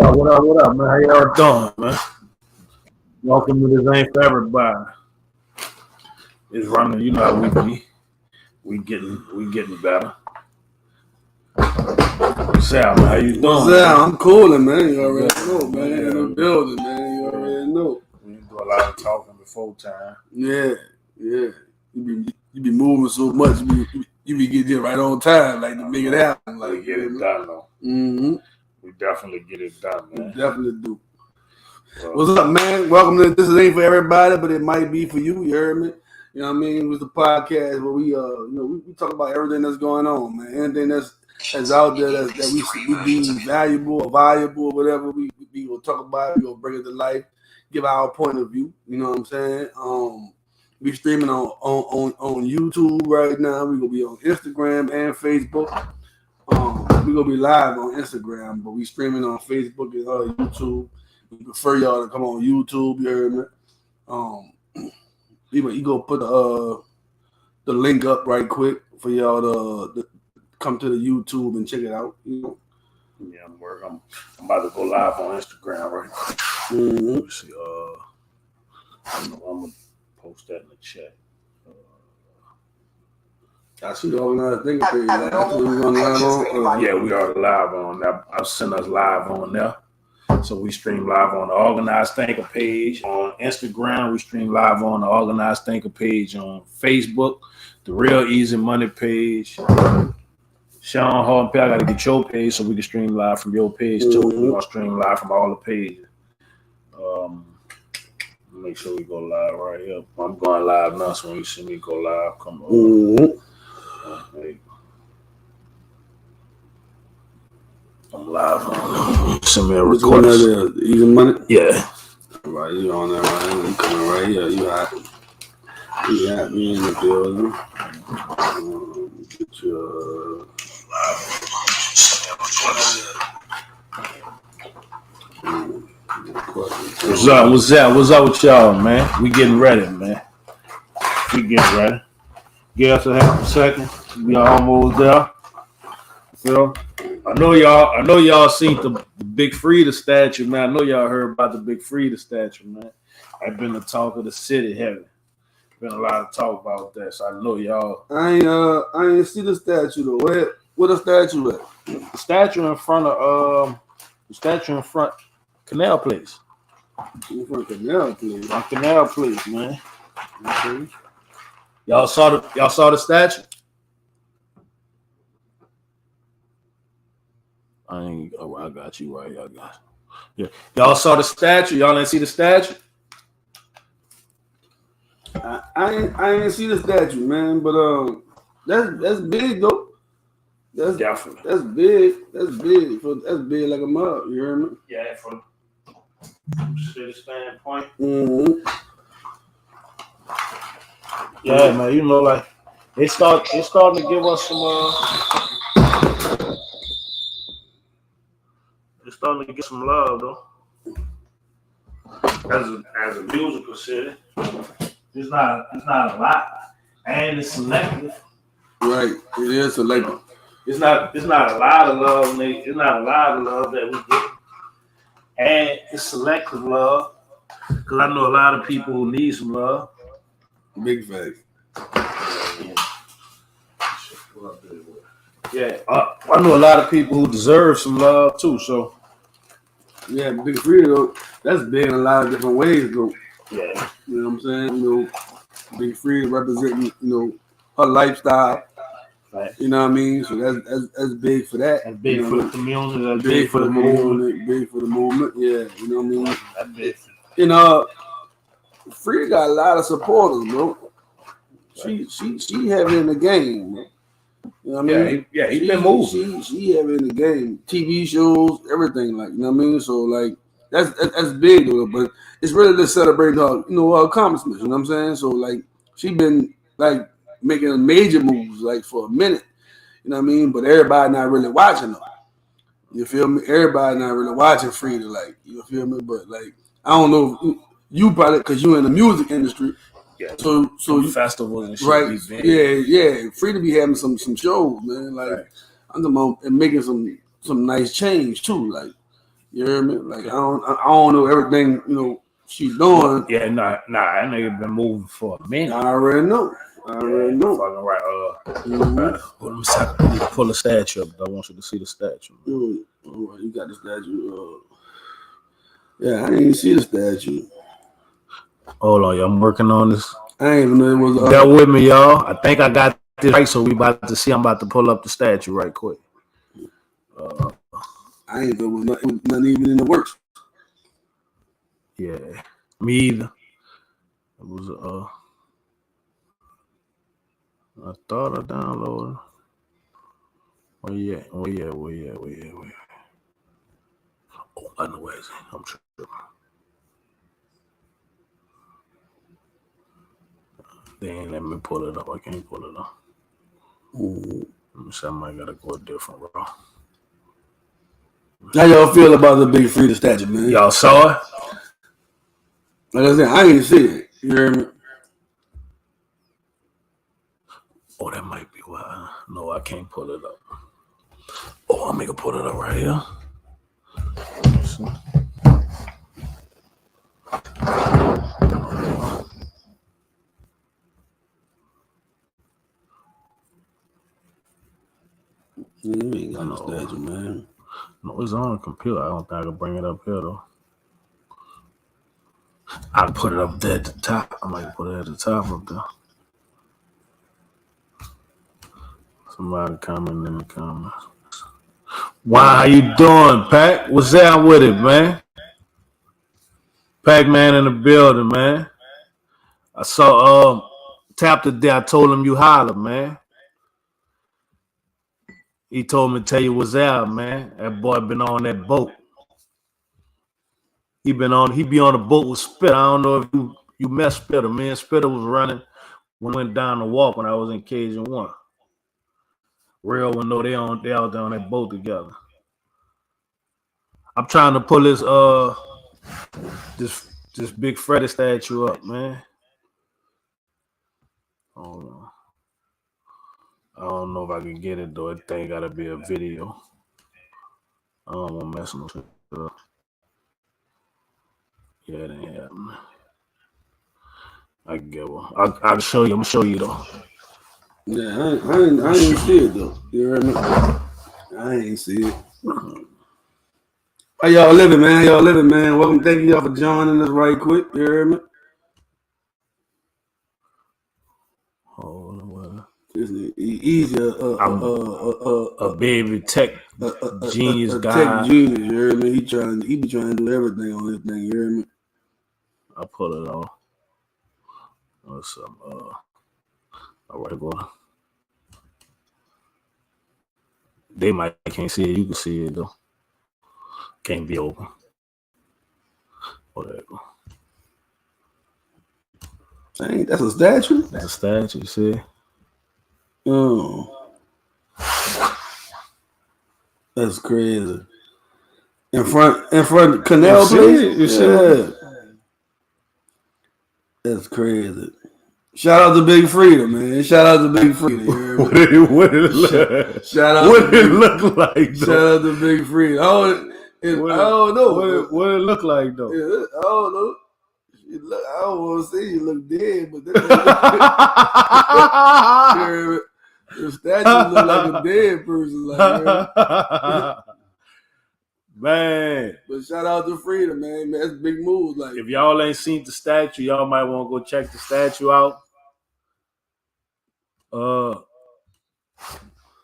What up, man? How y'all doing, man? Welcome to this Ain't for Everybody. It's running, you know how we be. We getting better. Sal, man, how you doing? What's up? I'm coolin', man. You already know, man. In the building, man. You already know. We do a lot of talking before time. Yeah. You be moving so much. You be getting it right on time, like to make it happen. Like we get it done, though. Mm-hmm. We definitely get it done, man. We definitely do. What's up, man? Welcome to This Ain't for Everybody, but it might be for you. You heard me? You know what I mean? It was the podcast where we we talk about everything that's going on, man. Anything that's out there that we deem valuable or valuable or whatever, we will talk about it. We will bring it to life, give our point of view. You know what I'm saying? We streaming on YouTube right now. We're gonna be on Instagram and Facebook. We're gonna be live on Instagram, but we streaming on Facebook and YouTube. We prefer y'all to come on YouTube. You heard me? You go put the link up right quick for y'all to come to the YouTube and check it out. You know? Yeah, I'm about to go live on Instagram right now. Mm-hmm. Let me see. I'm gonna post that in the chat. I see the organized thing page. That's what we're gonna live on. Yeah, we are live on that. I'll send us live on there. So we stream live on the Organized Thinker page on Instagram. We stream live on the Organized Thinker page on Facebook. The Real Easy Money page. Sean Hall, I got to get your page so we can stream live from your page too. Mm-hmm. We're gonna stream live from all the pages. Make sure we go live right here. I'm going live now, so when you see me go live, come on. Mm-hmm. Hey. I'm live. Send me a request. Easy Money? Yeah. All right, you on there, right? You coming right here. You hot. You got me in the building. Get your... What's up with y'all, man? We getting ready, man. Give us a second. We almost there. Phil, I know y'all seen the Big Frida statue, man. I know y'all heard about the Big Frida statue, man. I've been the talk of the city, heavy. Been a lot of talk about that, so I know y'all. I ain't see the statue though. Where the statue at? The statue in front Canal Place. In front Canal Place. On Canal Place, man. Okay. Y'all saw the statue? I got you right. I got you. Yeah. Y'all saw the statue? Y'all didn't see the statue? I ain't see the statue, man, but that's big though. That's definitely that's big. That's big like a mug. You hear me? Yeah, from city standpoint. Mm-hmm. Yeah, man. You know, like it's starting to give us some. It's starting to get some love though. As a musical city. It's not a lot, and it's selective. Right, it is selective. It's not a lot of love, Nate. It's not a lot of love that we get, and it's selective love. Cause I know a lot of people who need some love. Big facts. Yeah, I know a lot of people who deserve some love too. So yeah, Big Frida though, that's big in a lot of different ways though. Yeah. You know what I'm saying? You know, Big Frida representing, her lifestyle. Right. You know what I mean? So that's big for that. That's big for the community. That's big for the movement. Big for the movement. Yeah, you know what I mean? That's big. Frida got a lot of supporters, bro. She have it in the game, bro. You know what I mean? He been moving. She have it in the game. TV shows, everything, like, you know what I mean? So like that's big though, but it's really to celebrate her, her accomplishments. You know what I'm saying? So like she been like making major moves like for a minute. You know what I mean? But everybody not really watching her. You feel me? Everybody not really watching Frida, like, you feel me? But like I don't know, you probably because you in the music industry. Yeah. So you, festivals and shit. Right. Yeah. Frida be having some shows, man. Like right. I'm talking about and making some nice change too. Like, You hear me? Like I don't know everything, you know, she's doing. Yeah, nah, that nigga been moving for a minute. I already know. Fucking right. Hold on a second. I need to pull the statue up. I want you to see the statue. All right, you got the statue. Yeah, I didn't even see the statue. Hold on, y'all. I'm working on this. I ain't even know it was. Bear with me, y'all. I think I got this right, so we about to see. I'm about to pull up the statue right quick. I ain't know it was not even in the works. Yeah, me either. It was I thought I downloaded. Where you at? Oh, I know where it's at. I'm tripping. They ain't let me pull it up. I can't pull it up. Let me see. I might gotta go a different route. How y'all feel about the Big Frida statue, man? Y'all saw it? Like I said, I ain't see it. You hear me? Oh, that might be why. No, I can't pull it up. Oh, I'm gonna pull it up right here. You ain't got no statue, man. No, it's on the computer. I don't think I can bring it up here though. I'll put it up there at the top. I might put it at the top up there. Somebody comment in the comments. Wow, how you doing, Pac? What's that with it, man? Pac-Man in the building, man. I saw Tap today. I told him you holler, man. He told me to tell you what's out, man. That boy been on that boat. He be on the boat with Spitter. I don't know if you met Spitter. Me and Spitter was running when we went down the walk when I was in Cajun 1. Real one, no, they out there on that boat together. I'm trying to pull this big Freddy statue up, man. Hold on. I don't know if I can get it though. That thing gotta be a video. I don't want to mess no shit up. Yeah, it ain't happening. I can get one. I'll show you. I'm gonna show you though. Yeah, I ain't see it though. You hear me? I ain't see it. How y'all living, man? Welcome. Thank y'all for joining us right quick. You hear me? Hold on. It's easier. A baby tech genius guy. Tech genius. You hear me? He be trying to do everything on this thing. You hear me? I pull it off. What's up? All right, boy. They might can't see it. You can see it though. Can't be open. Whatever. Dang, that's a statue? That's a statue, see? Oh. That's crazy. In front of Canal Place? You see? That's crazy. Shout out to Big Frida, man. Shout out to Big Frida. What did it look like? Though? Shout out to Big Frida. I don't know. What it look like though? Yeah, I don't know. I don't want to say you look dead, but the statue look like a dead person. Like, man. But shout out to Frida, man. That's big moves. Like, if y'all ain't seen the statue, y'all might want to go check the statue out.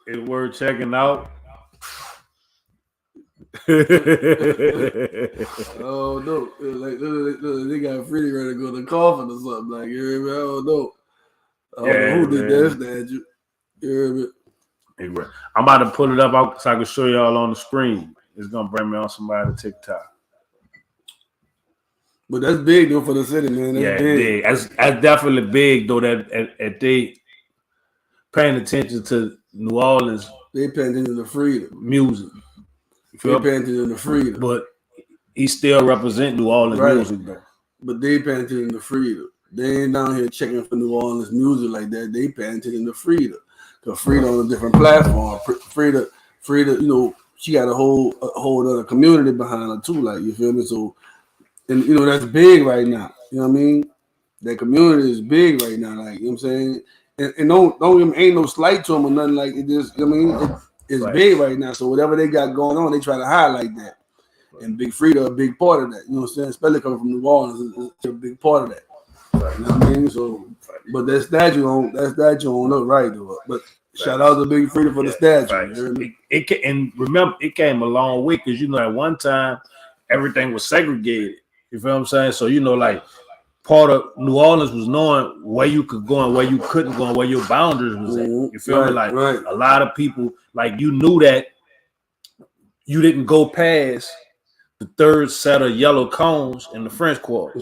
It's worth checking out. Oh no! Like they got Frida ready to go to the coffin or something. Like, you hear me? I don't know. I don't know who did that statue. You hear me? I'm about to pull it up so I can show y'all on the screen. It's gonna bring me on somebody to TikTok. But that's big though for the city, man. That's big. That's definitely big though. That they paying attention to New Orleans. They paying attention to Frida music. They paying attention to Frida, but he still represent New Orleans music though. But they paying attention to Frida. They ain't down here checking for New Orleans music like that. They paying attention to Frida. Because Frida on a different platform. Frida, you know, she got a whole other community behind her too. Like, you feel me? So, and you know that's big right now. You know what I mean? That community is big right now. Like, you know what I'm saying? And don't ain't no slight to them or nothing. Like, it just, you know what I mean? It's big right now. So whatever they got going on, they try to highlight that. And Big Frida a big part of that. You know what I'm saying? Especially coming from New Orleans, it's a big part of that. You know what I mean? So, but that statue on look right though. But shout out to Big Frida for the statue. And remember, it came a long way because, you know, at one time everything was segregated. You feel what I'm saying? So, you know, like part of New Orleans was knowing where you could go and where you couldn't go and where your boundaries was at. You feel me? Like a lot of people, like, you knew that you didn't go past the third set of yellow cones in the French Quarter.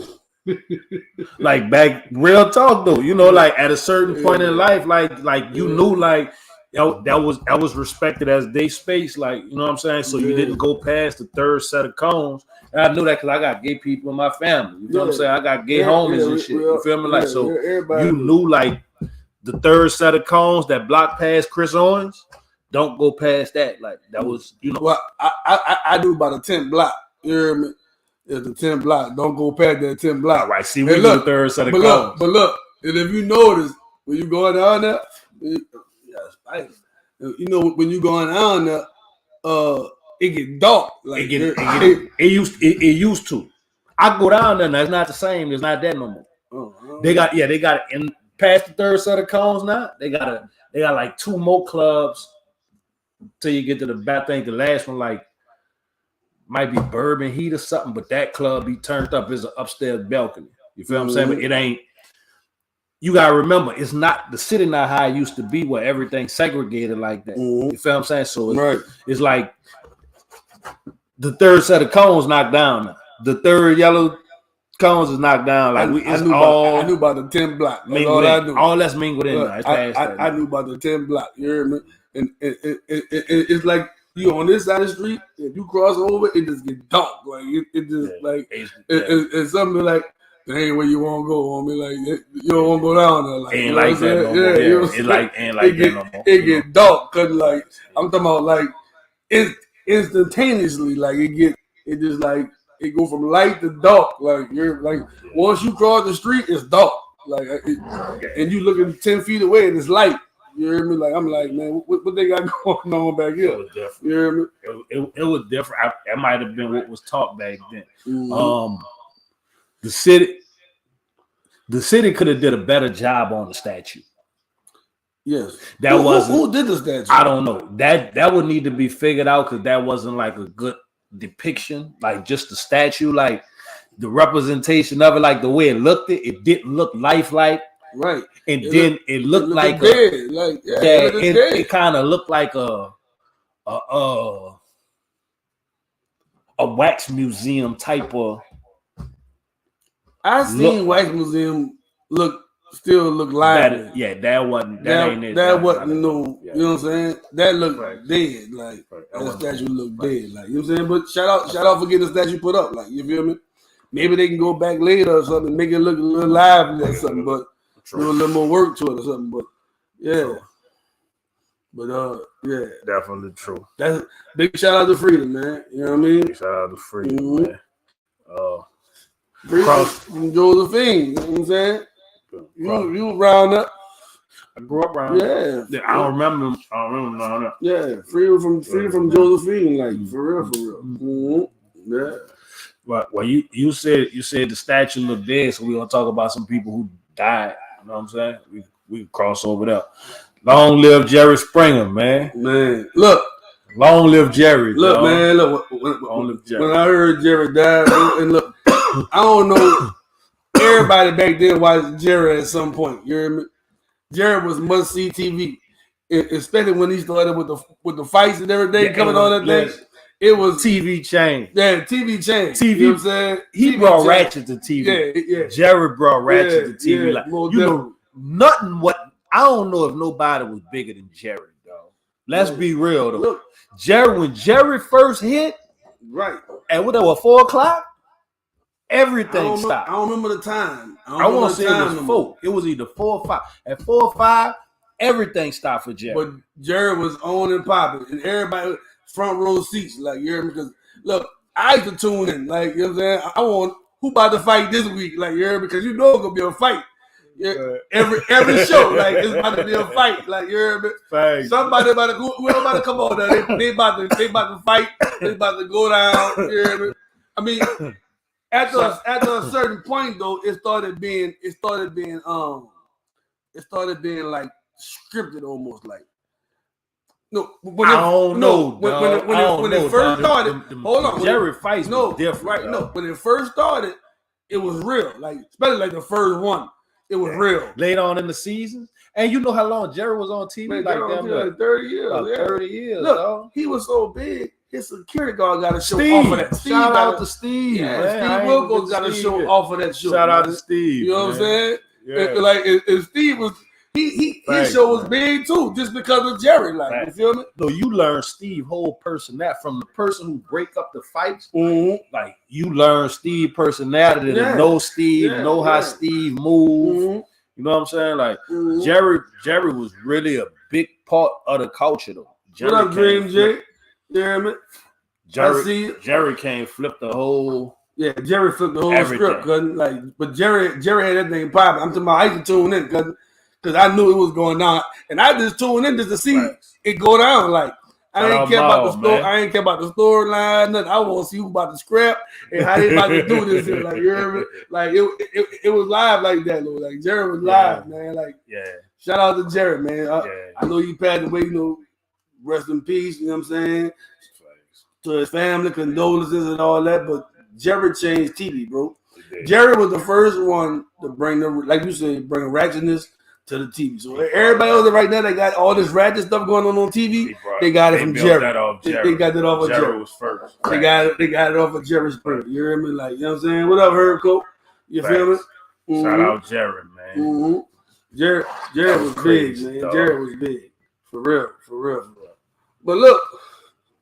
Like, back, real talk though, you know, like at a certain point in life, like you knew, like that was respected as their space, like, you know what I'm saying? So you didn't go past the third set of cones. And I knew that because I got gay people in my family. You know what I'm saying? I got gay homies and shit. You feel me? Like, so you knew, like, the third set of cones that block past Chris Owens, don't go past that. Like, that was, you know. Well, I do about a 10th block. You hear me? It's the 10th block. Don't go past that 10th block. All right, see, we do the third set of cones. But look, and if you notice, when you going down there, you know, when you going down there, it get dark. Like, it used to. I go down there, and it's not the same. It's not that no more. They got it in past the third set of cones now. They got like 2 more clubs till you get to the back. I think the last one, like, might be Bourbon Heat or something, but that club be turned up as an upstairs balcony. You feel what I'm saying? But it ain't. You gotta remember, it's not the city not how it used to be where everything's segregated like that. You feel what I'm saying? So it's like the third set of cones knocked down now. The third yellow cones is knocked down. Like, I knew about the 10 block. That's all I knew. All that's mingled in now. I knew about the 10 block. You hear me? And it's like, you on this side of the street, if you cross over, it just get dark. Like, it just like it's something like, that ain't where you want to go, homie. Like, you don't want to go down there. Like, ain't like that no more. You know it get dark because, like, I'm talking about, like, instantaneously. Like, it just like, it go from light to dark. Like, you're like, once you cross the street, it's dark. Like, and you looking 10 feet away and it's light. You hear me? Like, I'm like, man, what they got going on back here? It was different. You hear me? It was different. That might have been what was taught back then. The city could have did a better job on the statue. Yes. Who did the statue? I don't know. That would need to be figured out because that wasn't like a good depiction. Like, just the statue, like the representation of it, like the way it looked, it didn't look lifelike. Right. And it looked like dead. Like, it kind of looked like a wax museum type of. I seen wax museum still look lively. That wasn't. Ain't it. That wasn't no. You know what I'm saying? That looked dead. Like, that statue looked dead. Like, you know what I'm saying? But shout out for getting the statue put up. Like, you feel me? Maybe they can go back later or something, make it look a little lively or something. But do a little more work to it or something. But yeah. But yeah. Definitely true. That's big shout out to Freedom, man. You know what I mean? Big shout out to Freedom, man. Freedom from Josephine, you know what I'm saying? You round up. I grew up around. Yeah. I don't remember around that. Yeah, freedom from Josephine, like, for real. Mm-hmm. Yeah. Well, you said the statue looked dead, so we're gonna talk about some people who died. You know what I'm saying? We cross over there. Long live Jerry Springer, man. Man, look. Long live Jerry. Look, dog. Man, look. When I heard Jerry died, and look, I don't know. Everybody back then watched Jerry at some point. You hear me? Jerry was must see TV, especially when he started with the fights and everything coming on that thing. It was TV change. Yeah, TV change. TV. You know what I'm saying? He brought Ratchet to TV. Yeah. Jerry brought Ratchet to TV. Yeah, like, know, nothing. I don't know if nobody was bigger than Jerry, dog. Let's be real though. Look, when Jerry first hit, right, at what, 4:00, everything stopped. I don't remember the time. I want to say it was 4. It was either 4 or 5. At 4 or 5, everything stopped for Jerry. But Jerry was on and popping, and everybody. front row seats, like you hear me? Because look, I used to tune in, like you know what I'm saying. I want who about to fight this week, like you hear me? Because you know it's gonna be a fight. Yeah, every show, like it's about to be a fight, like you hear me? Thanks. Somebody about to go, whoever about to come on there, they about to fight, they about to go down. You hear me? I mean, after a certain point though, it started being like scripted almost, like. No, when it first started, hold on. Jerry fights was different. Right? No, when it first started, it was real. Like especially like the first one, it was real. Later on in the season, and you know how long Jerry was on TV? Man, like 30 years. Like 30 years. Look, dog. he was so big. His security guard got to show Steve. off of that. Shout out to Steve. Yeah, man. Steve Wilkos got to show off of that show. Shout out man. to Steve. You know what I'm saying? Yeah. Like if Steve was. His show was big too, just because of Jerry. Like, you feel me? No, you learn Steve whole personality from the person who break up the fights. Mm-hmm. Like you learn Steve personality to know Steve, know how Steve moves. Mm-hmm. You know what I'm saying? Like Jerry was really a big part of the culture though. Jerry what up, Dream J? You hear me? Jerry came flip the whole. Yeah, Jerry flipped the whole script, but Jerry had that thing popping. I'm talking about I used to tune in, because I knew it was going down, and I just tuned in just to see it go down. Like I ain't care about the story. I ain't care about the storyline. Nothing. I want to see who about to scrap and how they about to do this. Here. Like you hear me? Like it was live like that. Though. Like Jerry was live, man. Like shout out to Jerry, man. I know he passed away. You know, rest in peace. You know what I'm saying? To his family, condolences and all that. But Jerry changed TV, bro. Jerry was the first one to bring like you said, bring ratchetness to the TV. So everybody else right now, they got all this ratchet stuff going on TV. They got it from Jerry. They got that off of Jerry. Was first. They got it off of Jerry's spirit. You hear me? Like, you know what I'm saying? What up, Herb Cope? You feel me? Mm-hmm. Shout out Jerry, man. Mm-hmm. Jerry was big, man. Dog. Jerry was big. For real. But look,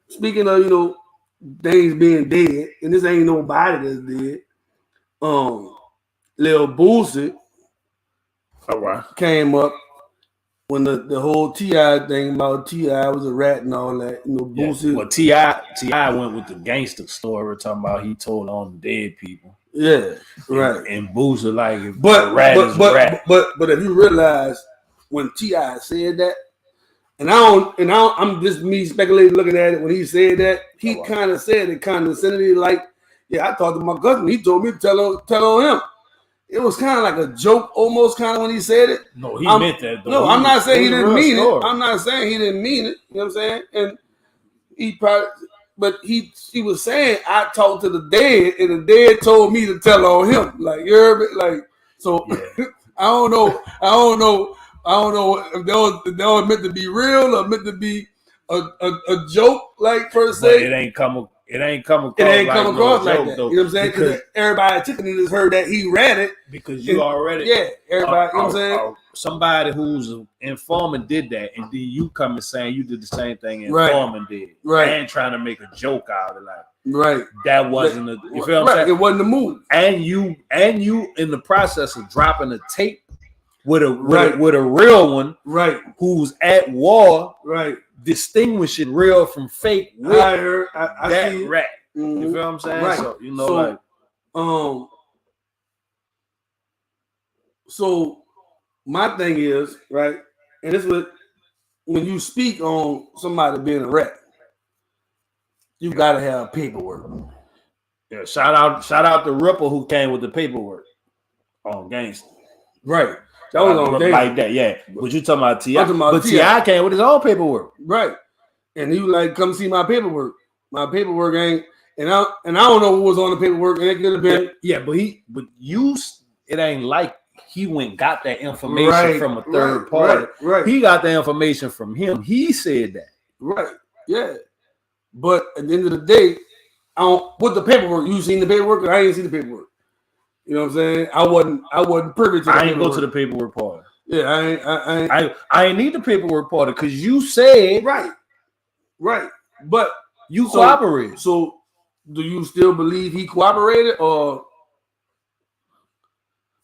speaking of, things being dead, and this ain't nobody that's dead. Lil Boosie came up when the whole T.I. thing about T.I. was a rat and all that. Boosie. Well, T.I. went with the gangster story talking about he told on the dead people. Yeah, right. And Boosie like, if but rat is a rat. But if you realize when T.I. said that, I'm just me speculating, looking at it when he said that, he kind of said it condescendingly, like, yeah, I talked to my cousin. He told me to tell on him. It was kind of like a joke, almost kind of when he said it. No, he meant that. Though. No, I'm not saying he didn't mean it. I'm not saying he didn't mean it. You know what I'm saying? And he probably, but he was saying I talked to the dead, and the dead told me to tell on him. Like you heard me? Like so. Yeah. I don't know if that was meant to be real or meant to be a joke, like per se. But it ain't come across. It ain't come across like that. Though, you know what I'm saying? Because everybody typically just heard that he ran it. Because you already everybody. You know what I'm saying? Somebody who's an informant did that, and then you come and saying you did the same thing informant did, and trying to make a joke out of it. That wasn't you feel what I'm saying? It wasn't the move. And you in the process of dropping a tape with a real one, who's at war, distinguishing real from fake. I that see rat. Mm-hmm. You feel what I'm saying? Right. So my thing is, right, and this was when you speak on somebody being a rat, you gotta have paperwork. Yeah, shout out to Ripple who came with the paperwork on Gangsta. Right. That was on Gangsta. Like that, yeah. But you talking about T.I. But T.I. came with his own paperwork. Right. And he was like, come see my paperwork. My paperwork ain't, and I don't know what was on the paperwork, and it could have been. Yeah, but it ain't like he went and got that information from a third party. Right. He got the information from him. He said that. Right. Yeah. But at the end of the day, with the paperwork, you seen the paperwork, or I ain't seen the paperwork. You know what I'm saying? I wasn't privy to the paperwork. I ain't go to the paperwork part. Yeah, I ain't need the paperwork part because you said right. But you cooperated. So do you still believe he cooperated, or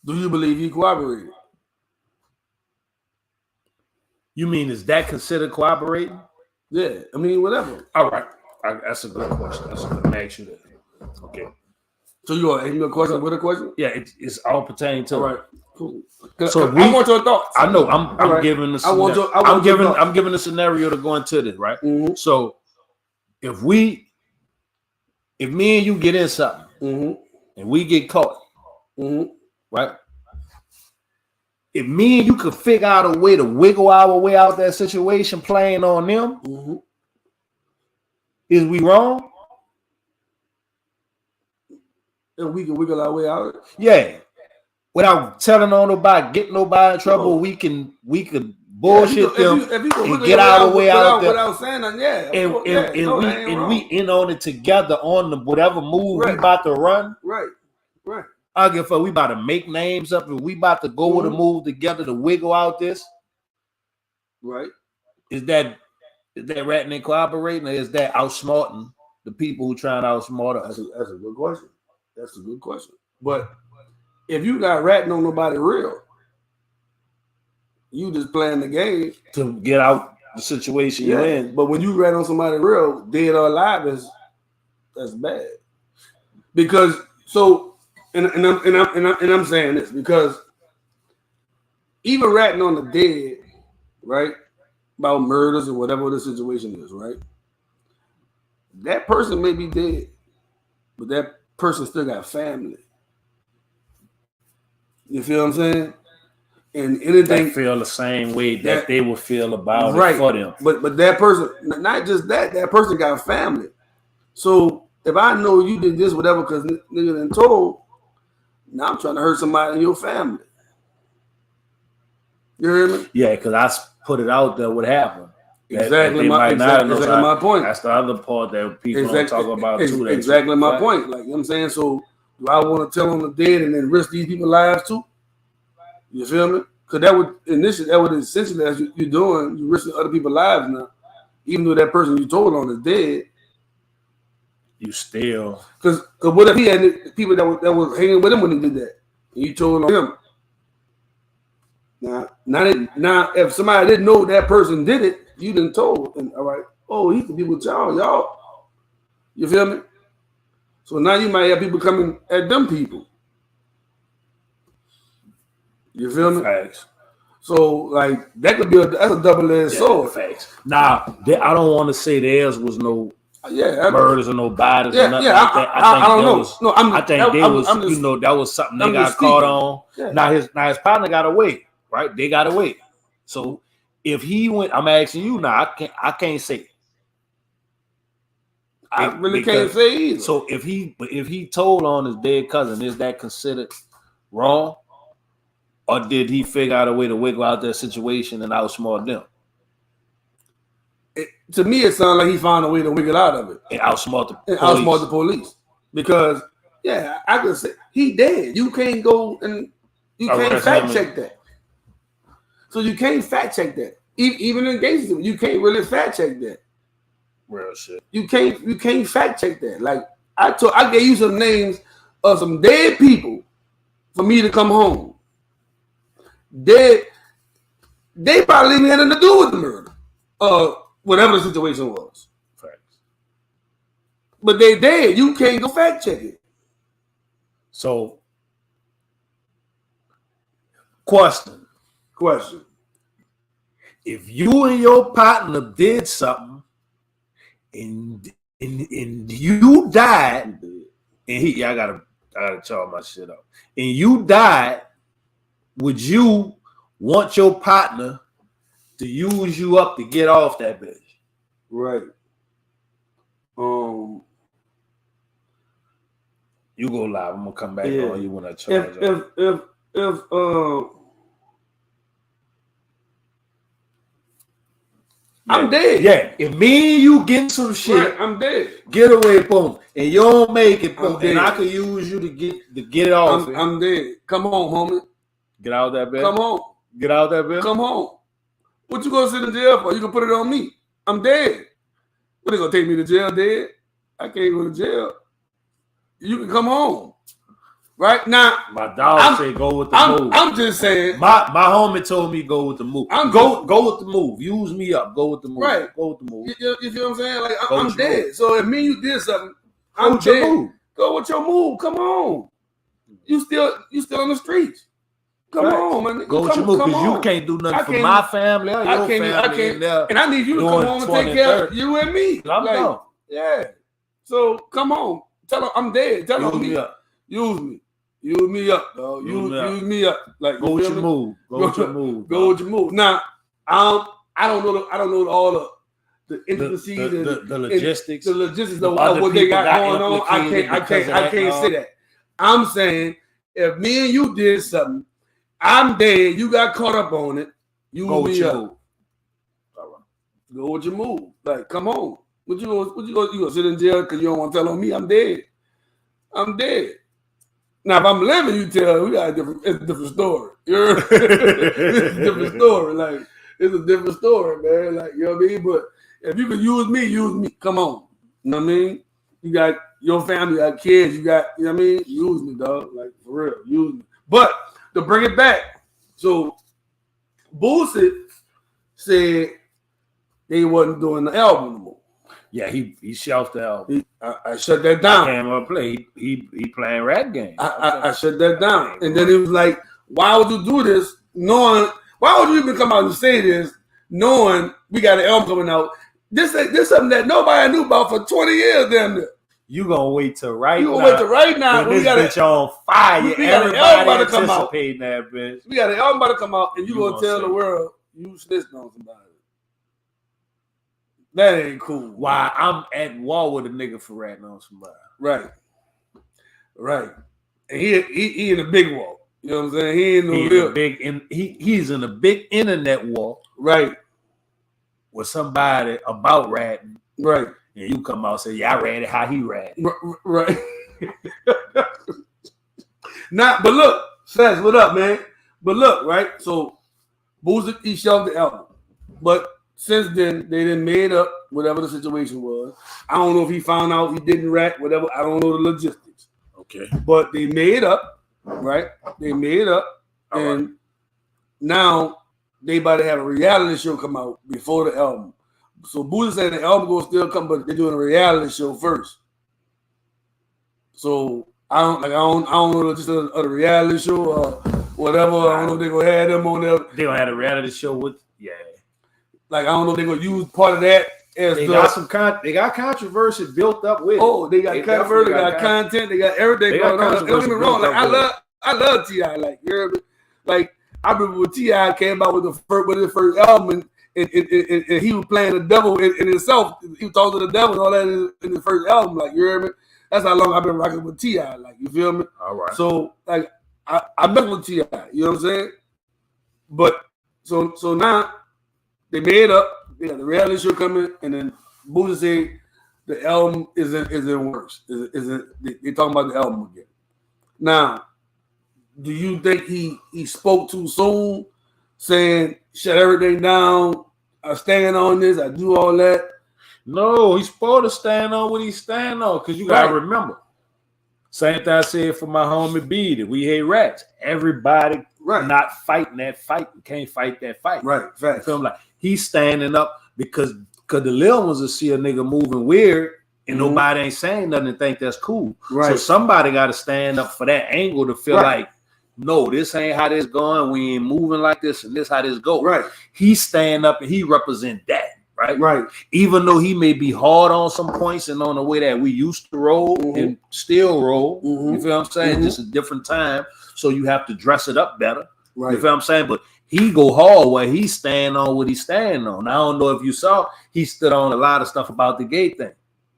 do you believe he cooperated? You mean is that considered cooperating? Yeah, I mean whatever. All right. That's a good question. That's a good match you there. Okay. So you want to ask me a question with a question? Yeah, it's all pertaining to. All right. Cool. So I want your thoughts. I know. I'm giving the. I'm giving the scenario to go into this, right? Mm-hmm. So if me and you get in something, and we get caught, right? If me and you could figure out a way to wiggle our way out of that situation, playing on them, is we wrong? If we can wiggle our way out, yeah. Without telling on nobody, getting nobody in trouble, we could bullshit them and get our way out there. Without saying that, and we in on it together on the whatever move we about to run. Right. I give a fuck. We about to make names up and we about to go with a move together to wiggle out this. Right. Is that ratting and cooperating, or is that outsmarting the people who trying to outsmart us? That's a good question. That's a good question. But if you not ratting on nobody real, you just playing the game to get out the situation you're in. But when you rat on somebody real, dead or alive, that's bad. Because and I'm saying this because even ratting on the dead, right, about murders or whatever the situation is, right? That person may be dead, but that person still got family. You feel what I'm saying? And anything they feel the same way that they would feel about it for them. But that person, not just that person got family. So if I know you did this, whatever, because nigga done told, now I'm trying to hurt somebody in your family. You hear me? Yeah, because I put it out there what happened. Exactly my point. That's the other part that people don't talk about too. Exactly my point. Like, you know what I'm saying? So do I want to tell them the dead and then risk these people's lives too? You feel me? Because that would essentially, as you're doing, you're risking other people's lives now. Even though that person you told on is dead. You still. Because what if he had people that was hanging with him when he did that? And you told on him. Now, if somebody didn't know that person did it, you didn't told. And all right, he could be with y'all. You feel me? So now you might have people coming at them people. You feel me? Facts. So like that could be that's a double-edged sword. Facts. Now I don't want to say theirs was no murders or no bodies or nothing. I don't know. I think that was something they got caught on. Yeah. Now his partner got away, right? They got away. So if he went, I'm asking you now. I can't say. I really can't say either. So if he told on his dead cousin, is that considered wrong? Or did he figure out a way to wiggle out their situation and outsmart them? To me, it sounds like he found a way to wiggle out of it. And outsmart the police. Because, I could say, he dead. You can't go and you can't fact check that. So you can't fact check that. Even in cases, you can't really fact check that. Real shit. You can't fact check that. Like, I gave you some names of some dead people for me to come home. They probably didn't have nothing to do with the murder, whatever the situation was. Facts. But they dead. You can't go fact check it. So, question. If you and your partner did something, and you died, and I gotta charge my shit up, and you died. Would you want your partner to use you up to get off that bitch? Right. You go live. I'm gonna come back on you when I charge up. If I'm dead. Yeah. If me and you get some shit, I'm dead. Get away, boom, and you don't make it, boom, and I can use you to get it off. I'm dead. Come on, homie. Get out of that bed. Come on. Get out of that bed. Come on. What you gonna sit in jail for? You can put it on me. I'm dead. What, they gonna take me to jail dead? I can't go to jail. You can come home. Right now, my dog said go with the move. I'm just saying. My homie told me go with the move. Go with the move. Use me up. Go with the move. Right. Go with the move. You feel what I'm saying? Like I'm dead. Move. So if me and you did something, I'm dead. Move. Go with your move. Come on. You still on the streets. Come on, man. Go with your move because you can't do nothing for my family or your family. I can't. And I need you to come home and take care of you and me. Like, yeah. So come on. Tell them I'm dead. Tell them me up. Use me. Use me up, dog. Use me up. Like go with your move. Go with your move. Go with your move. Now, I don't know all the intricacies the logistics. The logistics of what they got going on. I can't say that. I'm saying if me and you did something, I'm dead. You got caught up on it. You go with your move. All right. Go with your move. Like, come on. What you gonna sit in jail because you don't want to tell on me? I'm dead. I'm dead. Now, if I'm living, you tell we got it's a different story. It's a different story. Like, it's a different story, man. Like, you know what I mean? But if you can use me. Come on. You know what I mean? You got your family, you got kids, you got, you know what I mean? Use me, dog. Like, for real, use me. But to bring it back, so Boosie said they wasn't doing the album no more. Yeah, he shelved the album. I shut that down. I came up play. He playing rap games. I shut that down. And then he was like, why would you do this knowing, why would you even come out and say this knowing we got an album coming out? This something that nobody knew about for 20 years damn near. You gonna wait till right now. You gonna wait till right now. When this bitch on fire. We got an album about to come out. That bitch. We got an album about to come out, and you gonna tell the world you snitched on somebody. That ain't cool. Why I'm at war with a nigga for ratting on somebody. Right. And he in a big war. You know what I'm saying? He ain't no real he's in a big internet war. Right. With somebody about ratting. Right. And you come out and say, yeah, I ratted how he ratted. Right. But look, Sass, what up, man? But look, right? So Boosie, he shelved the album. But since then, they done made up whatever the situation was. I don't know if he found out he didn't rat, whatever. I don't know the logistics. Okay. But they made up, right? They made up. All and now they about to have a reality show come out before the album. So Boosie said the album will still come, but they're doing a reality show first. So I don't know just a reality show or whatever. I don't know if they're gonna have them on there. They gonna have a reality show with Like I don't know if they're gonna use part of that as they got controversy built up with. Oh, they got controversy, they got content, they got everything going on. Don't get me wrong. Like I love T.I. Like you heard me? Like I remember when T.I. came out with his first album. And he was playing the devil in himself. He was talking to the devil and all that in his first album. Like, you hear me? That's how long I've been rocking with T.I. Like, you feel me? All right. So, like, I mess with T.I. You know what I'm saying? But, so now, they made up. They got the reality show coming. And then Boosie said the album isn't worse. They talking about the album again. Now, do you think he spoke too soon? Saying shut everything down, I stand on this, I do all that. No, he's supposed to stand on what he's standing on, because you gotta remember. Same thing I said for my homie B, that we hate rats. Everybody not fighting that fight. You can't fight that fight. Right. Fact. Feel like he's standing up because the little ones will see a nigga moving weird and nobody ain't saying nothing and think that's cool. Right. So somebody gotta stand up for that angle to feel like, no, this ain't how this going. We ain't moving like this, and this how this go. Right. He stand up and he represent that. Right. Right. Even though he may be hard on some points and on the way that we used to roll and still roll. You feel what I'm saying? Just a different time. So you have to dress it up better. Right. You feel what I'm saying? But he go hard where he stand on what he stand on. Now, I don't know if you saw, he stood on a lot of stuff about the gay thing.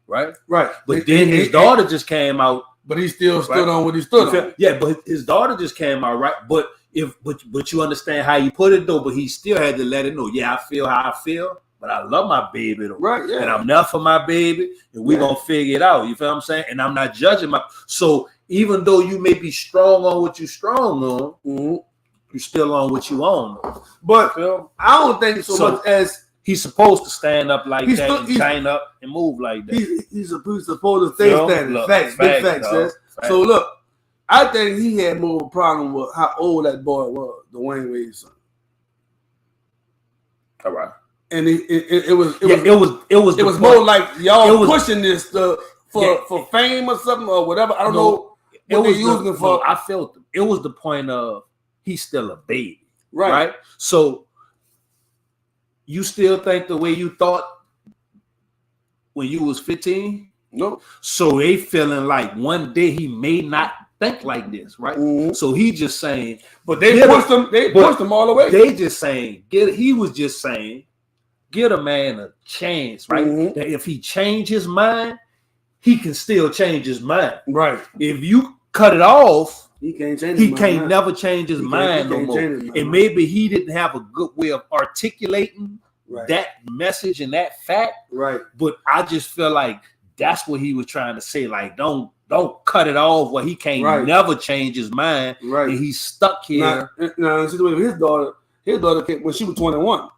Right. Right. But then his daughter just came out. But he still stood on what he stood on. Yeah, but his daughter just came out, right? But you understand how you put it though, but he still had to let it know. Yeah, I feel how I feel, but I love my baby though. Right, yeah. And I'm there for my baby, and we're gonna figure it out. You feel what I'm saying? And I'm not judging so even though you may be strong on what you're strong on, you're still on what you own. But I don't think so much as he's supposed to stand up like that and shine up and move like that. He's supposed to stay standing. Facts, big facts. So look, I think he had more of a problem with how old that boy was, Dwayne Wade's son. All right. And it was point. more like y'all pushing this stuff for fame or something or whatever. I don't know what they using it for. No, I felt it was the point of he's still a baby, right? So you still think the way you thought when you was 15? No. So they feeling like one day he may not think like this, right? Mm-hmm. So he just saying, but they pushed him. They pushed him all the way. They just saying, he was just saying, get a man a chance, right? Mm-hmm. That if he change his mind, he can still change his mind, right? If you cut it off, he can't change. He can't never change his mind no more. And maybe he didn't have a good way of articulating that message and that fact, right? But I just feel like that's what he was trying to say. Like, don't cut it off where he can't never change his mind, right? And he's stuck here. Now see the way his daughter came when she was 21.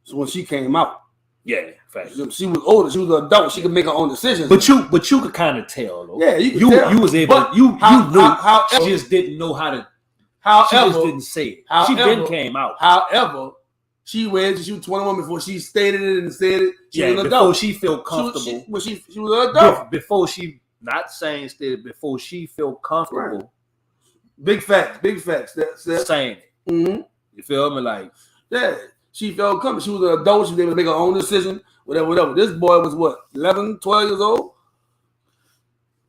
So when she came out, yeah, fact. She was older. She was an adult. She could make her own decisions. But you could kind of tell, though. Yeah, you could tell. You was able. But you knew. She just didn't know how to. She just didn't say it. She then came out. However, she was 21 before she stated it and said it. She was an adult. Before she felt comfortable. She was an adult. Before she not saying stated. Before she felt comfortable. Right. Big facts. That's saying it. Mm-hmm. You feel me? Like she felt comfortable. She was an adult. She was able to make her own decision. Whatever. This boy was what, 11, 12 years old?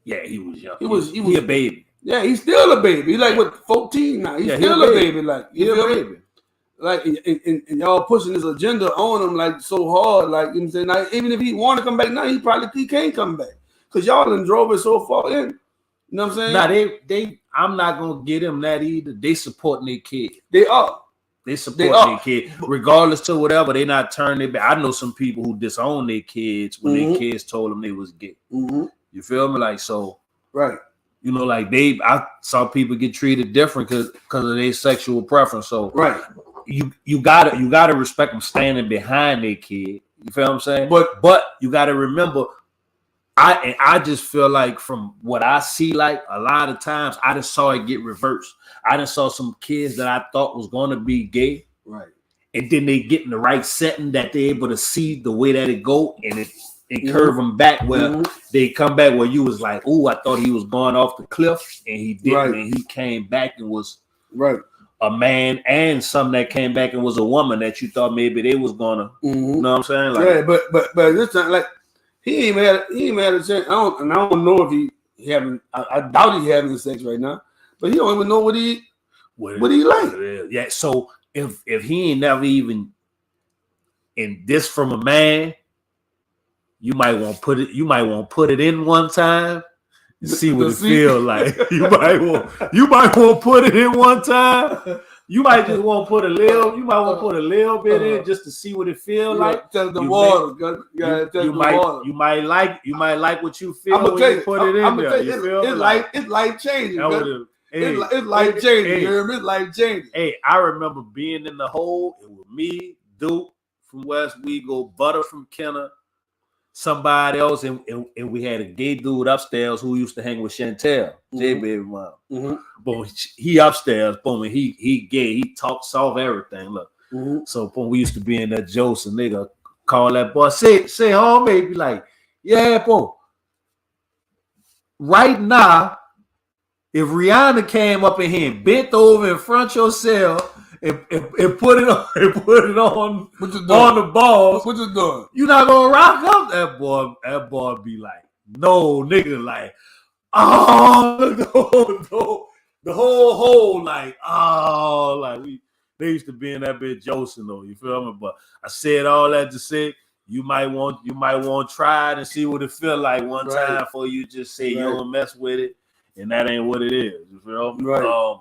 Yeah, he was young. He was a baby. Yeah, he's still a baby. He's like what, 14 now. He's still a baby. Like he's a baby. Like and y'all pushing this agenda on him like so hard. Like, you know what I'm saying? Like, even if he want to come back now, he can't come back because y'all done drove it so far in. You know what I'm saying? Nah, they. I'm not gonna get them that either. They supporting their kid. They are. They support their kid, regardless to whatever. They not turning it back. I know some people who disown their kids when their kids told them they was gay. Mm-hmm. You feel me? Like, so, right? You know, like I saw people get treated different because of their sexual preference. So, right, you gotta respect them standing behind their kid. You feel what I'm saying? But you gotta remember. I just feel like from what I see, like a lot of times I just saw it get reversed. I just saw some kids that I thought was going to be gay, right? And then they get in the right setting that they're able to see the way that it go, and it curve them back where they come back where you was like, oh, I thought he was going off the cliff, and he didn't, and he came back and was a man, and some that came back and was a woman that you thought maybe they was gonna, you know what I'm saying? Like, but this time, like. He ain't had a chance. I don't know if he having. I doubt he having sex right now. But he don't even know what he like. Yeah. So if he ain't never even in this from a man, you might want to put it. You might want to put it in one time and see what it feel like. You might want to put it in one time. You might just want to put a little. You might want to put a little bit in just to see what it feel like. Test the water. You might like what you feel when you put it in there. It's life changing. It's life changing. It's life changing. Hey, I remember being in the hole. It was me, Duke from West Wego, Butter from Kenner, somebody else, and we had a gay dude upstairs who used to hang with Chantel, J Baby Mom. Boom, he upstairs, boom, and he gay, he talks off everything. Look, so boom, we used to be in that Joseph nigga call that boy, say home, baby, like, yeah, boom. Right now, if Rihanna came up in here and bent over in front of your cell and put it on the balls, what you doing? You not gonna rock up that boy. That boy be like, no, nigga, like, oh, the whole like, oh, like they used to be in that bit Joseph though. You feel me? But I said all that to say you might want to try it and see what it feel like one time before you just say you don't mess with it, and that ain't what it is. You feel me? Right.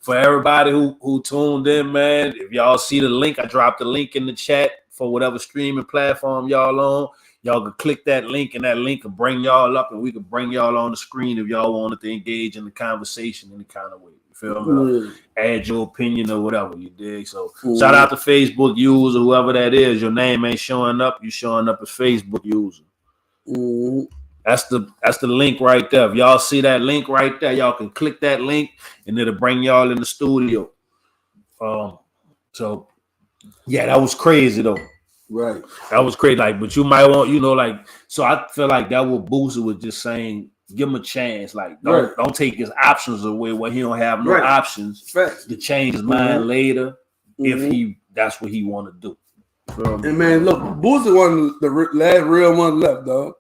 For everybody who tuned in, man, if y'all see the link, I dropped the link in the chat for whatever streaming platform y'all on. Y'all can click that link, and that link can bring y'all up, and we can bring y'all on the screen if y'all wanted to engage in the conversation in any kind of way. You feel me? Add your opinion or whatever, you dig? So shout out to Facebook user, whoever that is. Your name ain't showing up. You showing up as Facebook user. That's the link right there. If y'all see that link right there, y'all can click that link and it'll bring y'all in the studio. So yeah, that was crazy though. Right. That was crazy. Like, but you might want, like, so I feel like that will boost it with just saying, give him a chance. Like, don't take his options away where he don't have no options to change his mind later if that's what he want to do. And man, look, Boosie one of the last real one left, dog.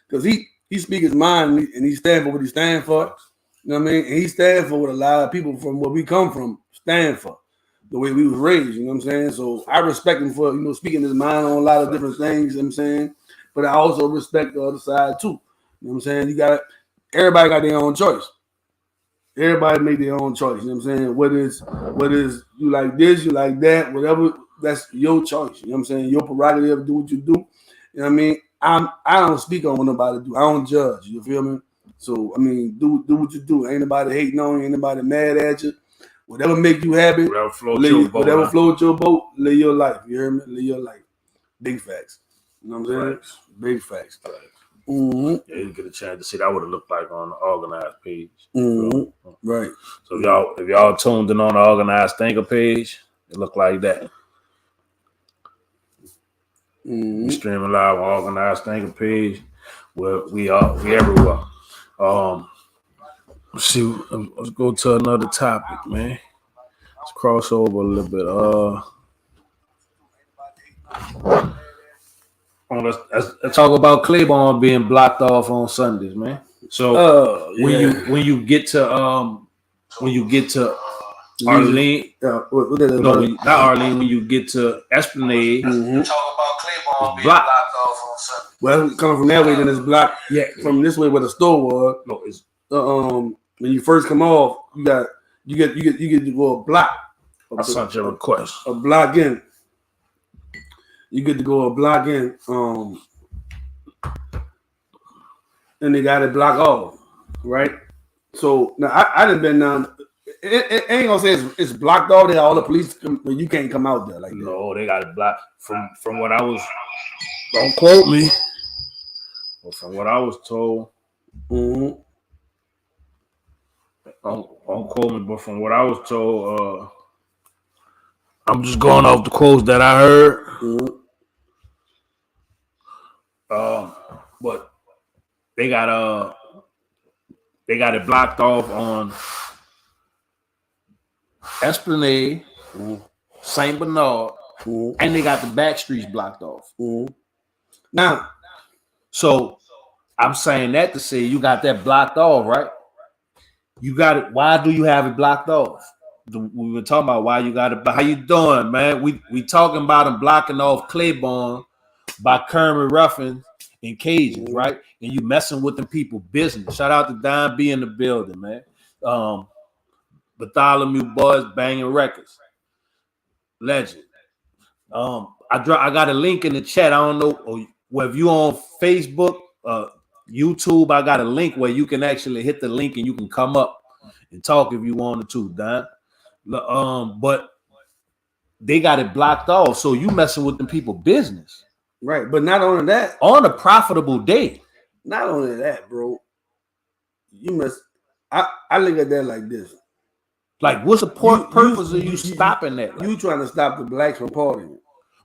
Because he speak his mind and he stand for what he stand for. You know what I mean? And he stand for what a lot of people from where we come from stand for. The way we was raised, you know what I'm saying? So I respect him for, speaking his mind on a lot of different things, you know what I'm saying? But I also respect the other side too. You know what I'm saying? Everybody got their own choice. Everybody make their own choice, you know what I'm saying? Whether it's you like this, you like that, whatever, that's your choice. You know what I'm saying? Your prerogative, do what you do. You know what I mean? I don't speak on what nobody do. I don't judge. You feel me? So I mean, do what you do. Ain't nobody hating on you. Ain't nobody mad at you. Whatever make you happy. Whatever float your boat. Live your life. You hear me? Live your life. Big facts. You know what I'm saying? Big facts. Yeah, you didn't get a chance to see that would have looked like on the organized page. Right. So if y'all tuned in on the organized thinker page, it looked like that. We streaming live on organized thinker page. Where we everywhere. Let's go to another topic, man. Let's cross over a little bit. Let's talk about Claiborne being blocked off on Sundays, man. So when you get to Arlene, not Arlene, when you get to Esplanade, talk about Claiborne being blocked off on Sunday. Well, coming from that way, then it's blocked. Yeah, from this way where the store was. No, it's when you first come off, you get to go a block. I sent your request. A block in. You get to go a block in. And they got it blocked off, right? So now I done been down. It ain't gonna say it's blocked off there. All the police, you can't come out there like that. No, they got it blocked. From what I was, don't quote me. But from what I was told, don't quote me. But from what I was told, I'm just going off the quotes that I heard. But they got it blocked off on Esplanade, Saint Bernard, and they got the back streets blocked off. Now, so I'm saying that to say you got that blocked off, right? You got it. Why do you have it blocked off? We were talking about why you got it. How you doing, man? We talking about them blocking off Claiborne by Kermit Ruffin and Cajuns, right? And you messing with them people business. Shout out to Don B in the building, man. Bartholomew Boys banging records. Legend. I got a link in the chat. I don't know whether you on Facebook, YouTube. I got a link where you can actually hit the link and you can come up and talk if you wanted to, Don. But they got it blocked off, so you messing with them people business. Right, but not only that, on a profitable day. Not only that, bro. You must. I look at that like this. Like, what's the purpose of you stopping that? You trying to stop the blacks from partying,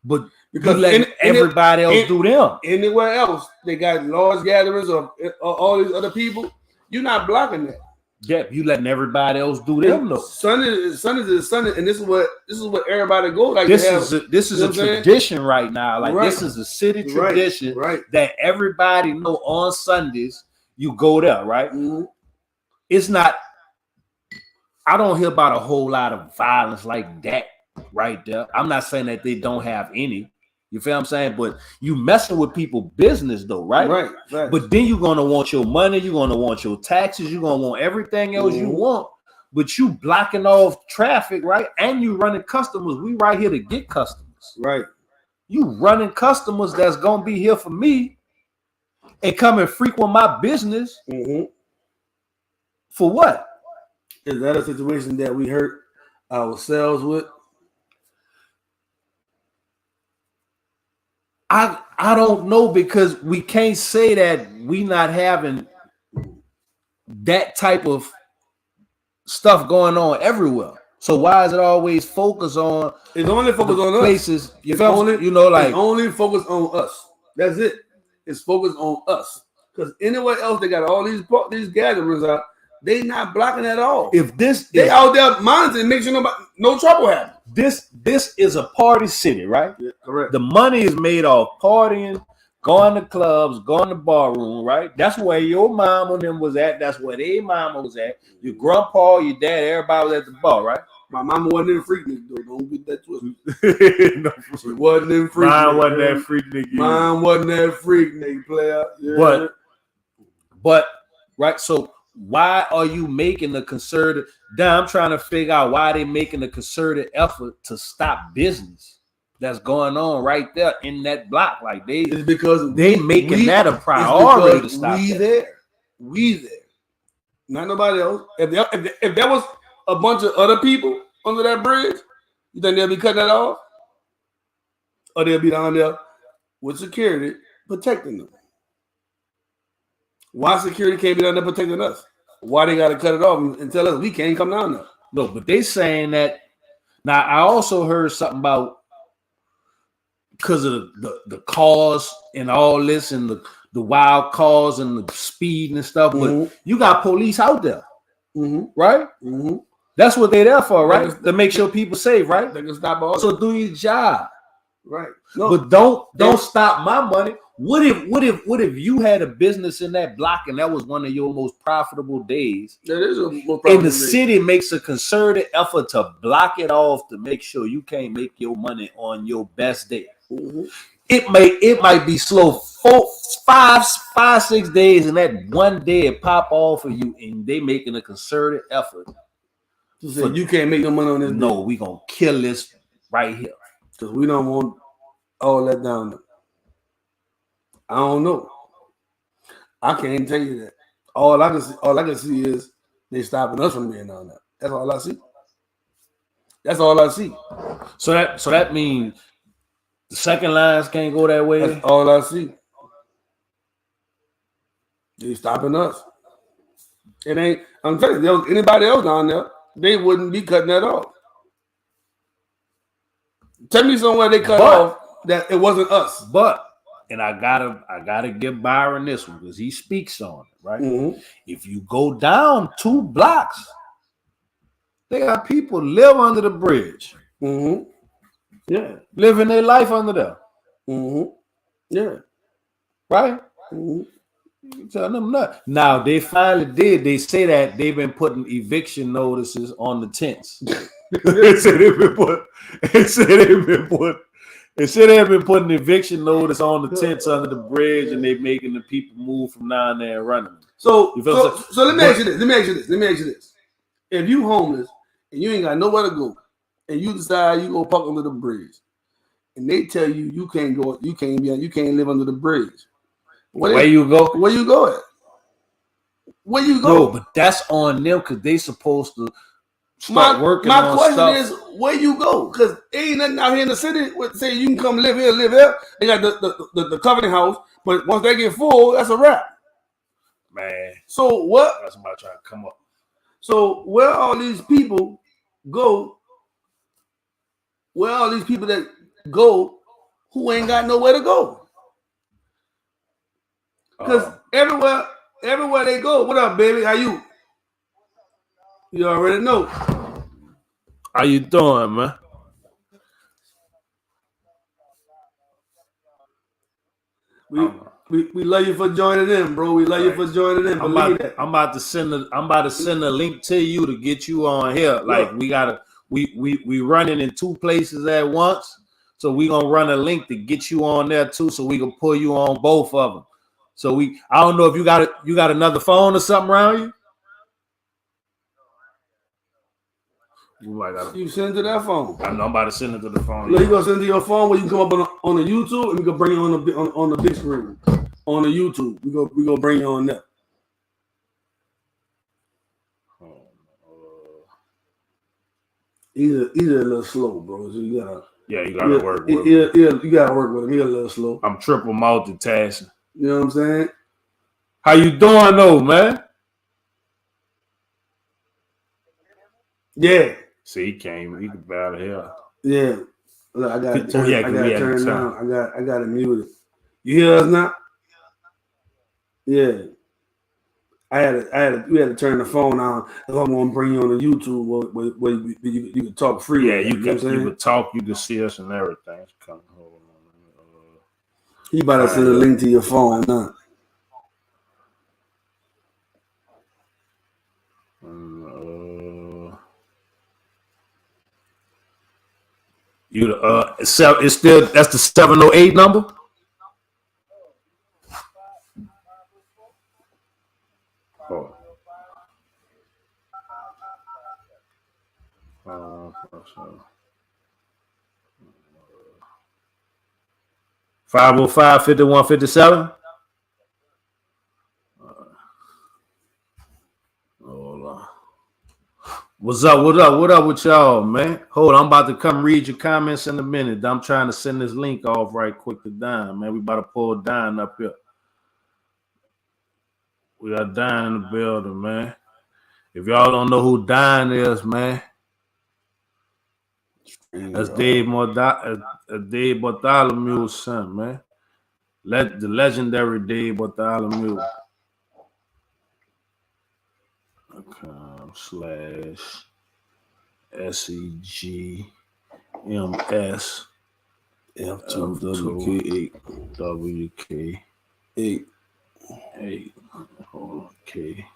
but because letting everybody else do them. Anywhere else, they got large gatherings of all these other people. You're not blocking that. Yeah, you letting everybody else do them though. Sunday is Sunday, and this is what everybody go like. This is a tradition right now. Like this is a city tradition that everybody know on Sundays you go there, right? It's not. I don't hear about a whole lot of violence like that right there. I'm not saying that they don't have any. You feel what I'm saying? But you messing with people business though, right? Right. But then you're gonna want your money, you're gonna want your taxes, you're gonna want everything else you want. But you blocking off traffic, right? And you running customers. We right here to get customers. Right. You running customers that's gonna be here for me and come and frequent my business. For what? Is that a situation that we hurt ourselves with? I don't know, because we can't say that we not having that type of stuff going on everywhere. So why is it always focused on? It's only focused on places, us. You feel only, you know, like it's only focused on us. That's it. It's focused on us. Because anywhere else they got all these gatherings out, they not blocking at all. If this they out there monitoring, make sure no trouble happens. This is a party city, right? Yeah, correct. The money is made off partying, going to clubs, going to bar room, right? That's where your mom and them was at. That's where their mama was at. Your grandpa, your dad, everybody was at the bar, right? My mama wasn't in Freaknik, though. Don't get that twisted. No, she wasn't in Freaknik. Mine wasn't that Freaknik. Mine wasn't that Freaknik, player. Yeah. But right, so why are you making a concerted? I'm trying to figure out why they making a concerted effort to stop business that's going on right there in that block. Like it's because they making that a priority to stop. We there, not nobody else. If there was a bunch of other people under that bridge, you think they'll be cutting that off, or they'll be down there with security protecting them? Why security can't be down there protecting us? Why they got to cut it off and tell us we can't come down there? No, but they saying that. Now, I also heard something about because of the cars and all this and the wild cars and the speed and stuff. But you got police out there, right? That's what they're there for, right? To make sure people safe, right? They can stop all. So do your job, right? No, but don't stop my money. What if you had a business in that block and that was one of your most profitable days? That is a more profitable and the city makes a concerted effort to block it off to make sure you can't make your money on your best day. It might be slow 5-6 days, and that one day it pop off for you, and they making a concerted effort. So you can't make no money on this. No, we gonna kill this right here because we don't want all that down there. I don't know. I can't tell you that. All I can see is they stopping us from being on that. That's all I see. That's all I see. So that means the second lines can't go that way. That's all I see. They stopping us. It ain't. I'm telling you, anybody else down there, they wouldn't be cutting that off. Tell me somewhere they cut off that it wasn't us. And I gotta give Byron this one because he speaks on it, right? If you go down 2 blocks, they got people live under the bridge. Yeah, living their life under there. Yeah, right. Tell them that. Now they finally did. They say that they've been putting eviction notices on the tents. They said they've been putting eviction notice on the tents under the bridge, and they're making the people move from down there and running. So let me ask you this. If you homeless and you ain't got nowhere to go, and you decide you go park under the bridge, and they tell you you can't go, you can't live under the bridge. Where you go? Where you go at? Where you go? No, but that's on them because they supposed to start working on stuff. My question is, where you go? Because ain't nothing out here in the city with say you can come live here, live there. They got the Covenant House, but once they get full, that's a wrap. Man. So what? That's about trying to come up. So where all these people go? Where all these people that go who ain't got nowhere to go? Because everywhere they go, what up, baby? How you? You already know. How you doing, man? We love you for joining in, bro. We love you for joining in. I'm about to send a link to you to get you on here. Like we running in 2 places at once, so we gonna run a link to get you on there too, so we can pull you on both of them. So I don't know if you got another phone or something around you. You send it to that phone. I know I'm about to send it to the phone. You gonna send it to your phone where you can come up on the YouTube, and we can bring you on the big screen on the YouTube. We gonna bring you on there. Either a little slow, bro. So you gotta. Yeah, you gotta work with him. You gotta work with him. He a little slow. I'm triple multitasking. You know what I'm saying? How you doing though, man? Yeah. See, he came. He could out of here. Yeah. Look, I got to turn. Yeah, I got to turn time. down. I got to mute it. You hear us now? Yeah. We had to turn the phone on. If I'm gonna bring you on the YouTube where you can talk free. Yeah, you could talk. You can see us and everything. Hold on. He about to send a link to your phone now. It's still that's the 708 number. Oh. 505-5157. Hold on. What's up? What up with y'all, man? Hold on, I'm about to come read your comments in a minute. I'm trying to send this link off right quick to Don, man. We about to pull Don up here. We got Don in the building, man. If y'all don't know who Don is, man, that's Dave Bartholomew's son, man. The legendary Dave Bartholomew. /SEGMS F2WK8 hold on, K8.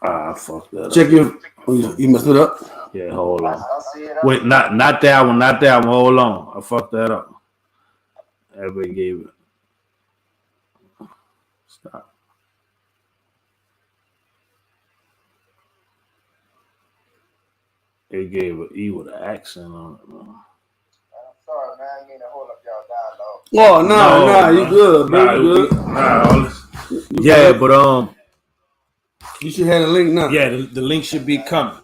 I fucked that Check up. You messed it up? Yeah, hold on. Wait, not that one, not that one. Hold on. I fucked that up. Everybody gave it. Stop. They gave an E with an accent on it, man. I'm sorry, man. I didn't mean to hold up y'all dialogue. Oh, no, you good, bro. You good. Yeah, but you should have a link now. Yeah, the link should be coming.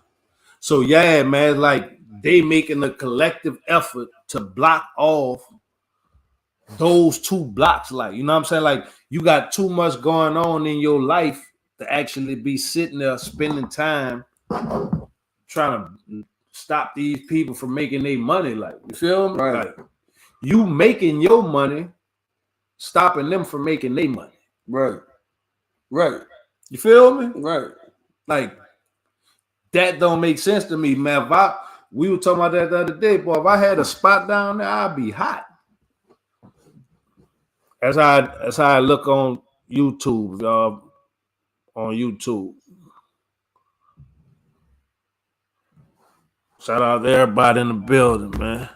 So yeah, man, like they making a collective effort to block off those 2 blocks. Like, you know what I'm saying? Like, you got too much going on in your life to actually be sitting there spending time trying to stop these people from making their money. Like, you feel me? Right. Like, you making your money, stopping them from making their money. Right. You feel me? Right. Like, that don't make sense to me, man. We were talking about that the other day, boy. If I had a spot down there, I'd be hot. That's how I look on YouTube, y'all. On YouTube. Shout out to everybody in the building, man.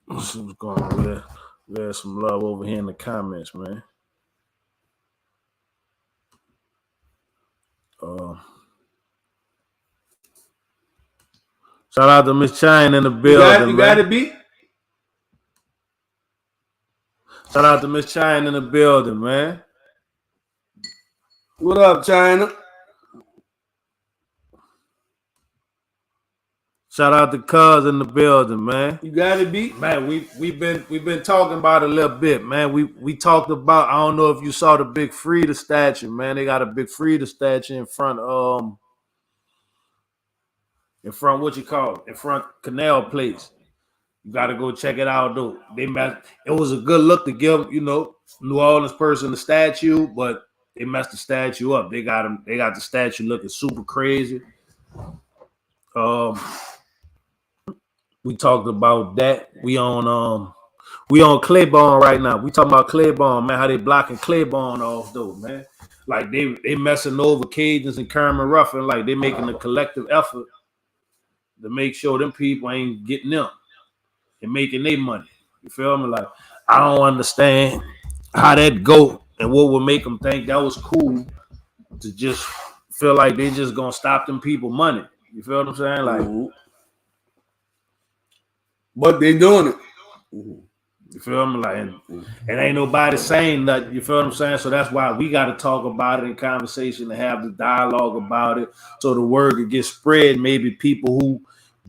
Let's see what's going on there. There's some love over here in the comments, man. Shout out to Miss Chine in the building. You got it, B? Shout out to Miss Chine in the building, man. What up, China? Shout out to Cuz in the building, man. You got it, B? Man, we've been talking about it a little bit, man. We talked about, I don't know if you saw the big Frida statue, man. They got a big Frida statue in front what you call it? In front Canal Place. You gotta go check it out, though. It was a good look to give, New Orleans person the statue, but they messed the statue up. They got the statue looking super crazy. We talked about that. We on Claiborne right now. We talking about Claiborne, man. How they blocking Claiborne off though, man. Like they messing over Cajuns and Kermit Ruffin. Like they making a collective effort to make sure them people ain't getting them and making their money. You feel me? Like I don't understand how that go and what would make them think that was cool to just feel like they just gonna stop them people money. You feel what I'm saying? Like. But they doing it. You feel me? Like, and ain't nobody saying nothing. You feel what I'm saying? So that's why we got to talk about it in conversation and have the dialogue about it, so the word can get spread. Maybe people who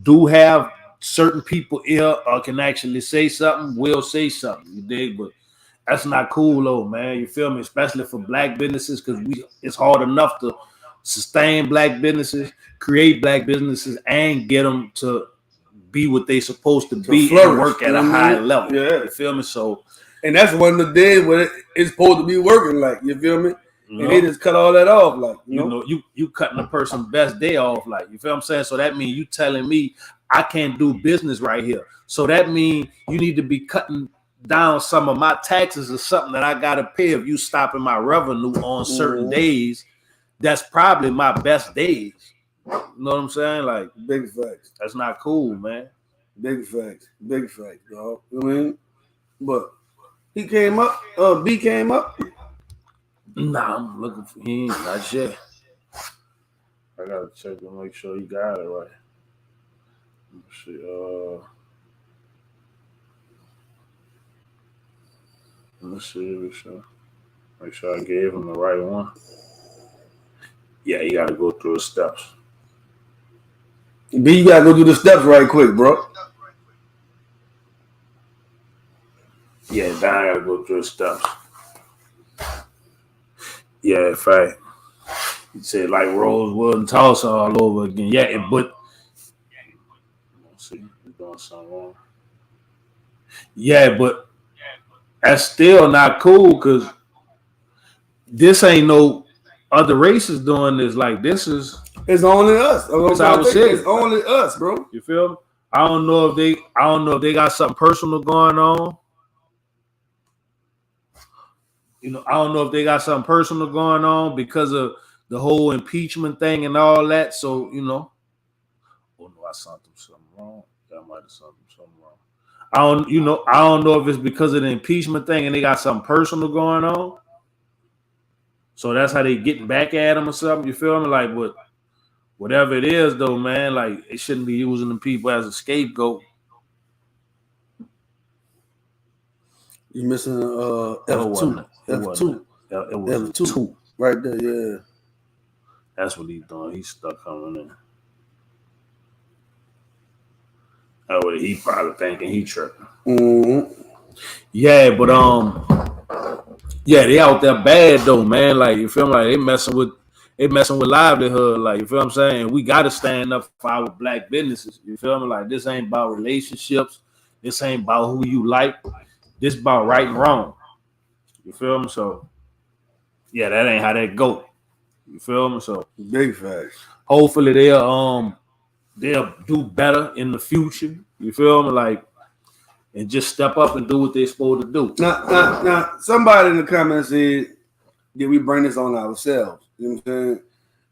do have certain people ill or can actually say something will say something. You dig? But that's not cool, though, man. You feel me? Especially for black businesses, because it's hard enough to sustain black businesses, create black businesses, and get them to be what they supposed to be flourish, and work at a high level. Yeah. You feel me? So, and that's one of the days where it's supposed to be working. Like, you feel me? And they just cut all that off. Like, you cutting a person's best day off. Like, you feel what I'm saying? So that means you telling me I can't do business right here. So that means you need to be cutting down some of my taxes or something that I gotta pay if you stopping my revenue on certain days. That's probably my best days. You know what I'm saying? Like, big facts. That's not cool, man. Big facts, dog. You know what I mean? But he came up. B came up. Nah, I'm looking for him. Not yet. I gotta check to make sure you got it right. Let's see. Let's see. Make sure I gave him the right one. Yeah, you gotta go through the steps. B, you gotta go through the steps right quick, bro. Yeah, then I gotta go through the steps. Yeah, in fact, you said like Rosewood and Tulsa all over again. Yeah, but let's see, you're doing something wrong. Yeah, but that's still not cool because this ain't no other races doing this. Like, this is it's only us. It's our city. It's only us, bro. You feel me? I don't know if they got something personal going on. I don't know if they got something personal going on because of the whole impeachment thing and all that. So, oh no, I sent them something wrong. I might have sent them something wrong. I don't know if it's because of the impeachment thing and they got something personal going on. So that's how they getting back at them or something. You feel me? Like, whatever it is, though, man, like, they shouldn't be using the people as a scapegoat. You're missing F2. F2. It was F2. 2. Right there, yeah. That's what he's doing. He's stuck coming in. That's what he probably thinking he tripping. Mm-hmm. Yeah, but they out there bad though, man. Like, you feel me? Like, they messing with livelihood. Like, you feel what I'm saying? We gotta stand up for our black businesses. You feel me? Like, this ain't about relationships. This ain't about who you like. This about right and wrong. You feel me? So, yeah, that ain't how that go. You feel me? So, big facts. Hopefully they'll do better in the future. You feel me? Like, and just step up and do what they're supposed to do. Now, somebody in the comments said, did we bring this on ourselves? You know what I'm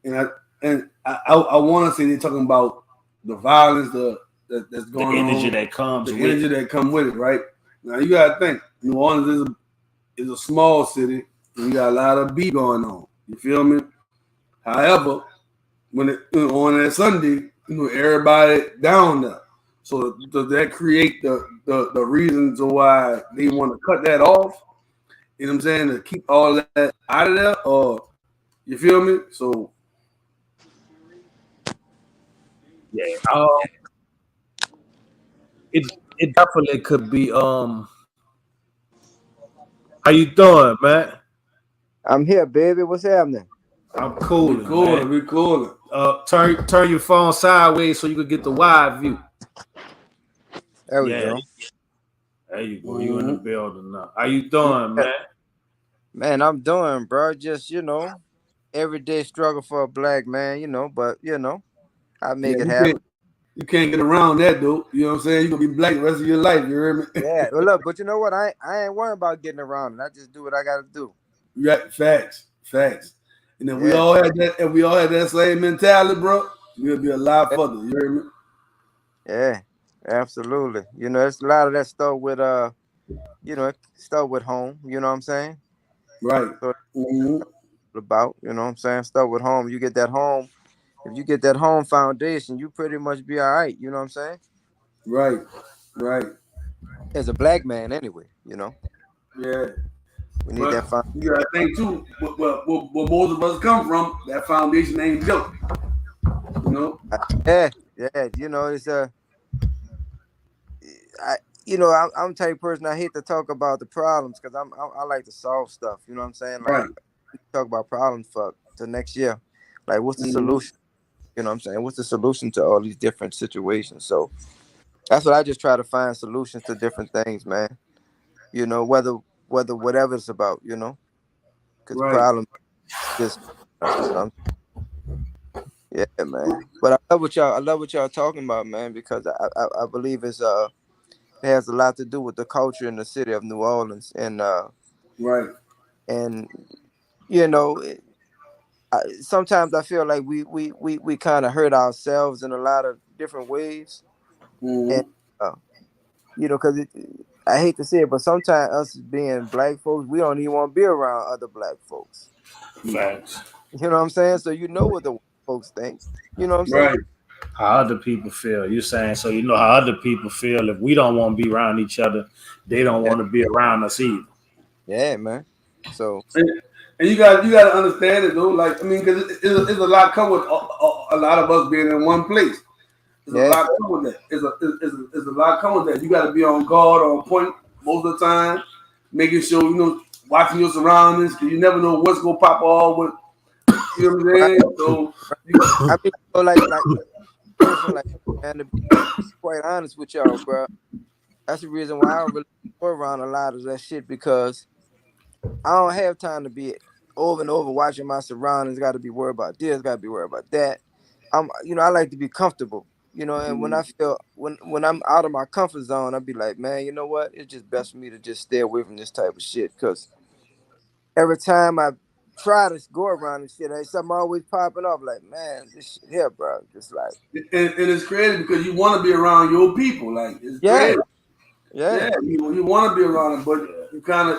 saying? And I want to say they're talking about the violence that's going on. The energy that comes with it. The energy that comes with it, right? Now, you got to think, New Orleans is a small city, and you got a lot of beat going on. You feel me? However, when on that Sunday, everybody down there. So does that create the reasons why they want to cut that off? You know what I'm saying? To keep all that out of there, or you feel me? So yeah, it definitely could be. How you doing, man? I'm here, baby. What's happening? I'm cool. We cool. Turn your phone sideways so you can get the wide view. There we go. There you go. You in the building now. How you doing, man? Man, I'm doing, bro. Just, everyday struggle for a black man, but I make it happen. You can't get around that, dude. You know what I'm saying? You're gonna be black the rest of your life, you hear me? Yeah, well, look, but you know what? I ain't worried about getting around it. I just do what I gotta do. Yeah, facts. And if we all had that same mentality, bro, we'll be a lot further. You hear me? Yeah, absolutely. It's a lot of that stuff with stuff with home. You know what I'm saying? Right. So about, you know what I'm saying? Stuff with home. You get that home. If you get that home foundation, you pretty much be all right. You know what I'm saying? Right. as a black man anyway, you know. Yeah. We need But that foundation. you gotta think too, where most of us come from, that foundation ain't built. You know? Yeah, yeah. You know, it's I, you know, I'm the type of person I hate to talk about the problems because I like to solve stuff. You know what I'm saying? Like Right. talk about problems for to next year. Like, what's the Mm-hmm. solution? You know what I'm saying? What's the solution to all these different situations? So that's what I just try to find solutions to different things, man. You know, whether whatever it's about, you know, because Right. problems just you know. Yeah, man. But I love what y'all. I love what y'all talking about, man, because I believe it has a lot to do with the culture in the city of New Orleans, Right. and you know, sometimes I feel like we kind of hurt ourselves in a lot of different ways, and Mm-hmm. uh, you know, because I hate to say it, but sometimes us being black folks, we don't even want to be around other black folks. Facts. You know what I'm saying? So you know what the white folks think. You know what I'm saying? Right. How other people feel. You're saying so you know how other people feel. If we don't want to be around each other, they don't Yeah, want to be around us either. yeah, man. So And you got to understand it though. Like I mean, because it's a lot come with a lot of us being in one place. There's a yeah, lot come with that. It's a lot come with that. You got to be on guard, on point most of the time, making sure you know watching your surroundings because you never know what's gonna pop off. With you know what I'm right. saying? So you got, I mean, so like person like man, to be quite honest with y'all, bro. That's the reason why I don't really go around a lot of that shit because I don't have time to be over and over watching my surroundings. Got to be worried about this. Got to be worried about that. You know, I like to be comfortable. You know, and when I feel when I'm out of my comfort zone, I be like, man, you know what? It's just best for me to just stay away from this type of shit. Cause every time I try to go around and shit, ain't something always popping up. Like, man, this shit here, bro. Just like, and it's crazy because you want to be around your people. Like it's yeah, crazy. yeah, Yeah, you want to be around them, but you kind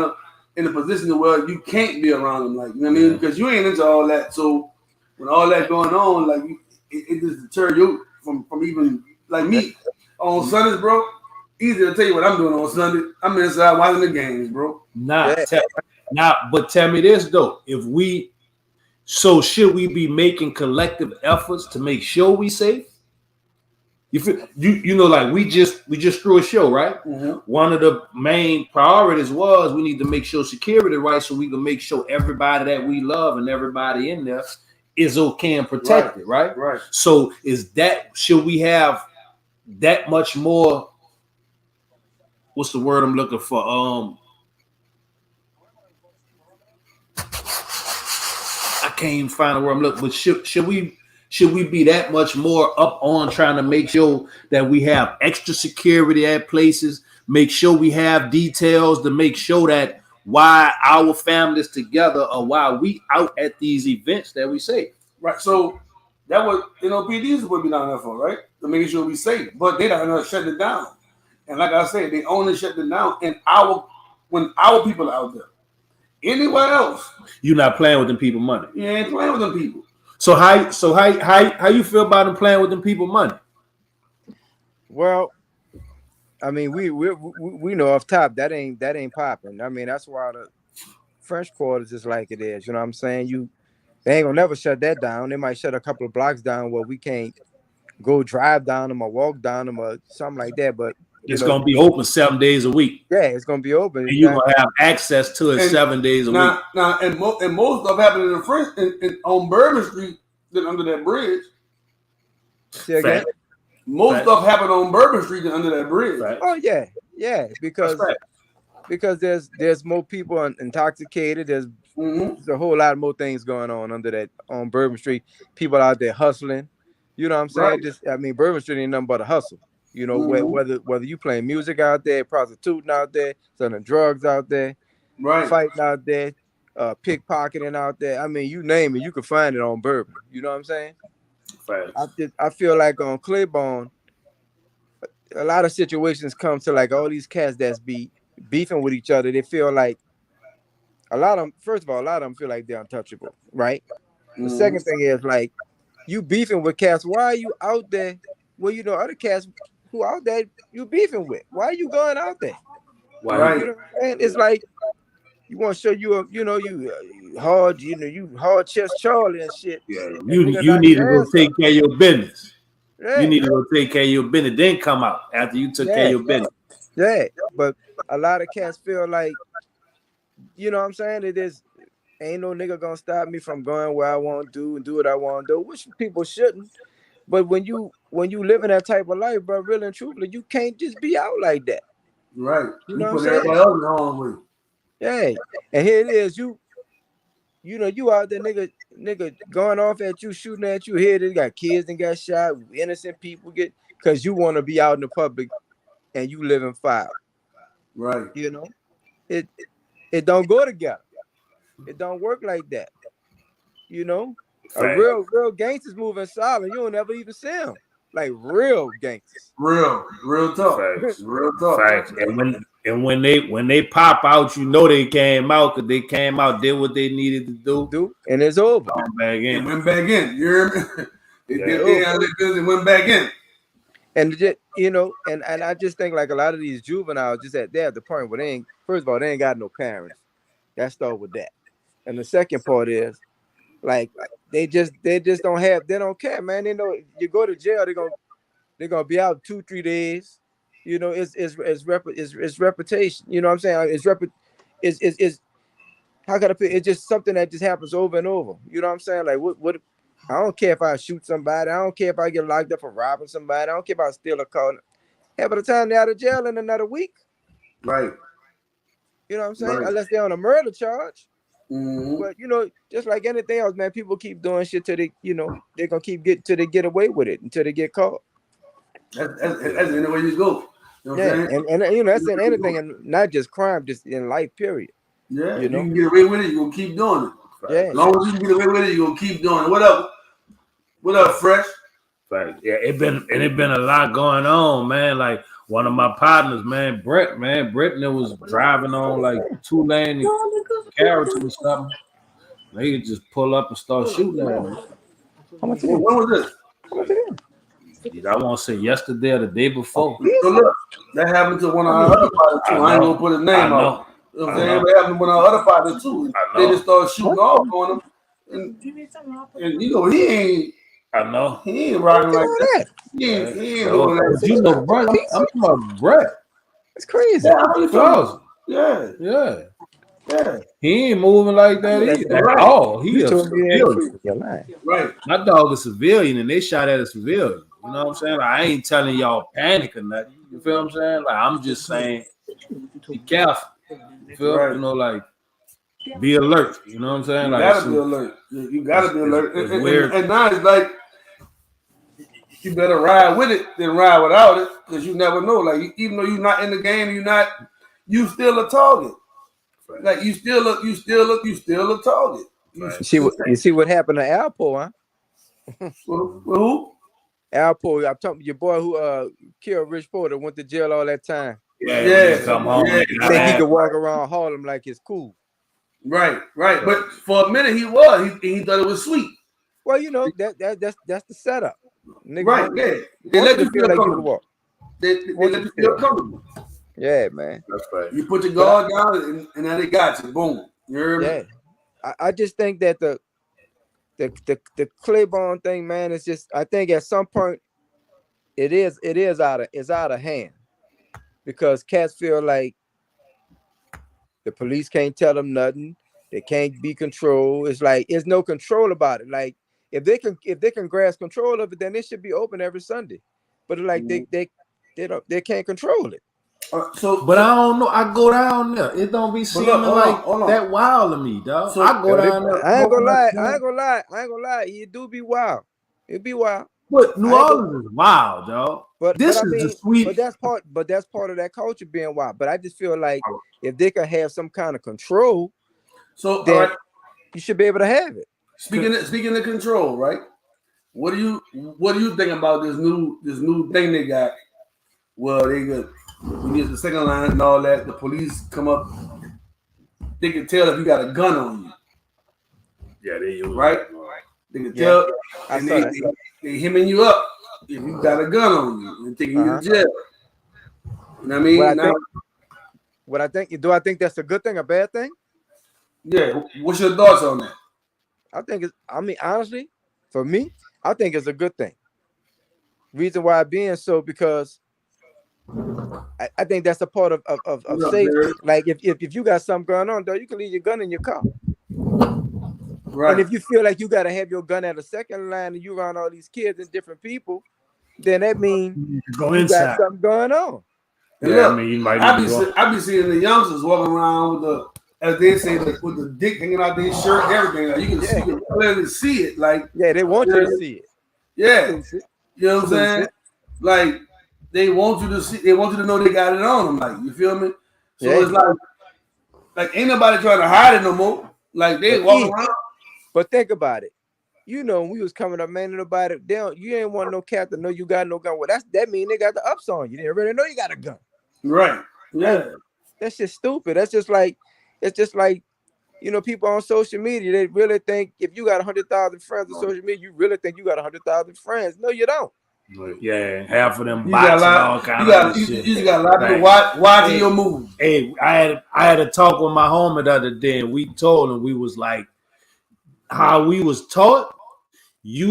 of in a position where you can't be around them. Like you know what I mean? Yeah. Because you ain't into all that. So when all that going on, like it just deter you from even like yeah. me on Sundays, bro. Easy to tell you what I'm doing on Sunday. I'm inside watching the games, bro. Not Yeah. te- but tell me this though. If we so should we be making collective efforts to make sure we safe? You feel you know like we just threw a show, right? Mm-hmm. One of the main priorities was we need to make sure security right so we can make sure everybody that we love and everybody in there is okay and Right, protected, right? right. So is that should we have that much more what's the word I'm looking for? I can't even find the word I'm looking. But should we be that much more up on trying to make sure that we have extra security at places? Make sure we have details to make sure that why our families together or why we out at these events that we say. Right. So that was NOPD is supposed to be down there for, right? To making sure we safe. But they don't know shut it down. And like I said, they only shut it down when our people are out there. Anywhere else, You're not playing with them people money. you ain't playing with them people. So how you feel about them playing with them people money? Well, I mean, we know off top that ain't popping. I mean, that's why the French quarters is like it is. You know what I'm saying? They ain't gonna never shut that down. They might shut a couple of blocks down where we can't go drive down them or walk down them or something like that. But you It's know, gonna be open 7 days a week, yeah, it's gonna be open. and you're gonna have access to it And 7 days a week. now and most stuff happening in French on Bourbon Street than under that bridge. See again? Fact, Most fact, stuff happened on Bourbon Street than under that bridge. fact. Oh yeah, yeah. That's Because fact. there's more people intoxicated. Mm-hmm. There's a whole lot more things going on under that on Bourbon Street. People out there hustling. You know what I'm saying? Right. Just I mean, Bourbon Street ain't nothing but a hustle. You know, Mm-hmm. whether you playing music out there, prostituting out there, selling drugs out there, Right. fighting out there, pickpocketing out there. I mean, you name it, you can find it on Bourbon. You know what I'm saying? Facts. I feel like on Claiborne, a lot of situations come to like all these cats that's beefing with each other. They feel like a lot of them. First of all, a lot of them feel like they're untouchable, right? The Mm-hmm. second thing is like you beefing with cats. Why are you out there? Well, you know, other cats who out there you beefing with. Why are you going out there? Right. You know what I'm saying? It's like you want to show you hard, you hard chest Charlie and shit. Yeah, And you nigga you knock need to your go ass take up. care of your business. Yeah, You need to go take care of your business. Then come out after you took care of yeah, your business. yeah. But a lot of cats feel like, you know what I'm saying? It is ain't no nigga gonna stop me from going where I want to do and do what I want to do, which people shouldn't. But when you living that type of life, bro, really and truthfully, you can't just be out like that. Right. You You know what I'm put saying? everybody else in the wrong way. Yeah. And here it is, you out there, nigga going off at you, shooting at you. Here they got kids and got shot, innocent people get because you want to be out in the public and you live in fire. Right. You know, it don't go together. It don't work like that. You know, a Fact. real gangsters moving silent. You don't ever even see them like real gangsters. Real tough. Facts. Real tough. Facts. And when they pop out, you know they came out because they came out, did what they needed to do. And it's over. Come back in. It went back in. You hear me? They did it went back in. And just, and I just think like a lot of these juveniles just they're at the point where they ain't, first of all, they ain't got no parents. That start with that. And the second part is like they just don't care, man. They know you go to jail, they're gonna be out 2-3 days. You know, it's reputation. You know what I'm saying? It's how can I put it? It's just something that just happens over and over. You know what I'm saying? Like what I don't care if I shoot somebody. I don't care if I get locked up for robbing somebody. I don't care if I steal a car. Hey, by the time they're out of jail in another week. Right. You know what I'm saying? Right. Unless they're on a murder charge. Mm-hmm. But just like anything else, man, people keep doing shit till they, they're gonna till they get away with it until they get caught. That's the only way you go. You know what I'm saying? And that's in anything, and not just crime, just in life, period. Yeah, you you can get away with it, you're gonna keep doing it. Yeah. As long as you can get away with it, you're gonna keep doing it. What up, Fresh? Fact. Yeah, it been a lot going on, man. Like one of my partners, man, Brett, was driving on like 2-lane carriage or something. They could just pull up and start shooting at him. When was this? I won't say yesterday or the day before. So look, that happened to one of our other partners too. I ain't gonna put his name out. You know what I'm saying? It happened to one of our other partners too. They just started shooting off on him. And he ain't. I know. He ain't riding like that. He ain't doing that. Brett, I'm talking about Brett. It's crazy. Yeah. He ain't moving like that either at all. He a civilian. Right. My dog is a civilian, and they shot at a civilian. You know what I'm saying? Like, I ain't telling y'all panic or nothing. You feel what I'm saying? Like, I'm just saying, be careful. You feel? Right. You know, like, be alert. You know what I'm saying? You like, gotta be alert. You gotta be alert. It's weird. And now it's like you better ride with it than ride without it, because you never know. Like, even though you're not in the game, you still a target. Like you still a target. You see what happened to Alpo, huh? Who? Alpo, I'm talking your boy who killed Rich Porter, went to jail all that time. Yeah. Come home. Think he could walk around Harlem like it's cool. Right. But for a minute he thought it was sweet. Well, that's the setup. Nigga, right, yeah. They let you feel comfortable. They let you feel comfortable. Yeah, man. That's right. You put your guard down and now they got you. Boom. You heard me? Yeah. I just think that the Claiborne thing, man, is just, I think at some point it is out of hand, because cats feel like the police can't tell them nothing. They can't be controlled. It's like there's no control about it. Like if they can grasp control of it, then it should be open every Sunday. But like they can't control it. But I don't know. I go down there. It don't be seeming that wild to me, dog. So I go down there. I ain't gonna lie. It do be wild. It be wild. But New Orleans is wild, dog. But this I is mean, the sweet. But that's part of that culture being wild. But I just feel like if they can have some kind of control, so then you should be able to have it. Speaking of control, right? What do you think about this new thing they got? Well, they got when you get the second line and all that, the police come up, they can tell if you got a gun on you. Yeah, they use right. They can tell, and they hemming you up. if you got a gun on you and taking you to jail. You know what I mean? Do I think that's a good thing, a bad thing? Yeah. What's your thoughts on that? Honestly, for me, I think it's a good thing. Reason why being so because I think that's a part of safety. Like if you got something going on, though, you can leave your gun in your car. Right. And if you feel like you gotta have your gun at a second line and you around all these kids and different people, then that means you got something going on. And yeah, look, I mean, you might. I be seeing the youngsters walking around with as they say, with the dick hanging out their shirt, everything. Like you can clearly see it. Like they want you to see it. Yeah, you know what I'm saying? Like they want you to see. They want you to know they got it on them. Like you feel me? So it's like ain't nobody trying to hide it no more. Like they walking around. But think about it. You know, when we was coming up, man, nobody you ain't want no cat to know you got no gun. Well, that mean they got the ups on you. They already know you got a gun. Right. Yeah. That's just stupid. It's just like, you know, people on social media, they really think if you got 100,000 friends on social media, you really think you got 100,000 friends. No, you don't. Yeah, half of them bots and all kind of shit. You got a lot of people watching your moves. Hey, I had a talk with my homie the other day, and we told him, we was like, how we was taught, you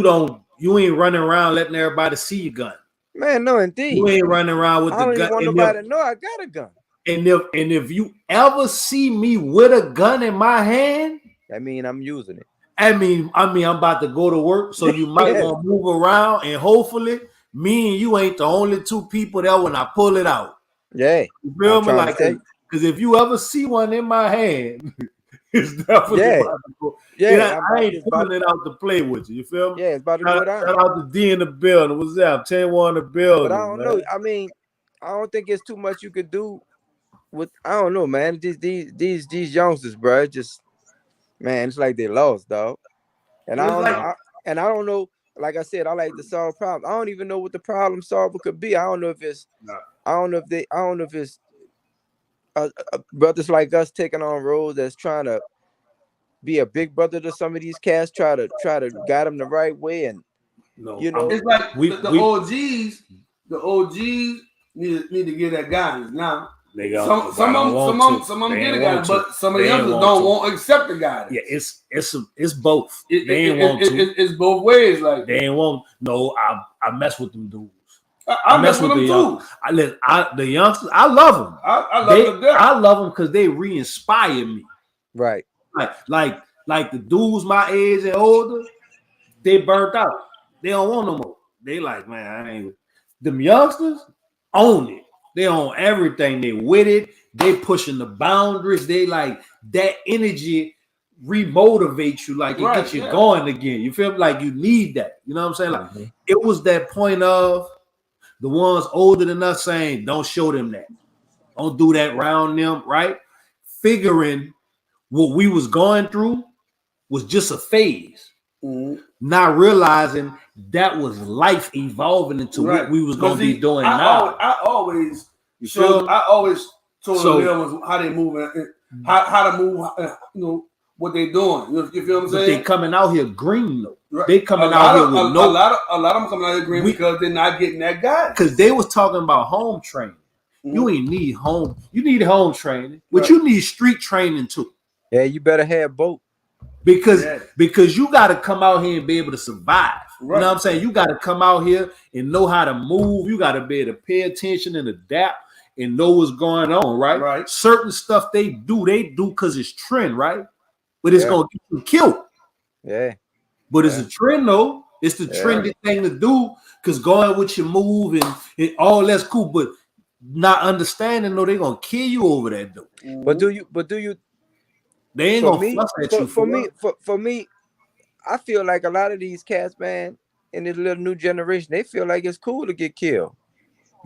ain't running around letting everybody see your gun. Man, no, indeed. You ain't running around with the gun. I don't want nobody to know I got a gun. And if you ever see me with a gun in my hand, I mean, I'm using it. I mean, I'm about to go to work, so you might want to move around, and hopefully, me and you ain't the only two people there when I pull it out. Yeah, you feel me? Like, because if you ever see one in my hand, it's definitely about to go. Yeah, I ain't pulling it out to play with you. You feel me? Yeah, it's about to go down. Shout out to D in the building. What's up? 10-1 in the building. But I don't know. I mean, I don't think it's too much you could do. I don't know, man. These youngsters, bro, just man, it's like they lost, dog. And I don't know. Like I said, I like to solve problems. I don't even know what the problem solver could be. I don't know if it's brothers like us taking on roles that's trying to be a big brother to some of these cats, try to guide them the right way, and you know, it's like the OGs need to get that guidance now. Some of them get a guidance, but some of the youngsters won't accept the guidance. Yeah, it's both. They ain't want to. It's both ways. Like they ain't want. No, I mess with them dudes. I mess with them too. The youngsters, I love them. I love them. I love them because they re-inspire me. Right. Like the dudes my age and older, they burnt out. They don't want no more. They like, man, I ain't. Them youngsters own it. They own everything. They with it. They pushing the boundaries. They like that energy remotivates you. Like it gets you going again. You feel like you need that. You know what I'm saying? Like it was that point of the ones older than us saying, don't show them that. Don't do that around them, right? Figuring what we was going through was just a phase. Not realizing that was life evolving into what we was going to be doing now. I always told them how they move and how to move, you know, what they doing. You feel what I'm saying? But they coming out here green though. Right. They coming out here with a lot of them coming out here green because they're not getting that guidance. Because they was talking about home training. You ain't need home. You need home training, but you need street training too. Yeah, you better have both. Because you got to come out here and be able to survive. Right. You know what I'm saying? You got to come out here and know how to move. You got to be able to pay attention and adapt and know what's going on, right? Right. Certain stuff they do because it's trend, right? But it's going to get you killed. Yeah. But it's a trend, though. It's the trendy thing to do because going with your move and all that's cool. But not understanding, though, they're going to kill you over that, though. But do you? They ain't gonna fuss at you for me, I feel like a lot of these cats, man, in this little new generation, they feel like it's cool to get killed.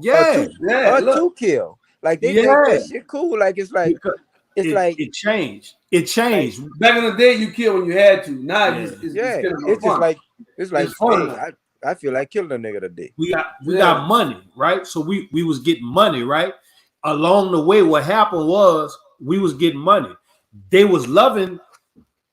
Yeah, or to kill. Like they think that shit cool. Like it changed. It changed. Back in the day, you killed when you had to. Now it's like hey, I feel like killing a nigga today. We got money, right? So we was getting money, right? Along the way, what happened was we was getting money. They was loving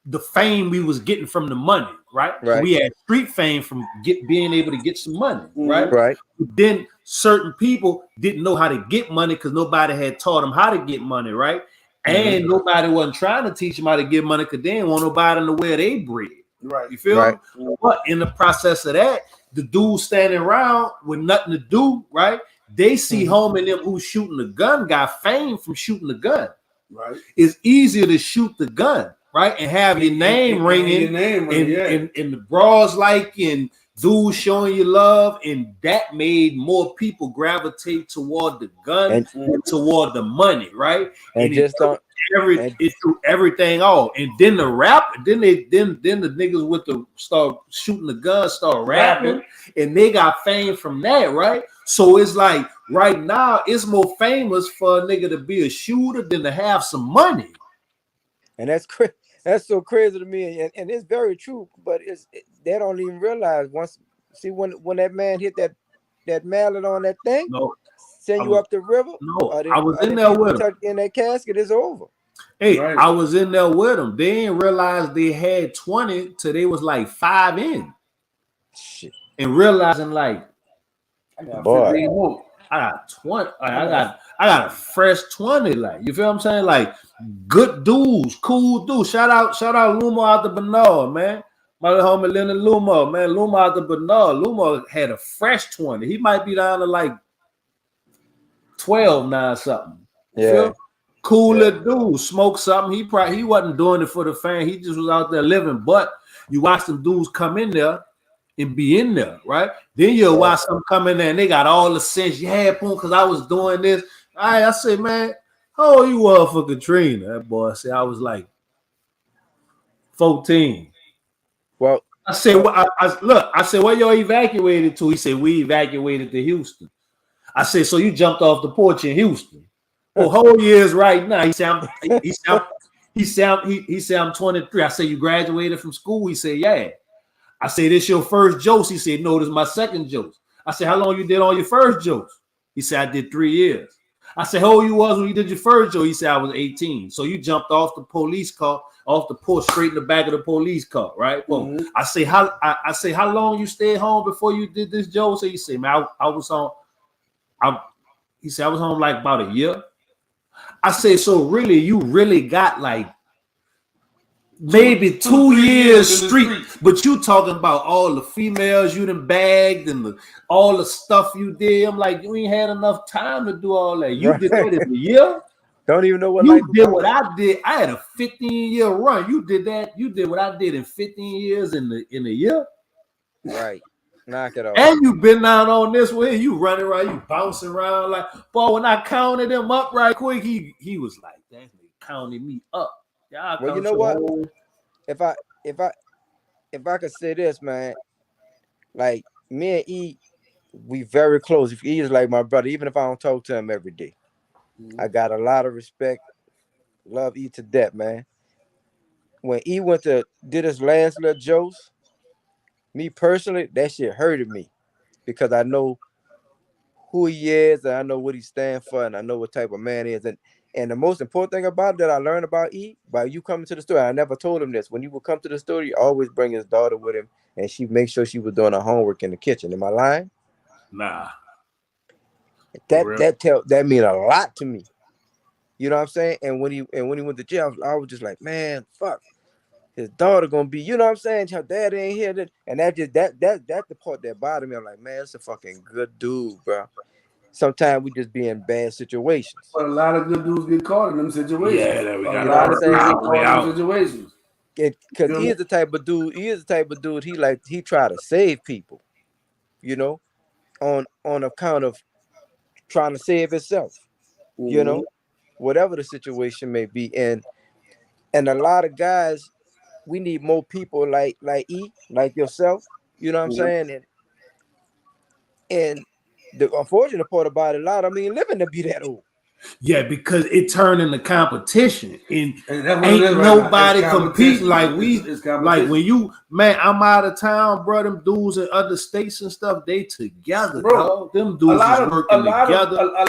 the fame we was getting from the money, right? Right. So we had street fame from being able to get some money, right? Right. But then certain people didn't know how to get money because nobody had taught them how to get money, right? And nobody wasn't trying to teach them how to get money because they didn't want nobody to know where they bread. Right. You feel Right. me? But in the process of that, the dudes standing around with nothing to do, right? They see home and them who's shooting the gun got fame from shooting the gun. Right. It's easier to shoot the gun, right? And have your name ringing, and the bras like and dudes showing you love, and that made more people gravitate toward the gun and toward the money, right? And just don't it threw everything off. And then the rap, then the niggas with the start shooting the gun, start rapping, and they got fame from that, right? So it's like right now it's more famous for a nigga to be a shooter than to have some money. And that's crazy. That's so crazy to me, and it's very true. But they don't even realize once. See, when that man hit that mallet on that thing, send you up the river. No, I was in there with him. In that casket, it's over. Hey, I was in there with them. They didn't realize they had 20 till they was like 5 in. Shit. And realizing like, boy, I got 20. I got a fresh 20. Like, you feel what I'm saying? Like, good dudes, cool dudes. Shout out Lumo out the Bernard, man. My little homie Leonard Lumo, man. Lumo out the Bernard. Lumo had a fresh 20. He might be down to like 12 now or something. Yeah. Cool little dude, smoke something. He wasn't doing it for the fan. He just was out there living. But you watch them dudes come in there and be in there, right? Then you'll watch them come in there and they got all the sense. Yeah, boom, because I was doing this. I said, man, how old you were for Katrina? That boy said I was like 14. Well, I said, I said, where y'all evacuated to? He said, we evacuated to Houston. I said, so you jumped off the porch in Houston. Well, whole years right now. He said, I'm 23. I said, you graduated from school? He said, yeah. I said, this your first jokes? He said, no, this is my second jokes. I said, how long you did on your first jokes? He said, I did 3 years. I said, how old you was when you did your first joke? He said, I was 18. So you jumped off the police car, off the porch, straight in the back of the police car, right? Well, I say, how long you stayed home before you did this joke? So he said, man, I was home. He said, I was home like about a year. I say, so really, you really got like maybe 2 years street, but you talking about all the females you done bagged and all the stuff you did. I'm like, you ain't had enough time to do all that. You did that in a year. Don't even know what you life did. What I did, I had a 15-year run. You did that. You did what I did in 15 years in a year. Right. Knock it off. And you been down on this way. You running around. You bouncing around like. Boy, when I counted him up right quick, he was like, "That nigga counted me up." Well, you know what? If I could say this, man, like me and E, we very close. If E is like my brother, even if I don't talk to him every day, I got a lot of respect. Love E to death, man. When E went to did his last little jokes, me personally, that shit hurted me because I know who he is and I know what he stands for and I know what type of man he is. And the most important thing about it that I learned about E, by you coming to the store, I never told him this. When he would come to the store, he always bring his daughter with him and she make sure she was doing her homework in the kitchen. Am I lying? Nah. That mean a lot to me. You know what I'm saying? And when he went to jail, I was just like, man, fuck. His daughter gonna be, you know what I'm saying? Her dad ain't here. And that's the part that bothered me. I'm like, man, it's a fucking good dude, bro. Sometimes we just be in bad situations. But a lot of good dudes get caught in them situations. Yeah, there we got a lot of things get caught in situations. Because he is the type of dude. He try to save people, you know, on account of trying to save himself, you know, whatever the situation may be. And a lot of guys, we need more people like E, like yourself, you know what I'm saying? And the unfortunate part about it, living to be that old. Yeah, because it turned into competition, and ain't nobody competing like we. Like when you, man, I'm out of town, bro. Them dudes in other states and stuff, they together, bro. Them dudes is working together. A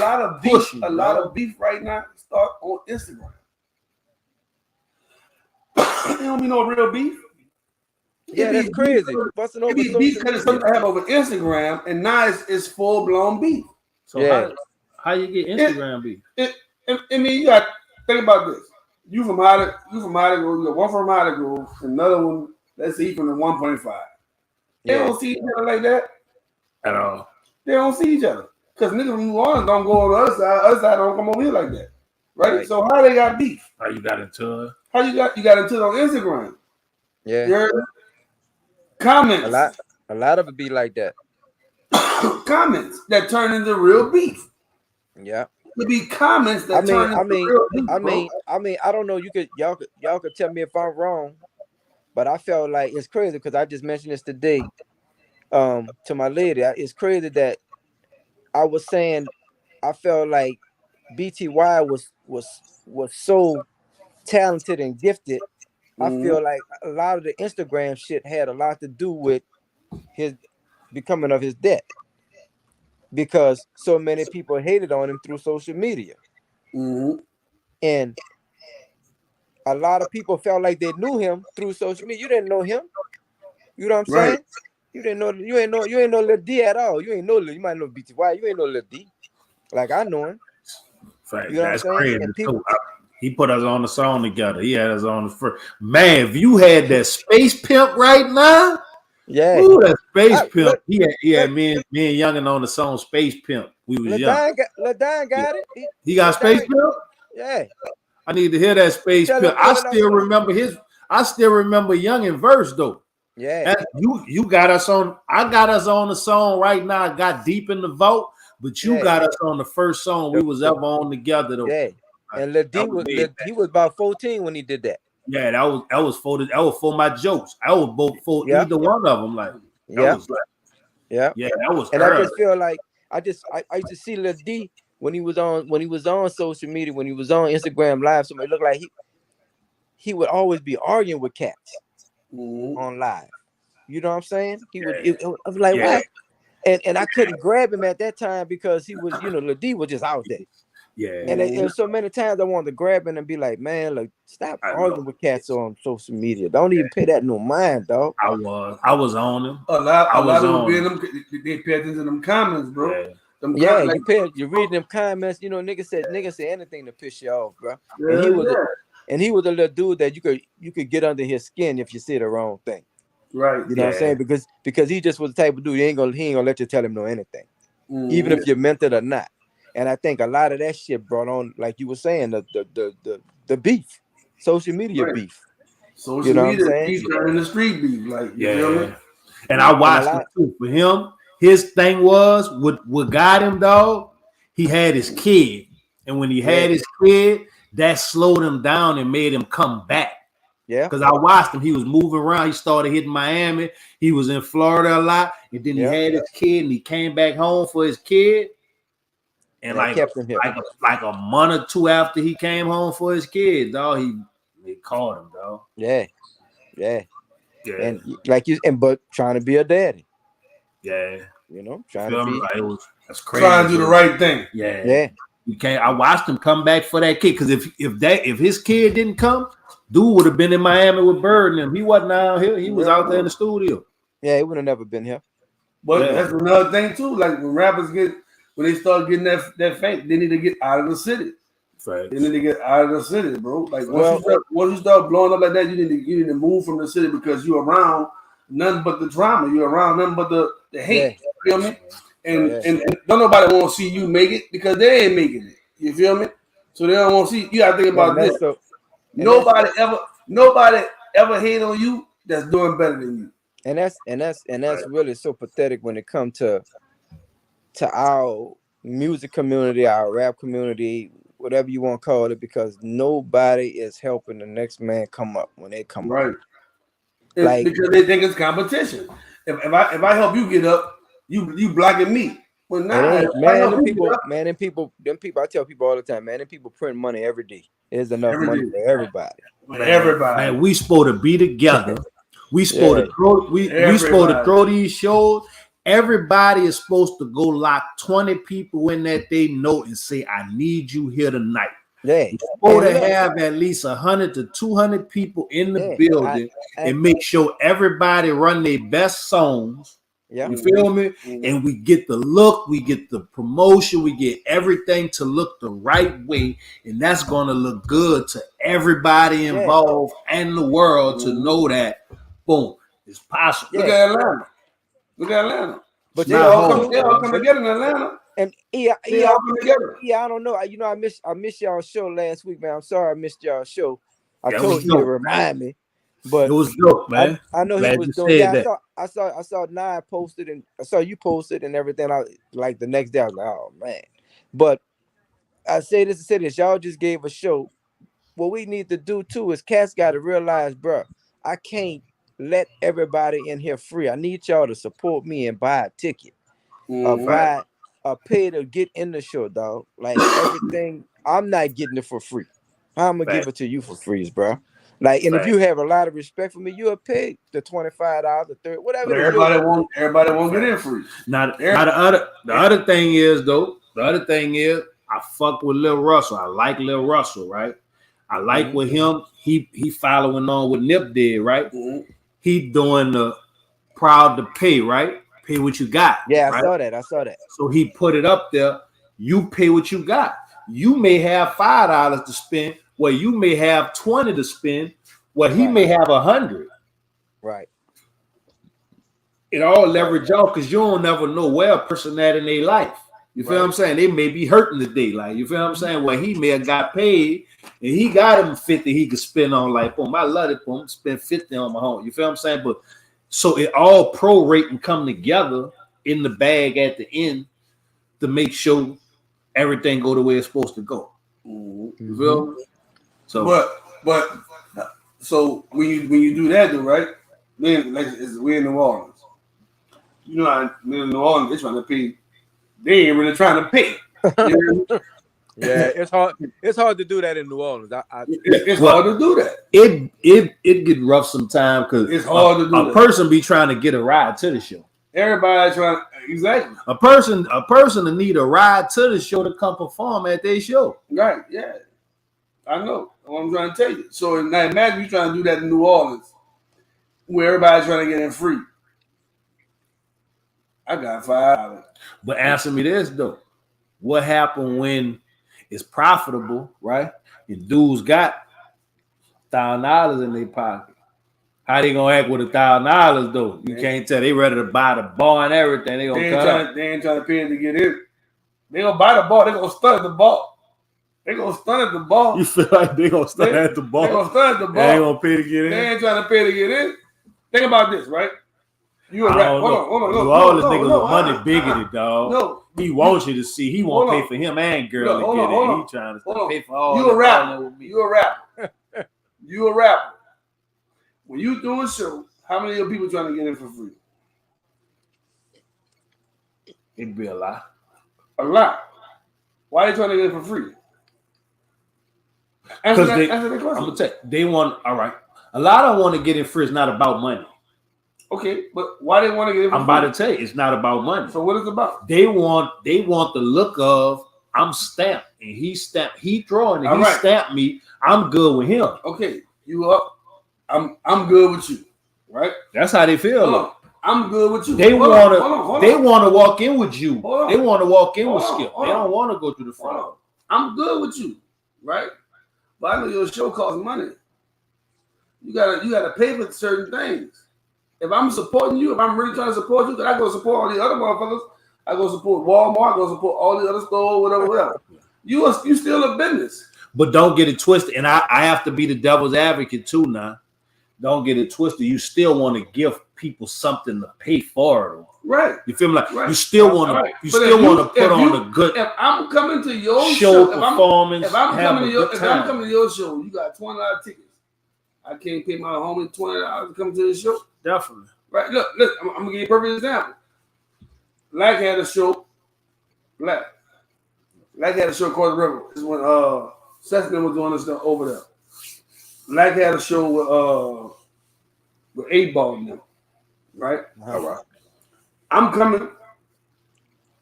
lot of beef right now start on Instagram. It don't be no real beef. Yeah, that's crazy. Busting over social beef because it's something media. I have over Instagram, and now it's full blown beef. So Yeah. how you get Instagram beef? I mean, you got to think about this. You from Hollywood, you got one from Hollywood, another one, let's say from the 1.5. They don't see each other like that at all. They don't see each other. Because niggas from New Orleans don't go on the other side don't come over here like that. Right? So how they got beef? How you got into it? How you got into it on Instagram? Yeah. You heard? Comments. A lot of it be like that. Comments that turn into real beef. Yeah. It be comments that turn into real beef. I mean, I don't know. Y'all could tell me if I'm wrong, but I felt like it's crazy because I just mentioned this today to my lady. It's crazy that I was saying I felt like BTY was so talented and gifted. I feel like a lot of the Instagram shit had a lot to do with his becoming of his death, because so many people hated on him through social media, and a lot of people felt like they knew him through social media. You didn't know him. You know what I'm saying? You didn't know. You ain't know Lil D at all. You ain't know. You might know BTY. You ain't know Lil D. Like I know him. Fact, you know that's what I'm saying? crazy. He put us on the song together. He had us on the first. Man, if you had that Space Pimp right now, yeah, ooh, that Space Pimp. He had me and Youngin on the song Space Pimp. We was young. LaDon got it. He got Space Pimp. Yeah, I need to hear that Space Pimp. I still remember Youngin verse though. Yeah, you got us on. I got us on the song right now. I got deep in the vote, but you got us on the first song we was ever on together though. Yeah. And Lil D he was about 14 when he did that. Yeah, that was for my jokes. I was for either one of them. Like that was. And early. I just feel like I used to see Lil D when he was on social media, when he was on Instagram Live. So it looked like he would always be arguing with cats on live. You know what I'm saying? He would. I was like, what? And I couldn't grab him at that time because he was, Lil D was just out there. Yeah, and so many times I wanted to grab him and be like, man, look, stop arguing with cats on social media. Don't even pay that no mind, dog. I was on him. A lot of them, they pay attention to them comments, bro. Yeah, you're reading them comments. Nigga said anything to piss you off, bro. And he was a little dude that you could get under his skin if you say the wrong thing. Right. You know what I'm saying? Because he just was the type of dude he ain't gonna let you tell him no anything, even if you meant it or not. And I think a lot of that shit brought on, like you were saying, the beef, social media beef. Social media beef turning the street beef, like you feel me? And I watched it too. For him, his thing was what got him, dog. He had his kid, and when he had his kid, that slowed him down and made him come back. Yeah, because I watched him. He was moving around. He started hitting Miami. He was in Florida a lot, and then he had his kid, and he came back home for his kid. And like a month or two after he came home for his kid, dog, they called him, dog. Yeah. And but trying to be a daddy. Yeah. Trying to be. That's crazy. Trying to do the right thing. Yeah. You can't. I watched him come back for that kid because if his kid didn't come, dude would have been in Miami with Bird and him. He wasn't out here. He was out there in the studio. Yeah, he would have never been here. But that's another thing too. Like when rappers when they start getting that fame, they need to get out of the city. Right. They need to get out of the city, bro. Like once you start blowing up like that, you need to move from the city because you're around nothing but the drama. You're around nothing but the hate. You feel me? And don't nobody want to see you make it because they ain't making it. You feel me? So they don't want to see. You got to think about this. Nobody ever hate on you that's doing better than you. And that's really so pathetic when it comes to our music community, our rap community, whatever you want to call it, because nobody is helping the next man come up when they come up. Right. Because they think it's competition. If I help you get up, you blocking me. Well, them people, I tell people all the time, man, them people print money every day. There's enough money for everybody. Man, we supposed to be together. We supposed to throw these shows. Everybody is supposed to go lock 20 people in that they know and say, I need you here tonight. Yeah. You're supposed to have at least 100 to 200 people in the building and make sure everybody run their best songs. Yeah. You feel me? And we get the look, we get the promotion, we get everything to look the right way, and that's gonna look good to everybody involved and the world to know that boom, it's possible. Look at Atlanta. Look at Atlanta. But they all come together in Atlanta. And they all come together. Yeah, I don't know. You know, I missed y'all show last week, man. I'm sorry I missed y'all show. I That told you to remind me. But it was dope, man. I know Glad he was you doing. said Yeah, that. I saw Nye posted and I saw you posted and everything. I like the next day. I was like, oh man. But I say this. Y'all just gave a show. What we need to do too is cats got to realize, bro. I can't let everybody in here free. I need y'all to support me and buy a ticket, buy a pay to get in the show, dog. Like everything, I'm not getting it for free. How I'm gonna give it to you for free, bro. Like, and if you have a lot of respect for me, you'll pay the $25, the $30, whatever. Everybody won't get in free. Now the other thing is though. The other thing is I fuck with Lil Russell. I like Lil Russell, right? I like with him. He following on what Nip did, right? He doing the proud to pay, right? Pay what you got. Yeah, right? I saw that. So he put it up there. You pay what you got. You may have $5 to spend, where you may have 20 to spend, where he may have 100. Right. It all leverage out because you don't never know where a person at in their life. You feel what I'm saying? They may be hurting today. Like, you feel what I'm saying? Well, he may have got paid and he got him 50 he could spend on, like, boom, I love it, boom, spend 50 on my home. You feel what I'm saying? But so it all prorate and come together in the bag at the end to make sure everything go the way it's supposed to go. You feel me? So but so when you do that though, right? Then like we're in New Orleans. You know, in New Orleans, they're trying to pay. They ain't really trying to pay. Yeah, it's hard. It's hard to do that in New Orleans. It's hard to do that. It get rough sometimes because it's hard to do a person be trying to get a ride to the show. Everybody trying exactly. A person to need a ride to the show to come perform at their show. Right? Yeah, I know. What I'm trying to tell you. So now imagine you trying to do that in New Orleans, where everybody's trying to get in free. I got $5. But answer me this though: what happened when it's profitable, right? Your dudes got $1,000 in their pocket. How they gonna act with $1,000 though? You can't tell. They ready to buy the bar and everything. They ain't trying to pay to get in. They gonna buy the ball. They gonna stun at the ball. They gonna stun at the ball. You feel like they gonna stun at the ball? They gonna stun at the ball. They ain't gonna pay to get in. They ain't trying to pay to get in. Think about this, right? You a rap. Hold on. All this nigga with money bigoted, dog. No. He wants you to see. He won't pay for him and girl to get in. He trying to pay for all. You a rapper. You a rapper. You a rapper. When you do a show, how many of your people trying to get in for free? It'd be a lot. A lot. Why are they trying to get it for free? Because I'm gonna tell you, they want. All right, a lot of them want to get in free. It's not about money. Okay, but why they want to get in for free? I'm about to tell you, it's not about money. So what is it about? They want the look of I'm stamped and he stamped. He drawing and he stamped me. I'm good with him. Okay, you up? I'm good with you, right? That's how they feel. I'm good with you. They want to walk in with you. They want to walk in with Skip. They don't want to go through the front. I'm good with you, right? But I know your show costs money. You gotta pay for certain things. If I'm supporting you, if I'm really trying to support you, then I go support all the other motherfuckers. I go support Walmart. I go support all the other stores, whatever. You still a business. But don't get it twisted. And I have to be the devil's advocate too now. Don't get it twisted. You still want to give people something to pay for it. Right. You feel me? Like you still want to. You still want to put on a good. If I'm coming to your show performance, if I'm coming to your show, you got $20 tickets. I can't pay my homie $20 to come to the show. Definitely. Right. Look. I'm gonna give you a perfect example. Black had a show. Black had a show called The River. This is when Sesame was doing this stuff over there. Black had a show with 8 Ball in them. Right? All right. I'm coming.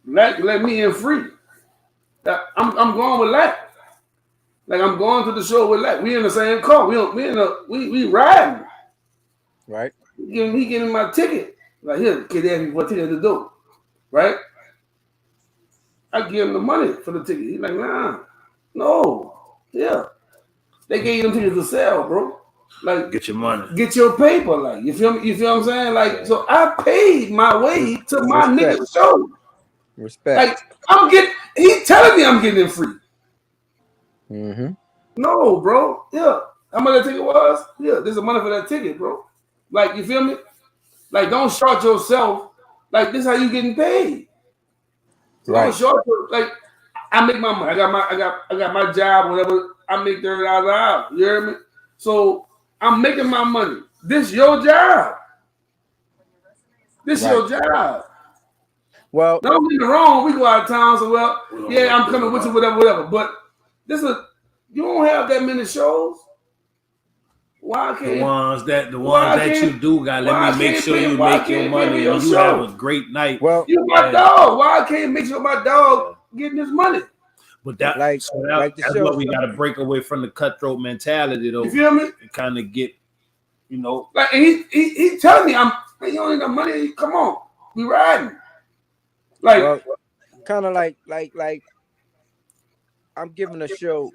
Let me in free. I'm going with Black. Like I'm going to the show with like we in the same car. We riding. Right. He giving my ticket. Like here, kid asked me what ticket to do. Right? I give him the money for the ticket. He's like, nah. No. Yeah. They gave you them tickets to sell, bro. Like Get your money. Get your paper. Like you feel me? You feel what I'm saying? Like so I paid my way to my nigga show. Respect. Like I'm getting he telling me I'm getting it free. Mm-hmm. No, bro. Yeah. How much that ticket was? Yeah, there's the money for that ticket, bro. Like, you feel me? Like, don't short yourself. Like, this is how you getting paid. So Right. don't short yourself. Like, I make my money. I got my job, whatever. I make $30 an hour. You hear me? So I'm making my money. This your job. This your job. Well, don't get me wrong. We go out of town, so I'm coming with you, whatever. But this is you don't have that many shows. Why can't the ones that you do got? Let me make sure you make your money and you have a great night. Well, you my dog. Why I can't make sure my dog getting his money? But that's what we got to break away from the cutthroat mentality, though. You feel me? And kind of get, like he telling me you don't need no money. Come on, we riding. Like, kind of like I'm giving a show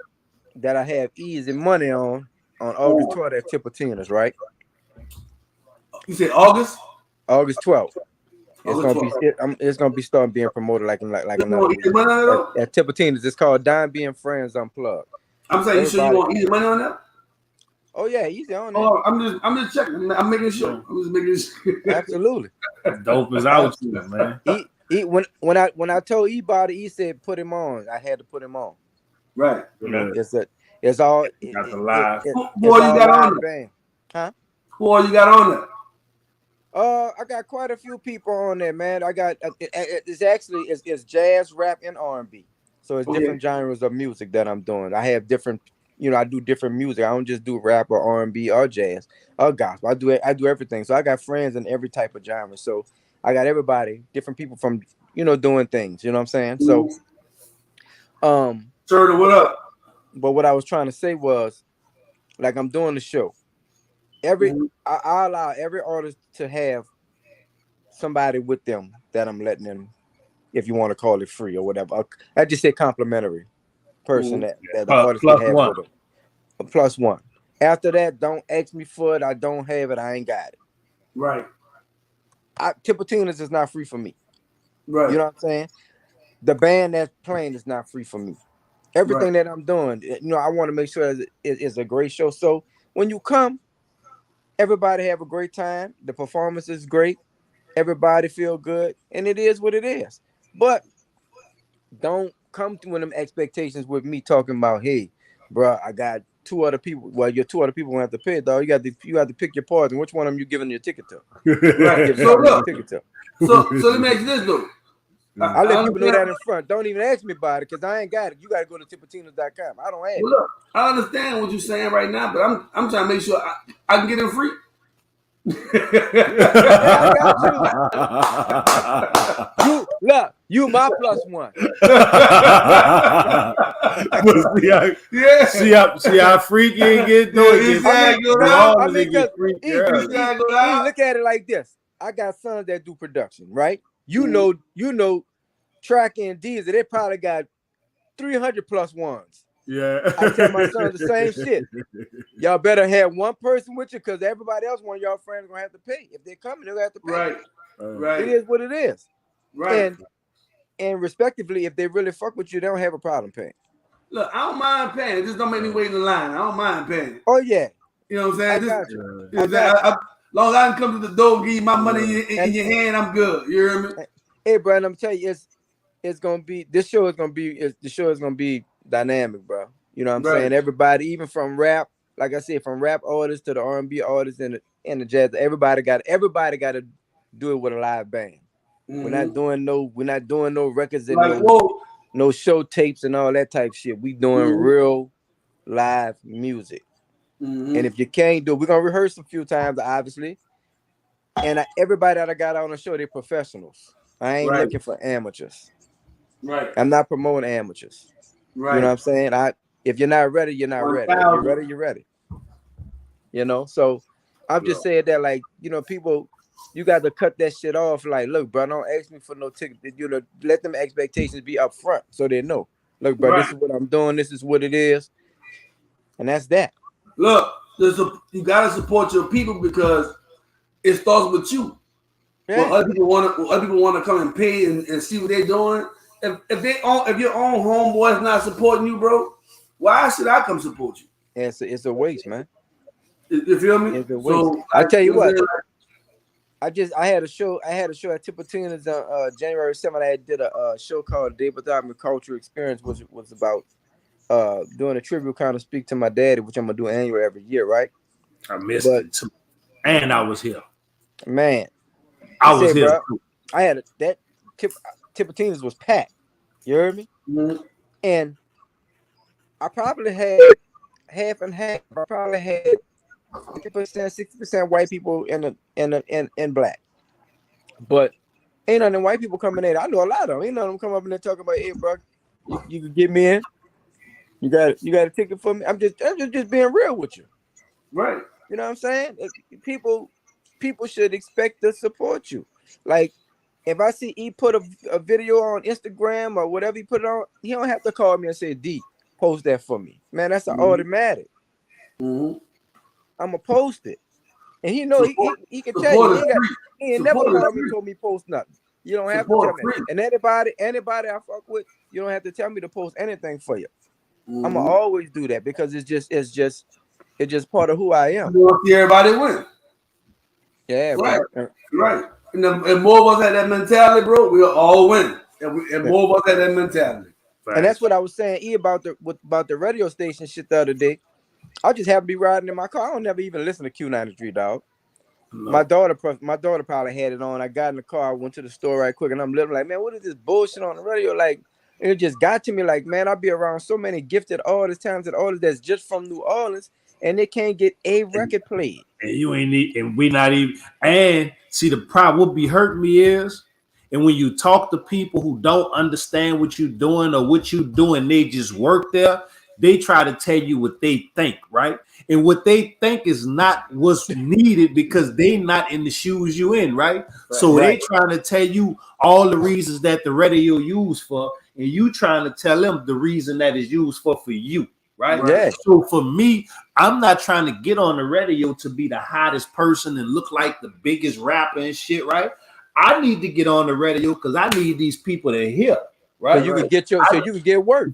that I have easy money on August 12th at Tipitina's, right? You said August? August 12th. It's gonna be starting being promoted like another at Tipitina's. It's called Dime Being Friends Unplugged. I'm saying, you sure you want easy money on that? Oh yeah, easy on that. Oh, I'm just checking. I'm making sure. I'm just making sure. Absolutely. Dope is out you, man. When I told E-Body, he said put him on. I had to put him on. Right. It's all got the live. Who all you got on there? Huh? Who all you got on there? I got quite a few people on there, man. I got it's jazz, rap, and R&B. So it's different genres of music that I'm doing. I have different, I do different music. I don't just do rap or R&B or jazz or gospel. I do everything. So I got friends in every type of genre. So I got everybody, different people from doing things. You know what I'm saying? So, Sir, what up? But what I was trying to say was, like, I'm doing the show. I allow every artist to have somebody with them that I'm letting them, if you want to call it free or whatever. I just say complimentary person that the artist can have with them. A +1. After that, don't ask me for it. I don't have it. I ain't got it. Right. Tipitina's is not free for me. Right. You know what I'm saying? The band that's playing is not free for me. Everything that I'm doing, I want to make sure it's a great show. So when you come, everybody have a great time. The performance is great. Everybody feel good. And it is what it is. But don't come to them expectations with me talking about, hey, bro, I got 2 other people. Well, your 2 other people gonna have to pay, dog. You have to pick your part, and which one of them you giving your ticket to? Right. So look. So let me ask you this, though. I let people know that in front. Don't even ask me about it because I ain't got it. You got to go to tipitinas.com. I don't have it. Look, I understand what you're saying right now, but I'm trying to make sure I can get it free. I got you my +1. See how freaky it get. Look at it like this. I got sons that do production, right? You know, Track and Diesel, they probably got 300 +1s. Yeah. I tell my sons the same shit. Y'all better have one person with you because everybody else, one of y'all friends, gonna have to pay. If they're coming, they're gonna have to pay. Right. It is what it is. Right. And respectively, if they really fuck with you, they don't have a problem paying. Look, I don't mind paying. It just don't make me wait in the line. I don't mind paying. Oh yeah. You know what I'm saying? I got you. Long as I can come to the door, give you my money in your hand, I'm good. You hear me? Hey, bro, I'm telling you, it's gonna be the show is gonna be dynamic, bro. You know what I'm saying? Everybody, even from rap, like I said, from rap artists to the R&B artists and the jazz, everybody got to do it with a live band. Mm-hmm. We're not doing no records and no show tapes and all that type shit. We doing real live music. Mm-hmm. And if you can't do it, we're gonna rehearse a few times, obviously. And everybody that I got on the show, they're professionals. I ain't looking for amateurs. Right. I'm not promoting amateurs. Right. You know what I'm saying? If you're not ready, you're not ready. If you're ready, you're ready. You know, so I'm just saying that, like, you know, people, you got to cut that shit off. Like, look, bro, don't ask me for no ticket. You know, let them expectations be up front so they know. Look, bro, this is what I'm doing. This is what it is, and that's that. Look, you gotta support your people because it starts with you. Yeah. Well, other people want to come and pay and see what they're doing. If your own homeboy's not supporting you, bro, why should I come support you? It's a waste, man. You feel me? It's a waste. So I tell you what. I had a show at Tippertina's on January 7th. I did a show called Day Without Me Culture Experience, which was about doing a tribute kind of speak to my daddy, which I'm gonna do annually every year, right? I missed it too. And I was here. Man. I was here. Bro, I had that Tippertina's was packed. You heard me? Mm-hmm. And I probably had half and half. I probably had 50%, 60% white people in black. But ain't none of them white people coming in. I know a lot of them. Ain't none of them come up in there talking about, hey, bro, you can get me in. You got a ticket for me. I'm just being real with you. Right. You know what I'm saying? People should expect to support you. Like, if I see he put a video on Instagram or whatever he put it on, he don't have to call me and say, D, post that for me. Man, that's an automatic. Mm-hmm. I'm going to post it. And he know he can tell you. He ain't never called me and told me post nothing. You don't have to tell me. And anybody I fuck with, you don't have to tell me to post anything for you. Mm-hmm. I'm going to always do that because it's just part of who I am. You want to see everybody win. Yeah, right. Right. And more of us had that mentality, bro. We'll all win. And more of us had that mentality. Right. And that's what I was saying about the radio station shit the other day. I just happen to be riding in my car. I don't never even listen to Q93, dog. No. My daughter probably had it on. I got in the car, I went to the store right quick, and I'm literally like, man, what is this bullshit on the radio? Like, it just got to me like, man, I'll be around so many gifted artists, talented artists that's just from New Orleans, and they can't get a record played. And you ain't need, and we not even. And see, the problem what be hurting me is, and when you talk to people who don't understand what you're doing or what you're doing, they just work there. They try to tell you what they think, right? And what they think is not what's needed because they not in the shoes you in, right? So they trying to tell you all the reasons that the radio used for, and you trying to tell them the reason that is used for you, right? Yeah. So for me, I'm not trying to get on the radio to be the hottest person and look like the biggest rapper and shit, right? I need to get on the radio because I need these people to hear, right? So you can get so you can get work.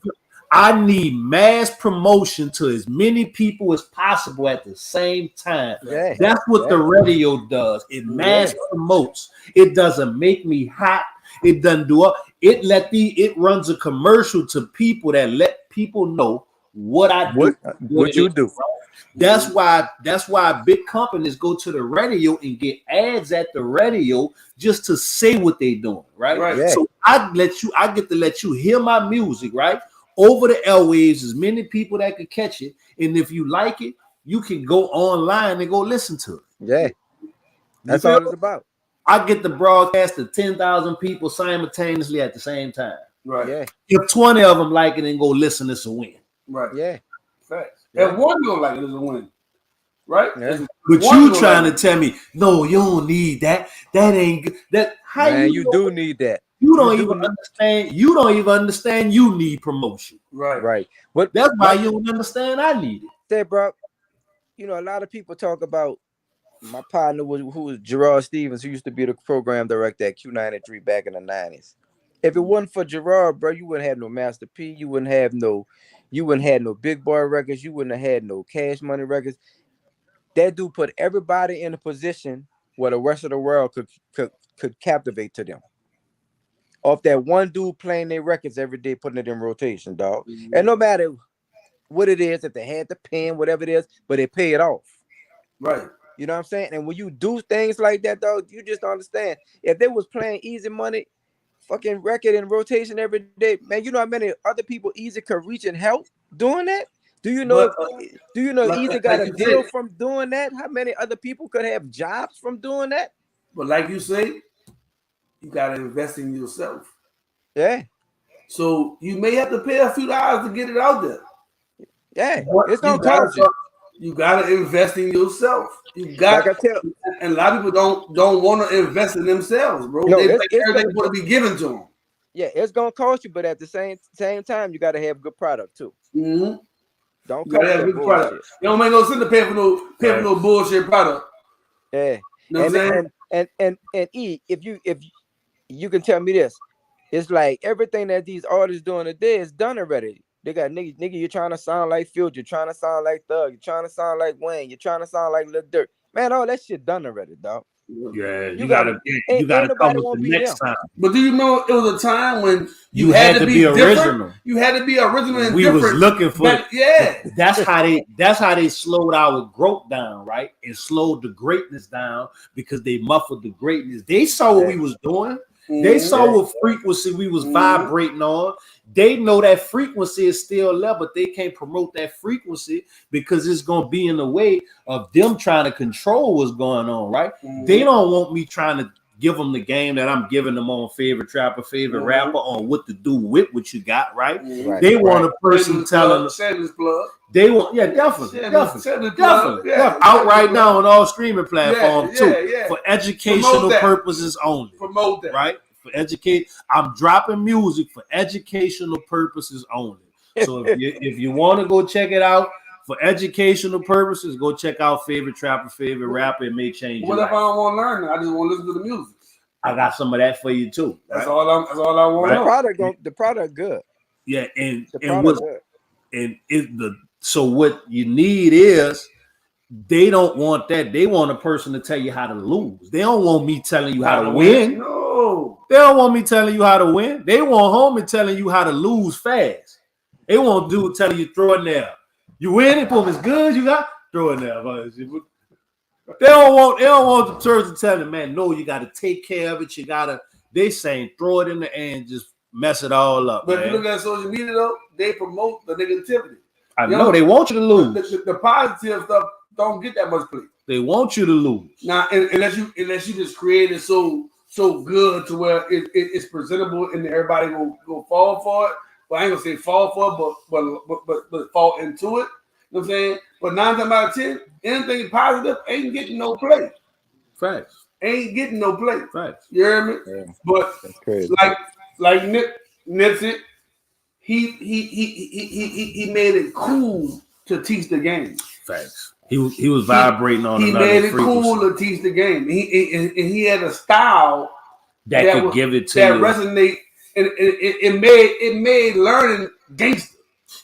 I need mass promotion to as many people as possible at the same time. Yeah. That's what the radio does. It mass promotes. It doesn't make me hot. It doesn't do it. It runs a commercial to people that let people know what I do. What you do. That's why big companies go to the radio and get ads at the radio just to say what they're doing, right? Yeah. So I get to let you hear my music, right? Over the airwaves, as many people that could catch it. And if you like it, you can go online and go listen to it. Yeah. That's all it's about. I get the broadcast to 10,000 people simultaneously at the same time. Right. Yeah. If 20 of them like it and go listen, it's a win. Right. Yeah. Facts. If one don't like it, it's a win. Right? Yeah. But you trying to tell me, no, you don't need that. That ain't good. That how man, you do need that. You don't even understand. You don't even understand. You need promotion. Right. But that's why you don't understand. I need it. Say, bro. You know, a lot of people talk about my partner who was Gerard Stevens, who used to be the program director at Q93 back in the 90s. If it wasn't for Gerard, bro, you wouldn't have no Master P. You wouldn't have no Big Boy records. You wouldn't have had no Cash Money records. That dude put everybody in a position where the rest of the world could captivate to them. Off that one dude playing their records every day, putting it in rotation, dog. Mm-hmm. And no matter what it is, if they had the pen, whatever it is, but they pay it off. Right. You know what I'm saying? And when you do things like that, dog, you just don't understand. If they was playing Easy Money fucking record in rotation every day, man, you know how many other people Easy could reach and help doing that? Do you know Easy got a deal from doing that? How many other people could have jobs from doing that? But like you say, you got to invest in yourself. Yeah. So you may have to pay a few dollars to get it out there. Yeah, But it's gonna cost you. You gotta invest in yourself. You got, Like I tell, and a lot of people don't want to invest in themselves, bro. no, They it's, think it's everything's going to be given to them. yeah, it's gonna cost you, but at the same time, you gotta have good product too. Mm-hmm. Don't You come gotta with have that good product. bullshit. It don't make no sense to pay for no bullshit product. Yeah, You know what I'm saying? and if you can tell me this, it's like everything that these artists doing today is done already. They got nigga, you're trying to sound like Future, you're trying to sound like Thug, you're trying to sound like Wayne, you're trying to sound like Lil Durk. Man, all that shit done already, dog. Yeah, You gotta ain't come nobody with won't the be next them. time. But do you know it was a time when You had to be different? original. You had to be original and We different. was looking for but, yeah. That's how they slowed our growth down, right? And slowed the greatness down because they muffled the greatness. They saw what we was doing. They saw what frequency we was vibrating on. They know that frequency is still there, but they can't promote that frequency because it's gonna be in the way of them trying to control what's going on, right? They don't want me trying to give them the game that I'm giving them on favorite trapper, favorite rapper on what to do with what you got, right? They want a person telling them. They want, definitely. Out right now on all streaming platforms too, for educational purposes only. Promote that, right? For educate, I'm dropping music for educational purposes only. So if you want to go check it out for educational purposes, go check out favorite trapper, favorite rapper. It may change your life. What if I don't want to learn? I just want to listen to the music. I got some of that for you too. That's all I want. The product good. Yeah, and the product good. And so what you need is they don't want that. They want a person to tell you how to lose. They don't want me telling you how to win. No, they don't want me telling you how to win. They want homie telling you how to lose fast. They want dude telling you throw it there. You win it, boom, it's good. You got throw it there. They don't want the person telling man, no, you got to take care of it. You gotta. They saying throw it in the air and just mess it all up. But man. if you look at social media though, they promote the negativity. I know they want you to lose. The positive stuff don't get that much play. They want you to lose. Now, unless you just create it so good to where it's presentable and everybody go fall for it. Well, I ain't gonna say fall for it, but fall into it. You know what I'm saying? But 9 times out of 10, anything positive ain't getting no play. Facts. Ain't getting no play. Facts. You hear me? Yeah. But that's crazy. like Nipsey, he made it cool to teach the game. Facts. He was vibrating on another frequency. He made it cool to teach the game. He had a style that could give it to that you. Resonate, and it made learning gangster.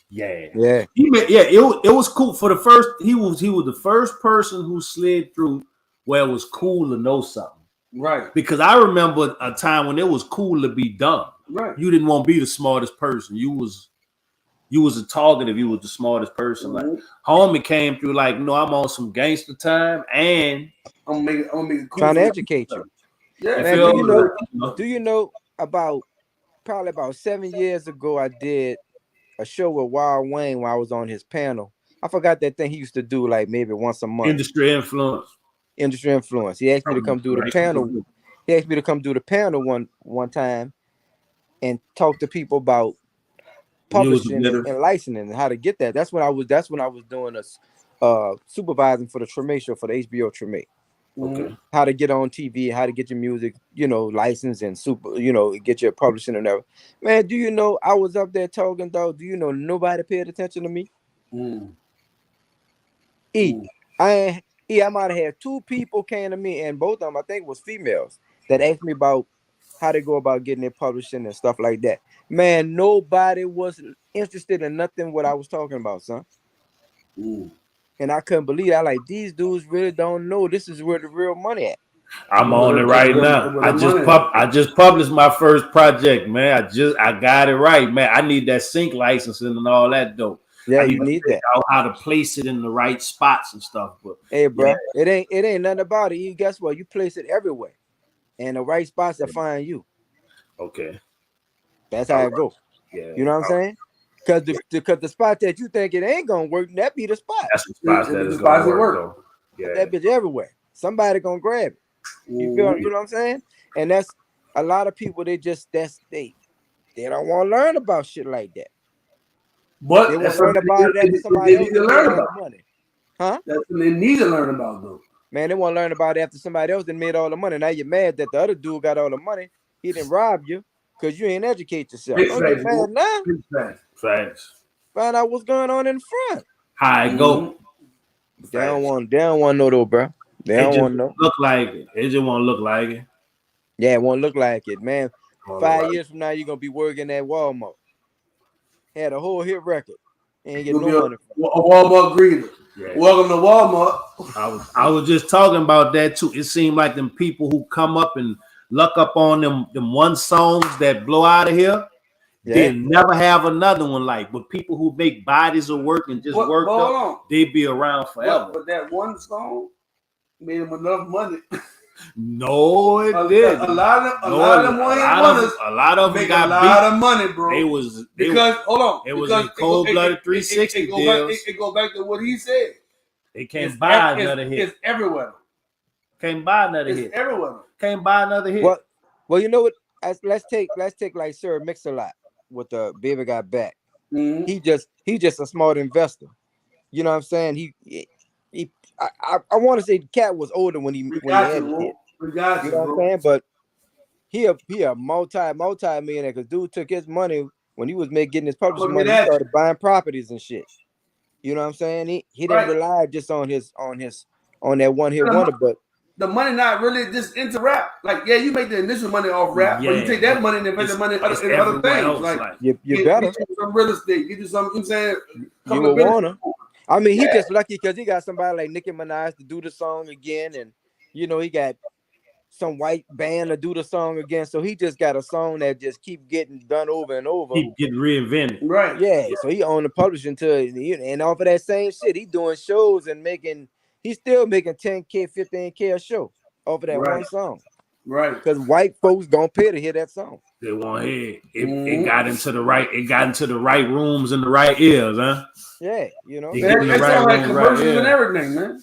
Yeah. It was cool for the first. He was the first person who slid through where it was cool to know something. Right. Because I remember a time when it was cool to be dumb. Right. You didn't want to be the smartest person. You was a target if you was the smartest person. Mm-hmm. Like homie came through like, no, I'm on some gangster time and I'm gonna make it cool. Trying to educate you. Yeah. Man, do you know probably about 7 years ago I did a show with Wild Wayne while I was on his panel. I forgot that thing he used to do like maybe once a month. Industry influence. He asked me to come do the panel. He asked me to come do the panel one time and talk to people about publishing and licensing and how to get that. That's when I was doing a supervising for the Treme show for the HBO Treme. Okay. How to get on TV, how to get your music, licensed and get your publishing and everything. Man, do you know I was up there talking though? Do you know nobody paid attention to me? I might have had 2 people came to me, and both of them I think was females that asked me about how they go about getting their publishing and stuff like that. Man, nobody was interested in nothing what I was talking about, son. And I couldn't believe it. I like these dudes really don't know this is where the real money at. I'm on it right now. I just published my first project, man. I got it right, man. I need that sync licensing and all that dope. Yeah, you need that. Out how to place it in the right spots and stuff. But hey, bro, it ain't nothing about it. You guess what? You place it everywhere, and the right spots will find you. Okay, that's how it go. Yeah, you know what I'm saying? Because the spot that you think it ain't gonna work, that be the spot. That's the spot that is gonna work. Yeah, that bitch everywhere. Somebody gonna grab it. You feel? You know what I'm saying? And that's a lot of people. They don't want to learn about shit like that. But They that's won't learn something about it after somebody they else need to made learn all about. the money. Huh? That's what they need to learn about, though. Man, they won't learn about it after somebody else that made all the money. Now you're mad that the other dude got all the money. He didn't rob you because you ain't educate yourself. Big Don't facts, get mad now. big facts. Facts. Find out what's going on in front. How it go? They don't want to know though, bro. They It don't just want to know. look like it. It just won't look like it. Yeah, it won't look like it, man. Won't 5 look like years from now, you're gonna be working at Walmart. Had a whole hit record. Ain't get You'll no be money from a Walmart greeter. Yeah. Welcome to Walmart. I was just talking about that too. It seemed like them people who come up and luck up on them one songs that blow out of here, Yeah. they never have another one like. But people who make bodies of work and just work up, they be around forever. But that one song made him enough money. No, it didn't. A lot of them got a lot of money, bro. Hold on. It was a cold-blooded 360 deals. It go back to what he said. They can't buy another hit. It's everywhere. Can't buy another hit. It's everywhere. Can't buy another hit. Well, you know what? Let's take like Sir Mix-a-Lot with the Baby Got Back. Mm-hmm. He just a smart investor. You know what I'm saying? I want to say the cat was older when he had it. You know what I'm saying? But he a multi-millionaire because dude took his money when he was getting his publishing money. He started buying properties and shit. You know what I'm saying? He didn't rely just on that one hit wonder, but the money not really just into rap. Like, yeah, you make the initial money off rap, but you take that money and invest the money in other things. Like you better get you some real estate, get you some. You know what I'm saying? You will wanna. I mean, he just lucky because he got somebody like Nicki Minaj to do the song again, and you know he got some white band to do the song again. So he just got a song that just keep getting done over and over. Keep getting reinvented. Right. Yeah. So he owned the publishing and off of that same shit, he doing shows and he's still making 10K, 15K a show off of that one song. Right. Because white folks gonna pay to hear that song. They want to hear it. It got into the right rooms and the right ears, huh? Yeah, you know. That sounds like commercials and everything, man.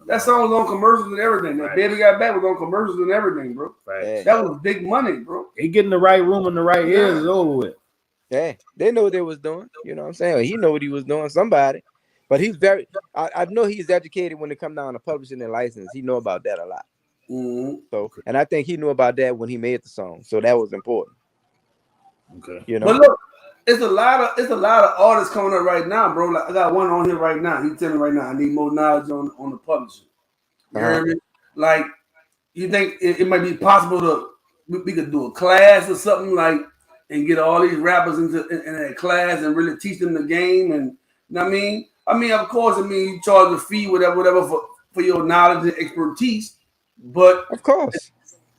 That song was on commercials and everything. That Baby Got Back was on commercials and everything, bro. Right. That was big money, bro. They get in the right room and the right ears is over with. Yeah, they know what they was doing. You know what I'm saying? He know what he was doing. Somebody, but he's very. I know he's educated when it comes down to publishing and license. He know about that a lot. Mm-hmm. So, and I think he knew about that when he made the song. So that was important. Okay. You know. But look, it's a lot of artists coming up right now, bro. Like I got one on here right now. He telling me right now I need more knowledge on the publishing. You hear me? Like, you think it might be possible we could do a class or something like and get all these rappers in a class and really teach them the game and you know what I mean? I mean, of course, you charge a fee, whatever for your knowledge and expertise. But of course,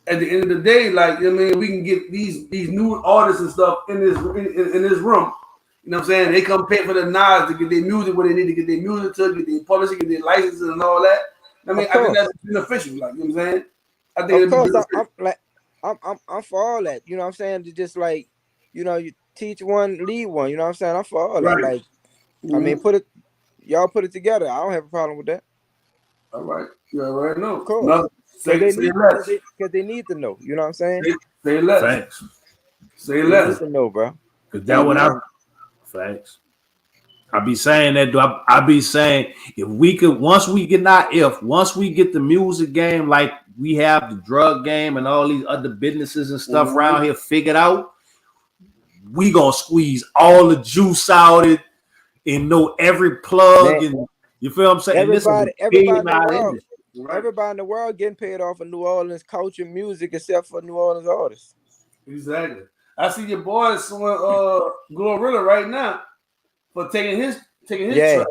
at the end of the day, like I mean, we can get these new artists and stuff in this room. You know what I'm saying? They come pay for the knowledge to get their music where they need to get their music to, get their publishing, get their licenses and all that. I mean, I think that's beneficial. Like you know what I'm saying? I think I'm for all that. You know what I'm saying? Just like, you know, you teach one, lead one. You know what I'm saying? I'm for all that. Like, I mean, y'all put it together. I don't have a problem with that. All right, you already know. Cool. No, because they need to know. You know what I'm saying? Say less. Facts. Say less. They need to know, bro. Because that what facts. I be saying that. I be saying once we get the music game like we have the drug game and all these other businesses and stuff around here figured out, we gonna squeeze all the juice out it and know every plug and you feel what I'm saying? Everybody in the world getting paid off of New Orleans culture music except for New Orleans artists. Exactly. I see your boy Glorilla right now for taking his track.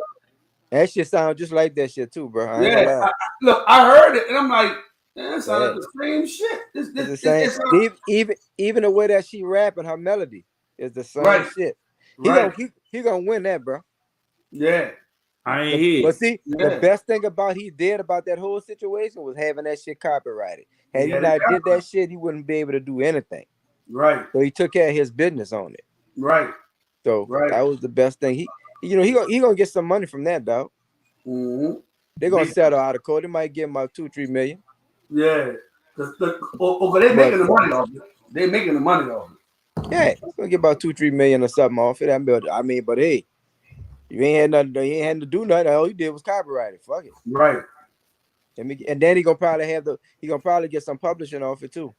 That shit sounds just like that shit too, bro. I heard it and I'm like, man, that sounds like the same shit. It's the same. Even the way that she rapping her melody is the same shit. He gonna win that, bro. Yeah. I ain't here. But see, the best thing about that whole situation was having that shit copyrighted. Had he not did that shit, he wouldn't be able to do anything. Right. So he took care of his business on it. Right. So that was the best thing. He gonna get some money from that, dog. Mm-hmm. They're gonna settle out of court. They might give him about 2-3 million. Yeah. They making the money off it. They making the money off it. Yeah, he's gonna get about 2-3 million or something off it. I mean, but hey, You ain't had nothing. You ain't had to do nothing. All you did was copyright it. Fuck it. Right. And then he gonna probably get some publishing off it too,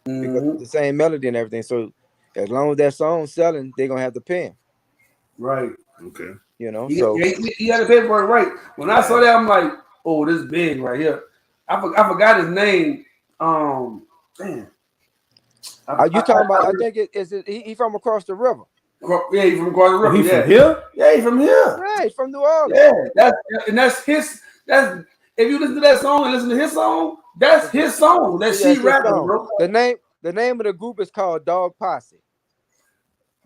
because it's the same melody and everything. So as long as that song's selling, they're gonna have to pay him. Right. Okay. You know. He So had to pay for it, right? When I saw that, I'm like, oh, this is big right here. I forgot his name. Damn. you talking about? I think he from across the river. Yeah, he's from across the river. He from here? Yeah, he's from here. Right, from New Orleans. Yeah, that's his. That's if you listen to that song and listen to his song, that's his song. That she rapping, bro. The name of the group is called Dog Posse.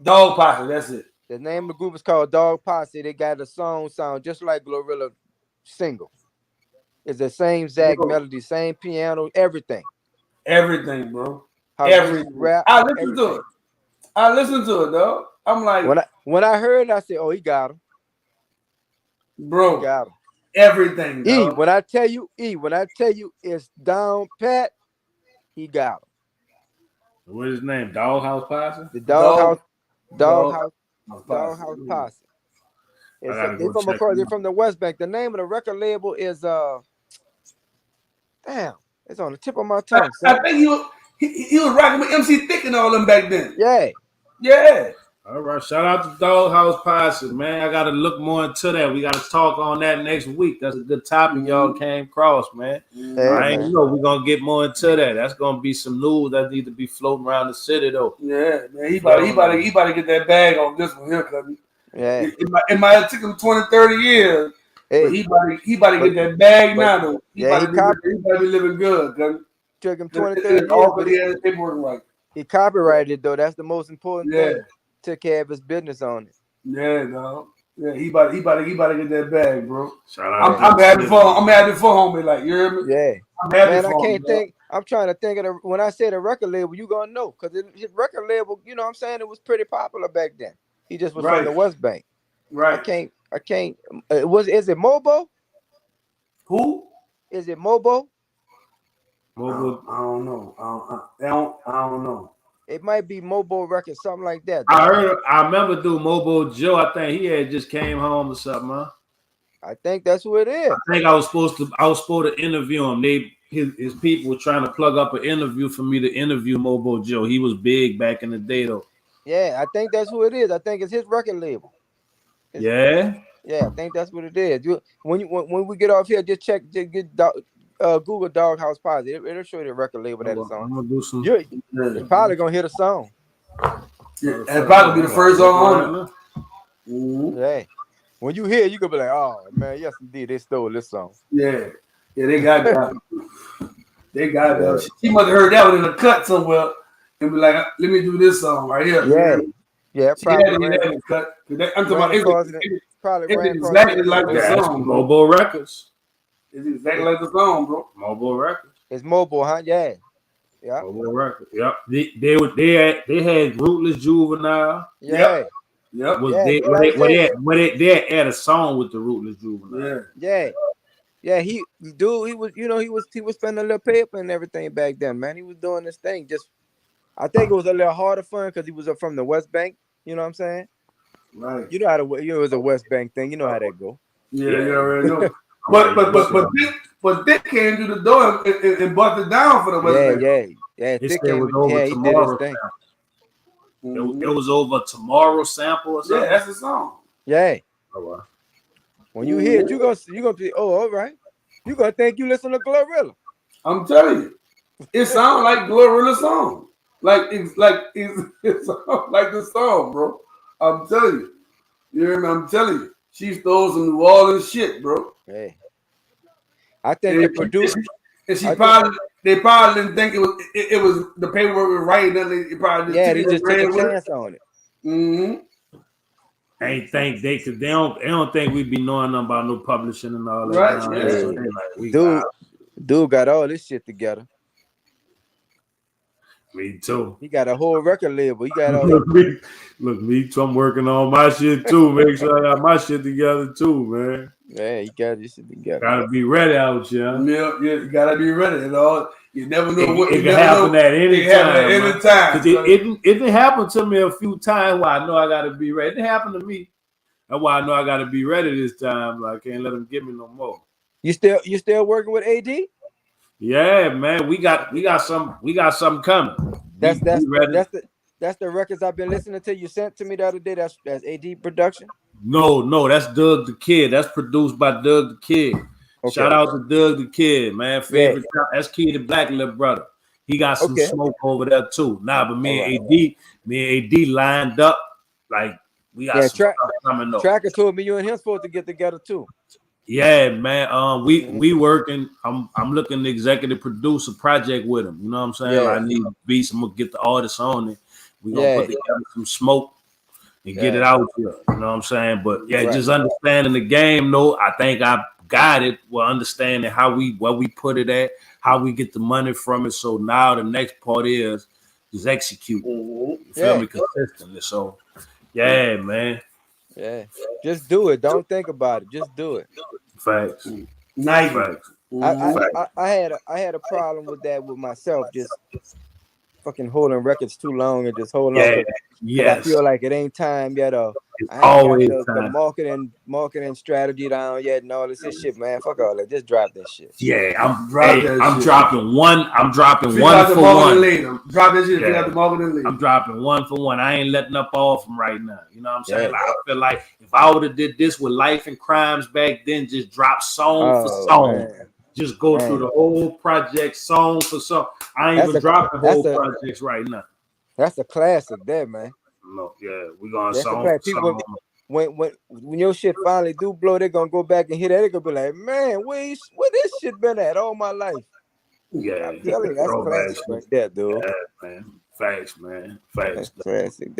Dog Posse, that's it. The name of the group is called Dog Posse. They got a song sound just like Glorilla single. It's the same exact melody, same piano, everything. Everything, bro. Everything. Rap, I listened to it. I listened to it, dog. I'm like, when I heard it, I said, "Oh, he got him, bro. He got him." Everything, dog. When I tell you, it's down pat. He got him. What is his name? Doghouse Posse? The Doghouse Posse. They're from the West Bank. The name of the record label is damn, it's on the tip of my tongue. I think he was rocking with MC Thick and all them back then. Yeah. All right, shout out to Doghouse Posse, man. I got to look more into that. We got to talk on that next week. That's a good topic y'all came across, man. I ain't know we're going to get more into that. That's going to be some news that need to be floating around the city, though. Yeah, man. He about to get that bag on this one here, cuz. Yeah. It might have taken him 20, 30 years. Hey. But he about to get that bag now, though. He about to be living good, cuz. Took him 20, 30 years. But he had his paperwork right. He copyrighted it, though. That's the most important thing. Took care of his business on it. Yeah, dog. Yeah, he about to get that bag, bro. Shout out. I'm happy for homie. Like, you hear me? Yeah. I'm happy man, for I can't him, think. Bro. I'm trying to think of when I say the record label, you gonna know because his record label, you know what I'm saying, it was pretty popular back then. He just was from the West Bank. Right. I can't. Is it Mobo? Who? Is it Mobo? Mobo. I don't know. I don't know. It might be Mobo Records, something like that. I remember through Mobo Joe. I think he had just came home or something, huh? I think that's who it is. I think I was supposed to interview him. His people were trying to plug up an interview for me to interview Mobo Joe. He was big back in the day, though. Yeah, I think that's who it is. I think it's his record label. Yeah, I think that's what it is. When we get off here, just Google Doghouse Posse. It'll show you the record label that it's on. I'm gonna do some. You're probably gonna hear the song. Yeah, it'll probably be the first song on it. Yeah. When you hear it, you gonna be like, "Oh man, yes indeed, they stole this song." Yeah, they got that. They got that. She must have heard that one in a cut somewhere and be like, "Let me do this song right here." Yeah, probably. I'm talking about it's exactly like the song. Mobo Records. It's exactly like the song, bro. Mobo Records. It's Mobo, huh? Yeah. Mobo Records. Yep. They had Rootless Juvenile. Yep. They had a song with the Rootless Juvenile. Yeah. He was spending a little paper and everything back then, man. He was doing this thing. I think it was a little harder for him because he was from the West Bank. You know what I'm saying? Right. You know how it was a West Bank thing. You know how that go. Yeah, you already know. But Dick came through the door and busted down for the West Bank. Yeah. Dick came he did his thing. It was over Tomorrow Sample or something. Yeah, that's the song. Yeah. Oh, wow. When you hear it, you're gonna be, all right. You're gonna think you listen to Glorilla. I'm telling you. It sounds like Glorilla's song. It's like the song, bro. I'm telling you. You hear me? I'm telling you. She stole some New Orleans shit, bro. Hey. I think the producer. And they probably didn't think it was the paperwork was right. They probably they just took a chance on it. Mm-hmm. They don't think we'd be knowing nothing about no publishing and all that. Right. So dude got all this shit together. Me too. He got a whole record label. He got all me too. I'm working on my shit too. Make sure I got my shit together too, man. Yeah, he got this shit together. Gotta be ready out here. Yeah, you gotta be ready. You never know what it can happen at any time. It didn't happen to me a few times where I know I gotta be ready. It happened to me. That's why I know I got to be ready this time. I can't let them get me no more. You still working with AD? Yeah, man, we got something coming. That's We ready. that's the records I've been listening to. You sent to me the other day. That's AD production. No, that's Doug the Kid. That's produced by Doug the Kid. Okay. Shout out to Doug the Kid, man. Favorite. Yeah. That's Kid the Black little brother. He got some Okay. smoke over there too. Nah, but me and AD lined up. Like we got some stuff coming up. Tracker told me you and him supposed to get together too. Yeah, man. We working. I'm looking to executive produce a project with him. You know what I'm saying? Yeah. Like, I need beats. I'm gonna get the artists on it. We gonna put together some smoke and get it out here. You know what I'm saying? But yeah, just understanding the game. No, I think I got it. Well, understanding where we put it at, how we get the money from it. So now the next part is just execute. You feel me? Consistently. So yeah, man. Yeah. Just do it. Don't think about it. Just do it. Facts. Nice. Facts. I had a problem with that with myself. Just fucking holding records too long and just holding on. I feel like it ain't time yet. I always ain't got the marketing strategy down yet and all this shit, man. Fuck all that. Just drop that shit. Yeah, I'm dropping one. I'm dropping one for one. Drop that shit. Got the marketing lead. I'm dropping one for one. I ain't letting up all from right now. You know what I'm saying? Like, I feel like if I would have did this with Life and Crimes back then, just drop song for song. Man. Just go through the whole project song for song. I ain't even dropping whole projects right now. That's a classic there, man. No, yeah, we're gonna song. People, when your shit finally do blow, they're gonna go back and hit that. They're gonna be like, man, where this shit been at all my life? Yeah, I'm telling you, that's classic right there, dude. Yeah, man. Facts, man. Facts. That's classic.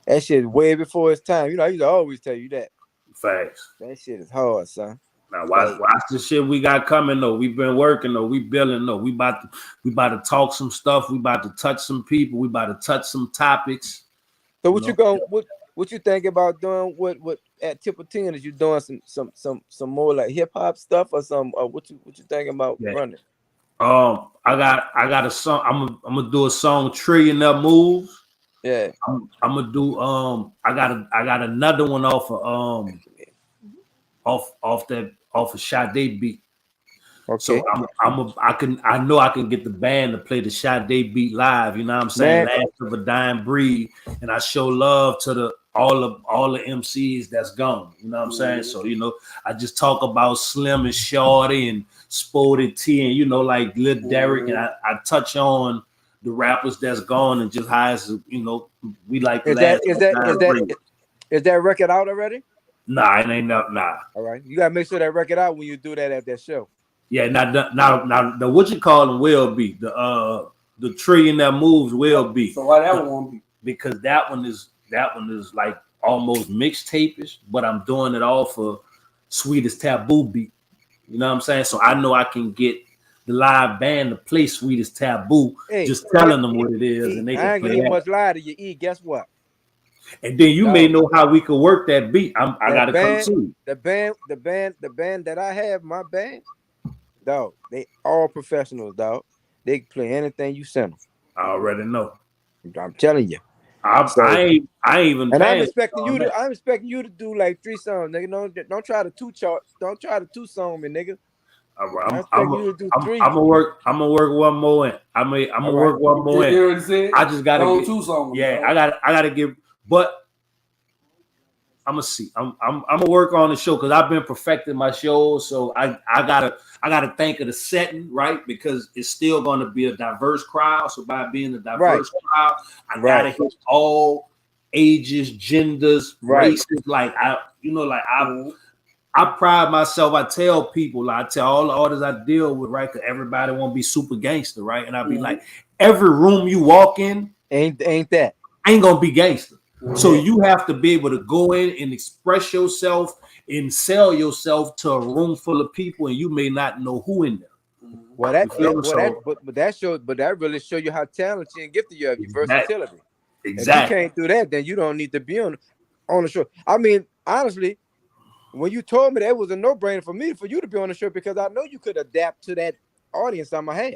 That shit way before its time. You know, I used to always tell you that. Facts. That shit is hard, son. Now watch the shit we got coming though. We've been working though. We building though. We about to talk some stuff. We about to touch some people. We about to touch some topics. So what you think about doing what at Tipple 10? Is you doing some more like hip hop stuff or what you thinking about running? I got a song. I'm gonna do a song Trillion Up Moves. Yeah. I'm gonna do I got another one off of Sade beat. Okay. So I know I can get the band to play the Sade beat live. You know what I'm saying? Last of a Dying Breed, and I show love to all the MCs that's gone. You know what I'm saying? So I just talk about Slim and Shorty and Sporty T and like Lil Derek, and I touch on the rappers that's gone and just how we like. Is that record out already? Nah, it ain't up. Nah. All right, you gotta make sure that record out when you do that at that show. Yeah, now the what you call them will be the Trillion That Moves will be. So why that one won't be? Because that one is like almost mixtape-ish, but I'm doing it all for Sweetest Taboo beat. You know what I'm saying? So I know I can get the live band to play Sweetest Taboo, just telling them what it is, and they can play that. Much lie to you. Guess what? And then you may know how we could work that beat. I gotta come too. The band that I have, my band, dog, they all professionals, dog. They can play anything you send them. I already know. I'm telling you. I ain't even. And I'm expecting you to do like 3 songs, nigga. Don't try to 2 charts. Don't try to 2 song me, nigga. All right, I'm gonna work one more in. I'm gonna work one more in. I just gotta get 2 songs. Yeah, bro. I gotta give. But I'm gonna see. I'm gonna work on the show because I've been perfecting my show. So I gotta think of the setting, right? Because it's still gonna be a diverse crowd. So by being a diverse crowd, I gotta hit all ages, genders, races. Like I pride myself. I tell people, I tell all the artists I deal with, right? Because everybody won't be super gangster, right? And I be like, every room you walk in ain't gonna be gangster. So you have to be able to go in and express yourself and sell yourself to a room full of people, and you may not know who in there. Well, that really show you how talented and gifted you have, your versatility. Exactly. If you can't do that, then you don't need to be on the show. I mean, honestly, when you told me that, it was a no-brainer for you to be on the show because I know you could adapt to that audience I'm gonna have.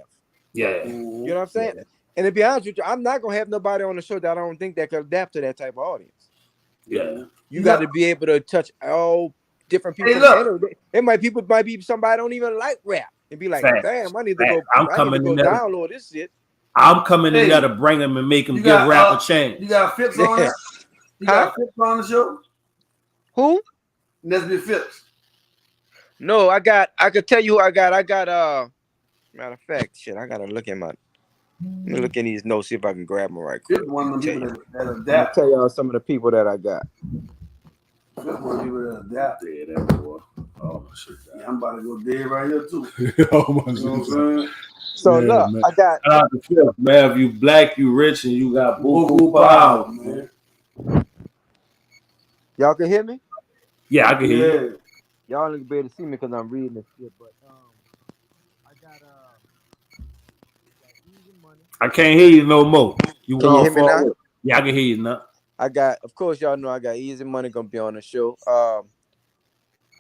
Yeah. You know what I'm saying? Yeah. And to be honest with you, I'm not gonna have nobody on the show that I don't think that could adapt to that type of audience. Yeah. You got to be able to touch all different people. Hey, look. It might be somebody don't even like rap and be like, Fact. damn, I need to Fact. go download this shit. I'm coming in there to bring him and make him give rap a chance. You got Phipps on it? You got Phipps on the show? Who? Nesby Phipps. No, I could tell you who I got. Matter of fact, shit, I gotta look at my. Let me look in these notes, see if I can grab them right quick. One of them people that I'll adapt. tell y'all some of the people that I got. One of them people that adapt. Yeah, that boy. Oh my shit. Yeah, I'm about to go dead right here too. Oh my You know what I'm saying? So look, man. I got. Shout out to Phil, man. If you black, you rich, and you got buku power, man. Y'all can hear me? Yeah, I can hear you. Y'all ain't be able to see me because I'm reading this shit, but I got Easy Money. I can't hear you no more. Can you hear me now? Yeah, I can hear you now. I got, of course, y'all know I got Easy Money gonna be on the show.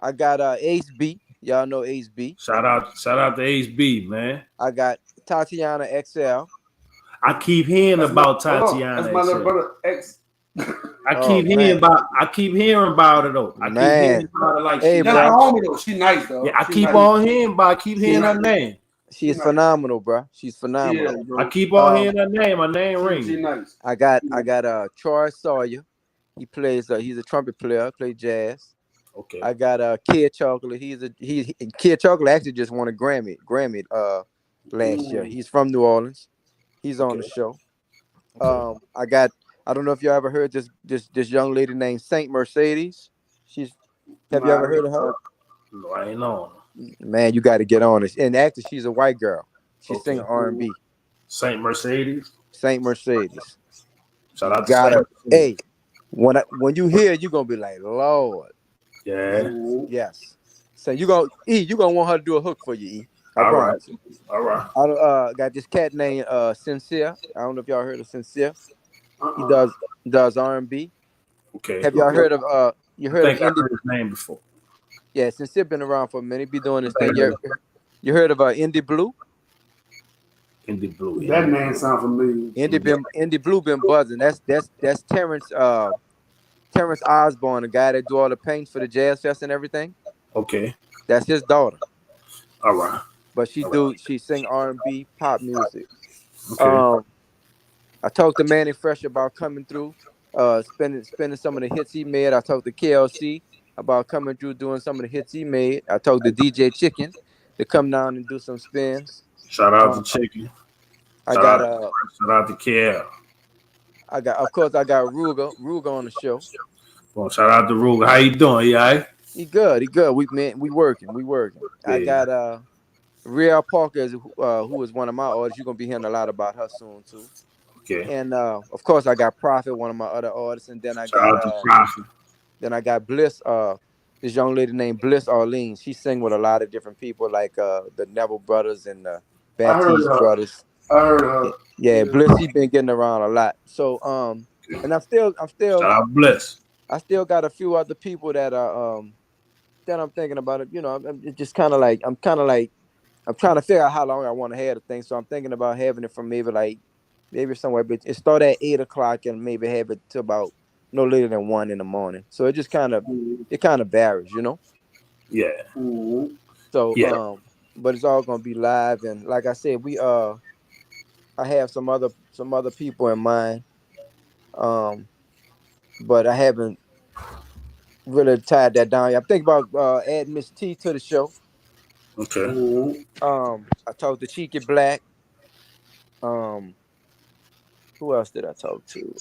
I got Ace B. Y'all know Ace B. Shout out to Ace B, man. I got Tatiana XL. I keep hearing about Tatiana. That's my little brother X. I keep hearing about it though. I keep hearing about it like hey, that's my homie though. She nice though. Yeah, I keep hearing her name. She's phenomenal, bro. She's phenomenal. Bro. I keep on hearing her name. My name rings. She nice. I got Troy Sawyer. He plays. He's a trumpet player. Plays jazz. Okay. I got Kid Chocolate. Kid Chocolate actually just won a Grammy last year. He's from New Orleans. He's on the show. Okay. I don't know if you ever heard this young lady named Saint Mercedes. Have you ever heard of her? No, I ain't on. Man, you got to get on it. And actually, she's a white girl. She sing R&B. Saint Mercedes. Saint Mercedes. Shout out to Saint. Hey, when you hear, you're gonna be like, Lord. Yeah. Yes. So you gonna want her to do a hook for you, E. All right. I got this cat named Sincere. I don't know if y'all heard of Sincere. He does R&B. Okay. Have y'all heard of you heard of Indie? I've heard his name before. Yeah, Sincere been around for a minute. Be doing this thing. You heard of Indie Blue? Indie Blue. That name sounds familiar. Indie Blue been buzzing. That's Terrence Osborne, the guy that do all the paints for the Jazz Fest and everything. Okay. That's his daughter. All right. But she sing R&B pop music. Okay. I talked to Manny Fresh about coming through, spinning some of the hits he made. I talked to KLC about coming through doing some of the hits he made. I talked to DJ Chicken to come down and do some spins. Shout out to Chicken. Shout out to KL. I got Ruga on the show. Well, shout out to Ruga. How you doing? You all right? He good. We working. Yeah. I got Real Parker, who is one of my artists. You're gonna be hearing a lot about her soon too. Okay. And of course I got Prophet, one of my other artists, and then I got Bliss, this young lady named Bliss Arlene. She sing with a lot of different people like the Neville Brothers and the Baptiste Brothers. I heard her. Yeah, Bliss, she been getting around a lot. So and I'm still shout out Bliss. I still got a few other people that are that I'm thinking about it. You know, it's just kind of like I'm trying to figure out how long I want to have the thing. So I'm thinking about having it from maybe somewhere, but it start at 8:00 and maybe have it to about no later than 1 in the morning. So it just kind of varies, you know. Yeah. Mm-hmm. So but it's all gonna be live, and like I said, I have some other people in mind, but I haven't really tied that down. I'm thinking about adding Miss T to the show. Okay. Mm-hmm. I talked to Cheeky Black. Who else did I talk to?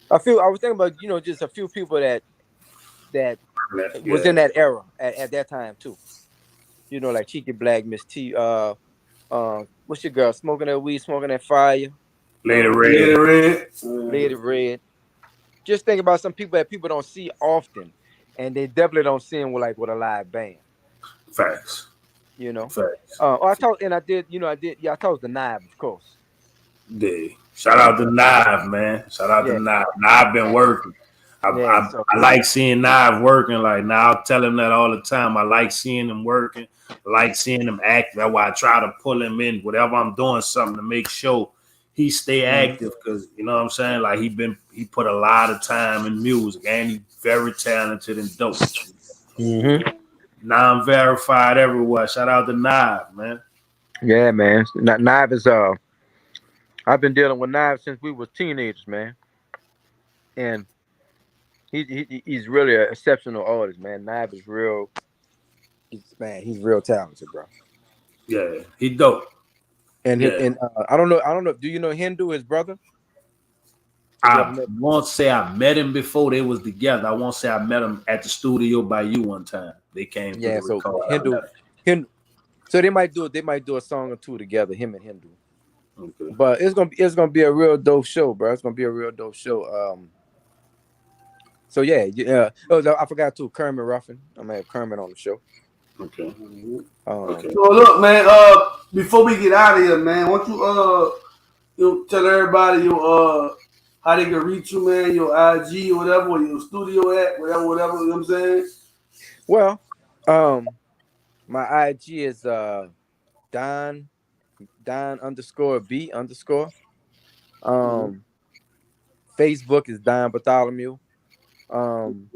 I was thinking about, just a few people that was in that era at that time too. Like Cheeky Black, Miss T. What's your girl? Smoking that weed, smoking that fire. Lady Red. Just think about some people that people don't see often, and they definitely don't see them with a live band. Facts. Facts. I talked to Knive, of course. Yeah. Shout out to Knive, man. Shout out to Knive. Knive been working. I like seeing Knive working. Like now, I tell him that all the time. I like seeing him working. I like seeing him act. That's why I try to pull him in whatever I'm doing something to make sure he stay active because you know what I'm saying. Like he put a lot of time in music, and he's very talented and dope. Non-verified everywhere. Shout out to Knive, man. Yeah, man. Knive is I've been dealing with Knive since we was teenagers, man. And he's really an exceptional artist, man. Knive is real. He's real talented, bro. Yeah, he dope. And I don't know. Do you know Hindu, his brother? I won't say I met him before they was together. I won't say I met him at the studio by you one time. They came to the so record. Hindu. So they might do a song or two together, him and Hindu. Okay. But it's gonna be a real dope show, bro. It's gonna be a real dope show. So yeah. Oh, I forgot too. Kermit Ruffin. I'm gonna have Kermit on the show. Okay. Okay. So look, man. Before we get out of here, man, why don't you tell everybody how they can reach you, man, your IG or whatever, or your studio at, whatever, you know what I'm saying? Well, my IG is Don _B_. Facebook is Don Bartholomew. And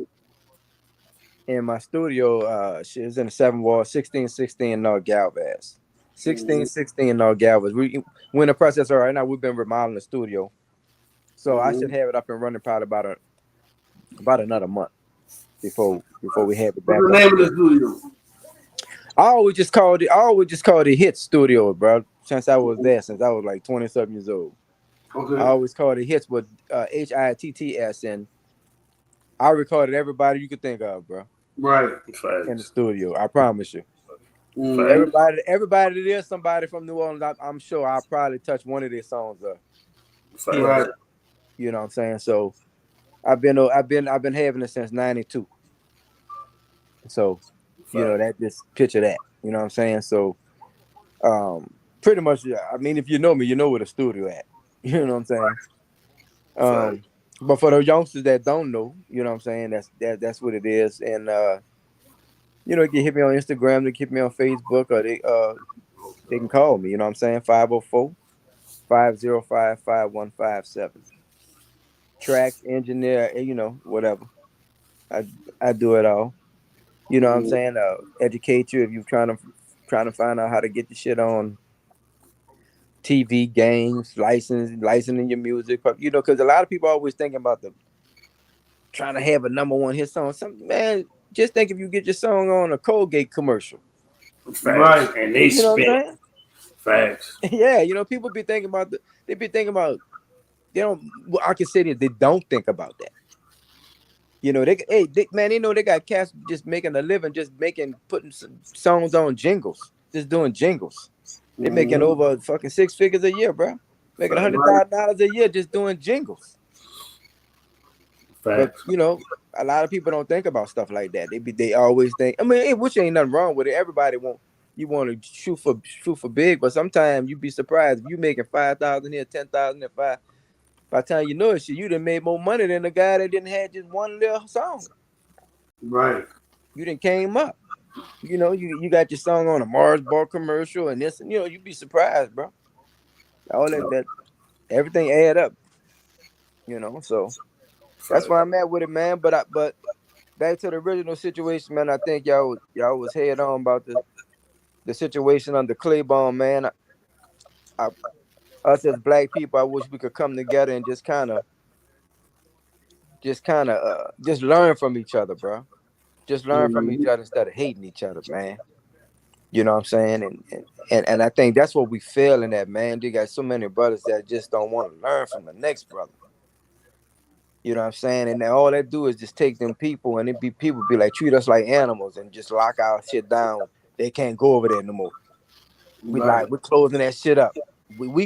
my studio is in the 7 wall, 1616 North Galvez. 1616 North Galvez. We're in the process right now. We've been remodeling the studio. So I should have it up and running probably about another month before we have it back. What's the name of the studio? I always just called it Hits Studio, bro. Since I was there, since I was like 20-something years old. Okay. I always called it Hits with HITTS, and I recorded everybody you could think of, bro. Right. In the studio. I promise you. Everybody there's somebody from New Orleans. I'm sure I'll probably touch one of their songs up. Right. You know what I'm saying? So I've been having it since '92. So that just picture that. You know what I'm saying? So pretty much, I mean, if you know me, you know where the studio at. You know what I'm saying? But for the youngsters that don't know, you know what I'm saying, that's what it is. And you can hit me on Instagram, they can hit me on Facebook, or they can call me, you know what I'm saying? 504-505-5157. Tracks, engineer, whatever. I do it all. You know what I'm saying? Educate you if you're trying to find out how to get the shit on TV, games, licensing your music, because a lot of people always thinking about trying to have a #1 hit song. Man, just think if you get your song on a Colgate commercial, right? And they spit facts. Yeah, people be thinking about they don't. I can say that they don't think about that. They know they got cats just making a living, just putting some songs on jingles, just doing jingles. They're making over fucking 6 figures a year, bro. Making $100,000 a year just doing jingles. But a lot of people don't think about stuff like that. They always think. I mean, which ain't nothing wrong with it. Everybody want to shoot for big, but sometimes you be surprised if you making 5,000 here, 10,000 here, 5. By the time you know it, you done made more money than the guy that didn't have just one little song. Right. You done came up. You got your song on a Mars bar commercial and this, and you'd be surprised, bro. All that everything add up. So that's why I'm at with it, man. But back to the original situation, man. I think y'all was head on about the situation under Claiborne, man. Us as black people, I wish we could come together and just learn from each other, bro. Just learn from each other instead of hating each other, man. You know what I'm saying? And I think that's what we feel in that, man. They got so many brothers that just don't want to learn from the next brother. You know what I'm saying? And then all they do is just take them people and people be like, treat us like animals and just lock our shit down. They can't go over there no more. We're closing that shit up. We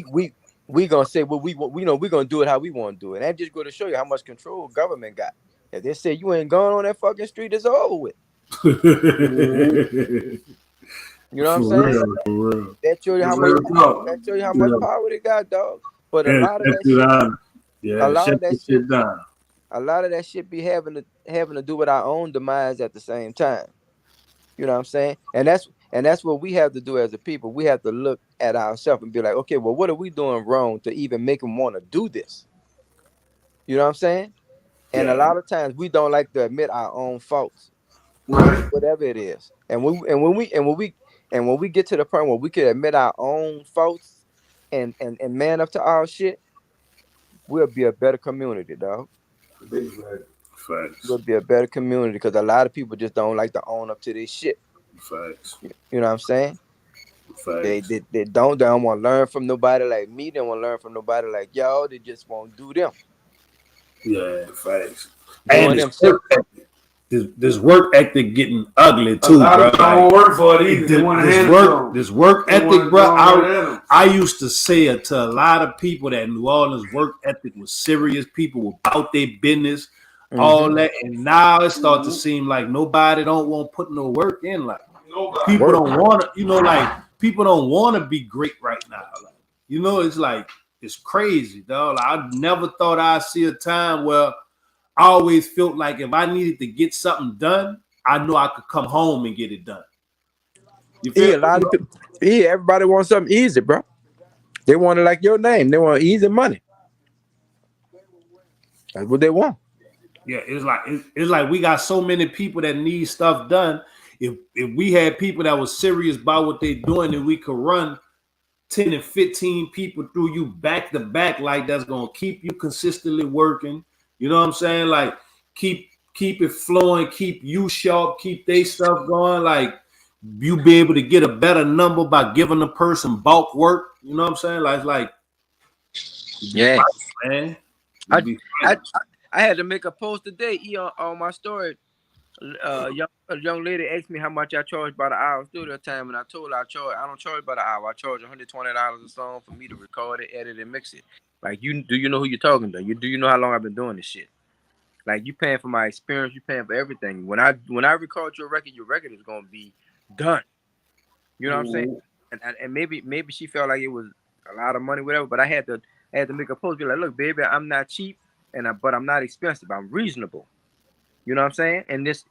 gonna say what we we're gonna do it how we want to do it. And that just go to show you how much control government got. If they say you ain't going on that fucking street, it's over with. You know what I'm saying? That show you how much power they got, dog. But a lot of that shit be having to do with our own demise at the same time. You know what I'm saying? And that's what we have to do as a people. We have to look at ourselves and be like, okay, well, what are we doing wrong to even make them want to do this? You know what I'm saying? And a lot of times we don't like to admit our own faults, whatever it is. And when we get to the point where we can admit our own faults and man up to our shit, we'll be a better community, dog. Facts. We'll be a better community because a lot of people just don't like to own up to this shit. Facts. You know what I'm saying? Facts. They don't want to learn from nobody like me. They want to learn from nobody like y'all. They just won't do them. Yeah, facts. Doing And this work ethic getting ugly too, bro. Don't work for it either. This work ethic, bro. I used to say it to a lot of people that New Orleans work ethic was serious. People about their business, all that, and now it starts to seem like nobody don't want to put no work in. Like people don't want to, like people don't want to be great right now. Like, it's like it's crazy, dog. Like, I never thought I'd see a time where I always felt like if I needed to get something done, I knew I could come home and get it done. You feel a lot of people, everybody wants something easy, bro. They want it like your name. They want easy money. That's what they want. Yeah, it's like we got so many people that need stuff done. If we had people that was serious about what they're doing, and we could run 10 and 15 people through you back to back, like that's gonna keep you consistently working. You know what I'm saying? Like keep it flowing, keep you sharp, keep they stuff going. Like you be able to get a better number by giving the person bulk work. You know what I'm saying? Like yeah, man. I had to make a post today on my story. A young lady asked me how much I charge by the hour studio time, and I told her I don't charge by the hour. I charge $120 a song for me to record it, edit, and mix it. Like, do you know who you're talking to? Do you know how long I've been doing this shit? Like, you paying for my experience, you paying for everything. When I record your record is gonna be done. You know what I'm saying? And maybe she felt like it was a lot of money, whatever. But I had to make a post, be like, look, baby, I'm not cheap, but I'm not expensive. I'm reasonable. You know what I'm saying? And this,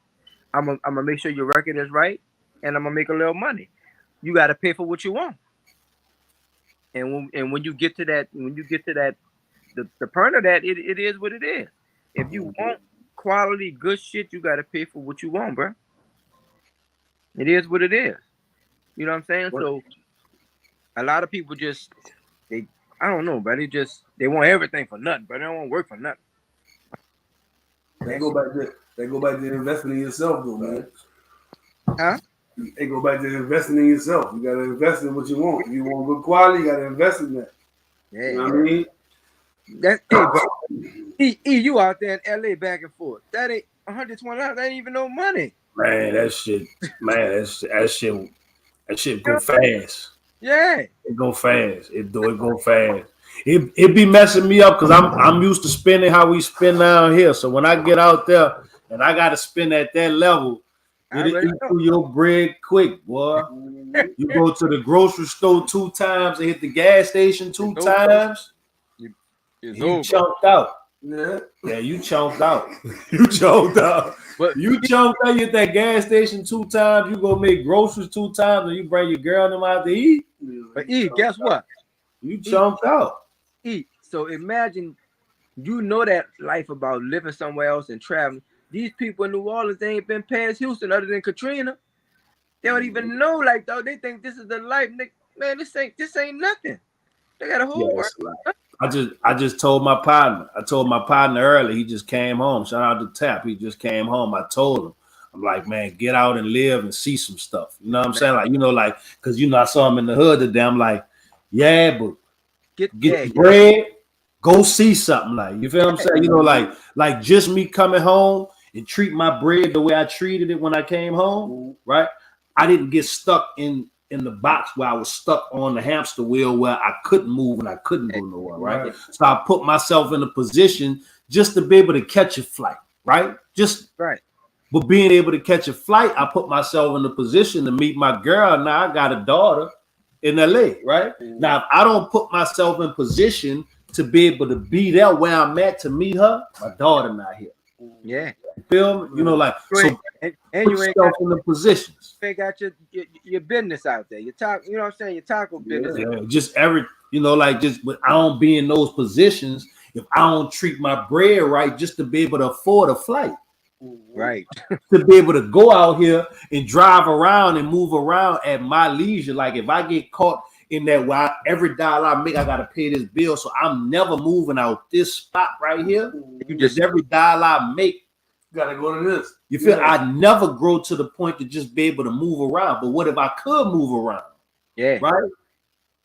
I'm gonna make sure your record is right, and I'm gonna make a little money. You got to pay for what you want. And when you get to that, the point of that, it is what it is. If you want quality, good shit, you got to pay for what you want, bro. It is what it is. You know what I'm saying? So a lot of people I don't know, but they want everything for nothing, but they don't want to work for nothing. They go back to investing in yourself, though, man. Huh? They go back to investing in yourself. You gotta invest in what you want. If you want good quality, you gotta invest in that. Yeah. You know what I mean? That's bro. You out there in LA back and forth. That ain't $120. That ain't even no money. Man, that shit go fast. Yeah. It go fast. It go fast. It be messing me up because I'm used to spending how we spend down here. So when I get out there and I gotta spend at that level, it eat through your bread quick, boy. You go to the grocery store 2 times and hit the gas station 2 times. You chunked out. Yeah, you chunked out. You chunked out. But you chunked out. You hit that gas station 2 times. You go make groceries 2 times, and you bring your girl them out to eat. But guess what? You chunked out. So imagine, that life about living somewhere else and traveling. These people in New Orleans, they ain't been past Houston other than Katrina. They don't even know, like, though. They think this is the life. Man, this ain't nothing. They got a whole world. I just told my partner. I told my partner early. He just came home. Shout out to Tap. He just came home. I told him, I'm like, man, get out and live and see some stuff. You know what I'm saying? Like, because I saw him in the hood today. I'm like, yeah, but get the bread, go see something. Like, you feel what I'm saying? Like just me coming home and treat my bread the way I treated it when I came home, right? I didn't get stuck in the box where I was stuck on the hamster wheel where I couldn't move and I couldn't go nowhere, right? So I put myself in a position just to be able to catch a flight, right? But being able to catch a flight, I put myself in a position to meet my girl. Now I got a daughter in LA, right? Now, if I don't put myself in position to be able to be there where I'm at to meet her, my daughter not here. Yeah. You feel me? So and Put you ain't yourself in the positions. got your business out there. Your taco, you know what I'm saying? Your taco business. Yeah, just like but I don't be in those positions if I don't treat my bread right just to be able to afford a flight. Right. To be able to go out here and drive around and move around at my leisure. Like if I get caught in that where every dollar I make, I gotta pay this bill. So I'm never moving out this spot right here. You just every dollar I make gotta go to this. You feel I never grow to the point to just be able to move around. But what if I could move around? Yeah. Right?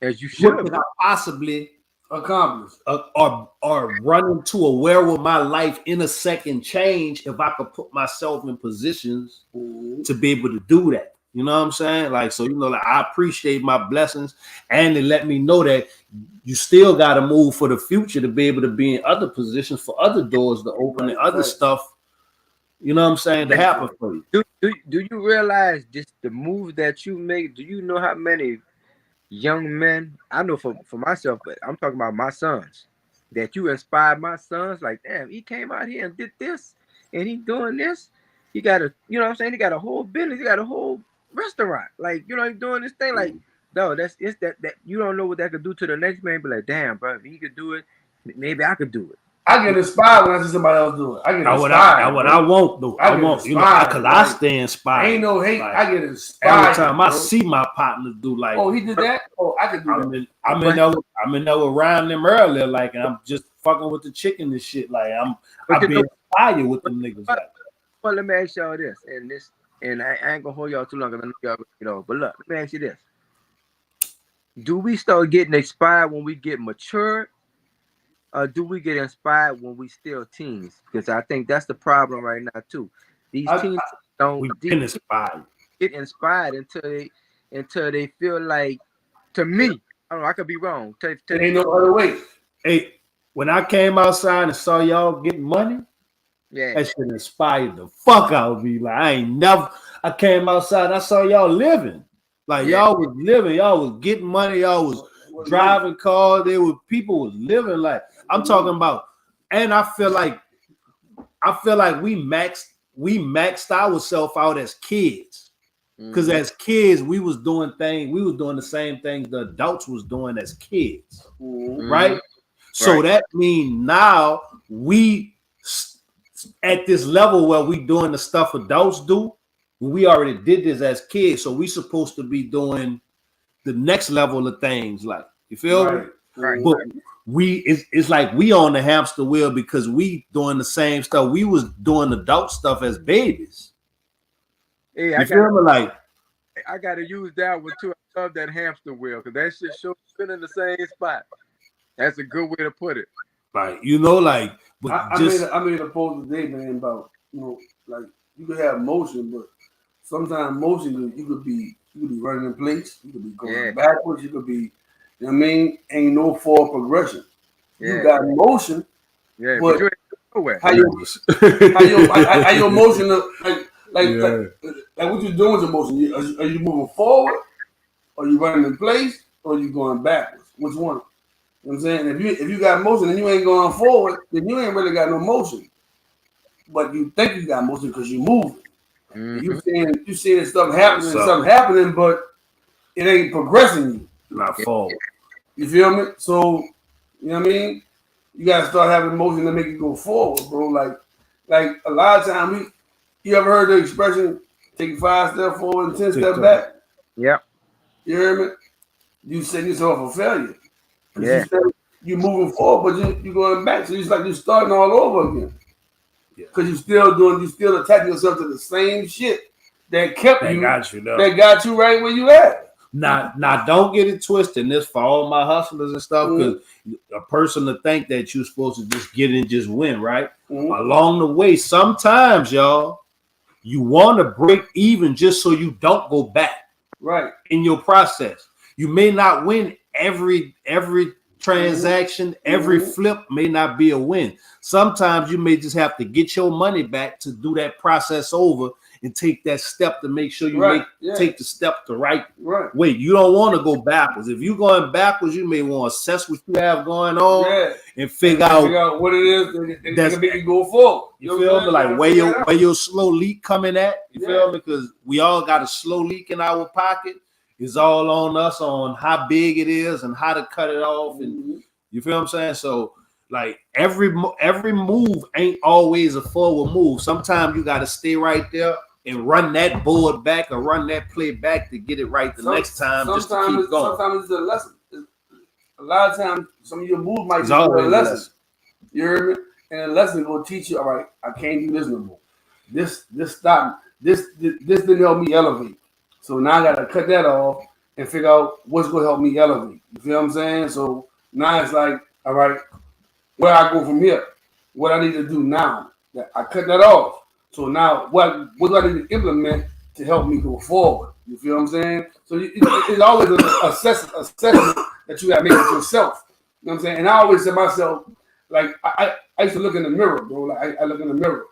As you should. What could I possibly accomplish or run into a where will my life in a second change if I could put myself in positions to be able to do that? You know what I'm saying? Like, so, like I appreciate my blessings, and they let me know that you still got to move for the future to be able to be in other positions for other doors to open and other stuff. You know what I'm saying? To happen for you. Do you realize just the move that you make? Do you know how many young men, I know for myself, but I'm talking about my sons, that you inspired my sons? Like, damn, he came out here and did this, and he doing this. He got you know what I'm saying? He got a whole business. He got a whole restaurant. Like, he's doing this thing. Like, no, it's that you don't know what that could do to the next man. But like, damn, bro, if he could do it, maybe I could do it. I get inspired when I see somebody else do it. I get inspired. What I won't do. I won't, because I stay inspired. Ain't no hate. Like, I get inspired. Every time I see my partners do like, oh, he did that. Oh, I could do that. I'm in there around them earlier, like, and I'm just fucking with the chicken and shit. Like, I be inspired with them niggas. Well, let me ask y'all this, and I ain't gonna hold y'all too long, because I know y'all, but look, let me ask you this: do we start getting inspired when we get mature? Do we get inspired when we still teens? Because I think that's the problem right now too. These teens don't get inspired until they feel like. To me, I don't know. I could be wrong. There ain't no other way. Hey, when I came outside and saw y'all getting money, yeah, that shit inspired the fuck out of me. Like I came outside and I saw y'all living. Like y'all was living, y'all was getting money, y'all was driving cars. People was living like. I'm talking about, and I feel like we maxed ourselves out as kids, because as kids we was doing the same things the adults was doing as kids, right? So that means now we at this level where we doing the stuff adults do. We already did this as kids, so we supposed to be doing the next level of things. Like, you feel me? Right. But it's like we on the hamster wheel because we doing the same stuff. We was doing adult stuff as babies. Hey, I gotta use that one too. I love that hamster wheel, because that shit shows been in the same spot. That's a good way to put it. Like, but I made a post today, man, about like you could have motion, but sometimes motion you could be running in place, you could be going backwards, you could be. You know what I mean? Ain't no forward progression. Yeah. You got motion, but you ain't nowhere. How your motion like what you doing with your motion? Are you moving forward? Are you running in place? Or are you going backwards? Which one? You know what I'm saying? If you got motion and you ain't going forward, then you ain't really got no motion. But you think you got motion because you moving. You seeing stuff happening, but it ain't progressing you. Not forward. You feel me? So, you know what I mean? You gotta start having motion to make it go forward, bro. Like a lot of times you ever heard the expression, take 5 steps forward and 10 steps back? Yeah. You hear me? You setting yourself for failure. Yeah. You moving forward, but you going back. So it's like you're starting all over again. Because you still attaching yourself to the same shit that kept that got you right where you at. Now, don't get it twisted. And this for all my hustlers and stuff, because a person to think that you're supposed to just get in, just win, right? Along the way, sometimes, y'all, you want to break even just so you don't go back, right? In your process, you may not win every transaction, every flip may not be a win. Sometimes you may just have to get your money back to do that process over and take that step to make sure you take the step the right way. You don't want to go backwards. If you're going backwards, you may want to assess what you have going on and figure out what it is that's make you go forward. You feel me? Like where your slow leak coming at? You feel me? Because we all got a slow leak in our pocket. It's all on us on how big it is and how to cut it off. And you feel what I'm saying? So like every move ain't always a forward move. Sometimes you got to stay right there and run that board back or run that play back to get it right the next time. Just to keep going. Sometimes it's a lesson. A lot of times, some of your moves might be a lesson. You heard me? And a lesson will teach you. All right, I can't do this no more. This stop. This didn't help me elevate. So now I gotta cut that off and figure out what's gonna help me elevate. You feel what I'm saying? So now it's like, all right, where I go from here? What I need to do now? I cut that off. So now what do I need to implement to help me go forward? You feel what I'm saying? So it's always an assessment that you gotta make it yourself. You know what I'm saying? And I always say to myself, like I used to look in the mirror, bro. Like I look in the mirror,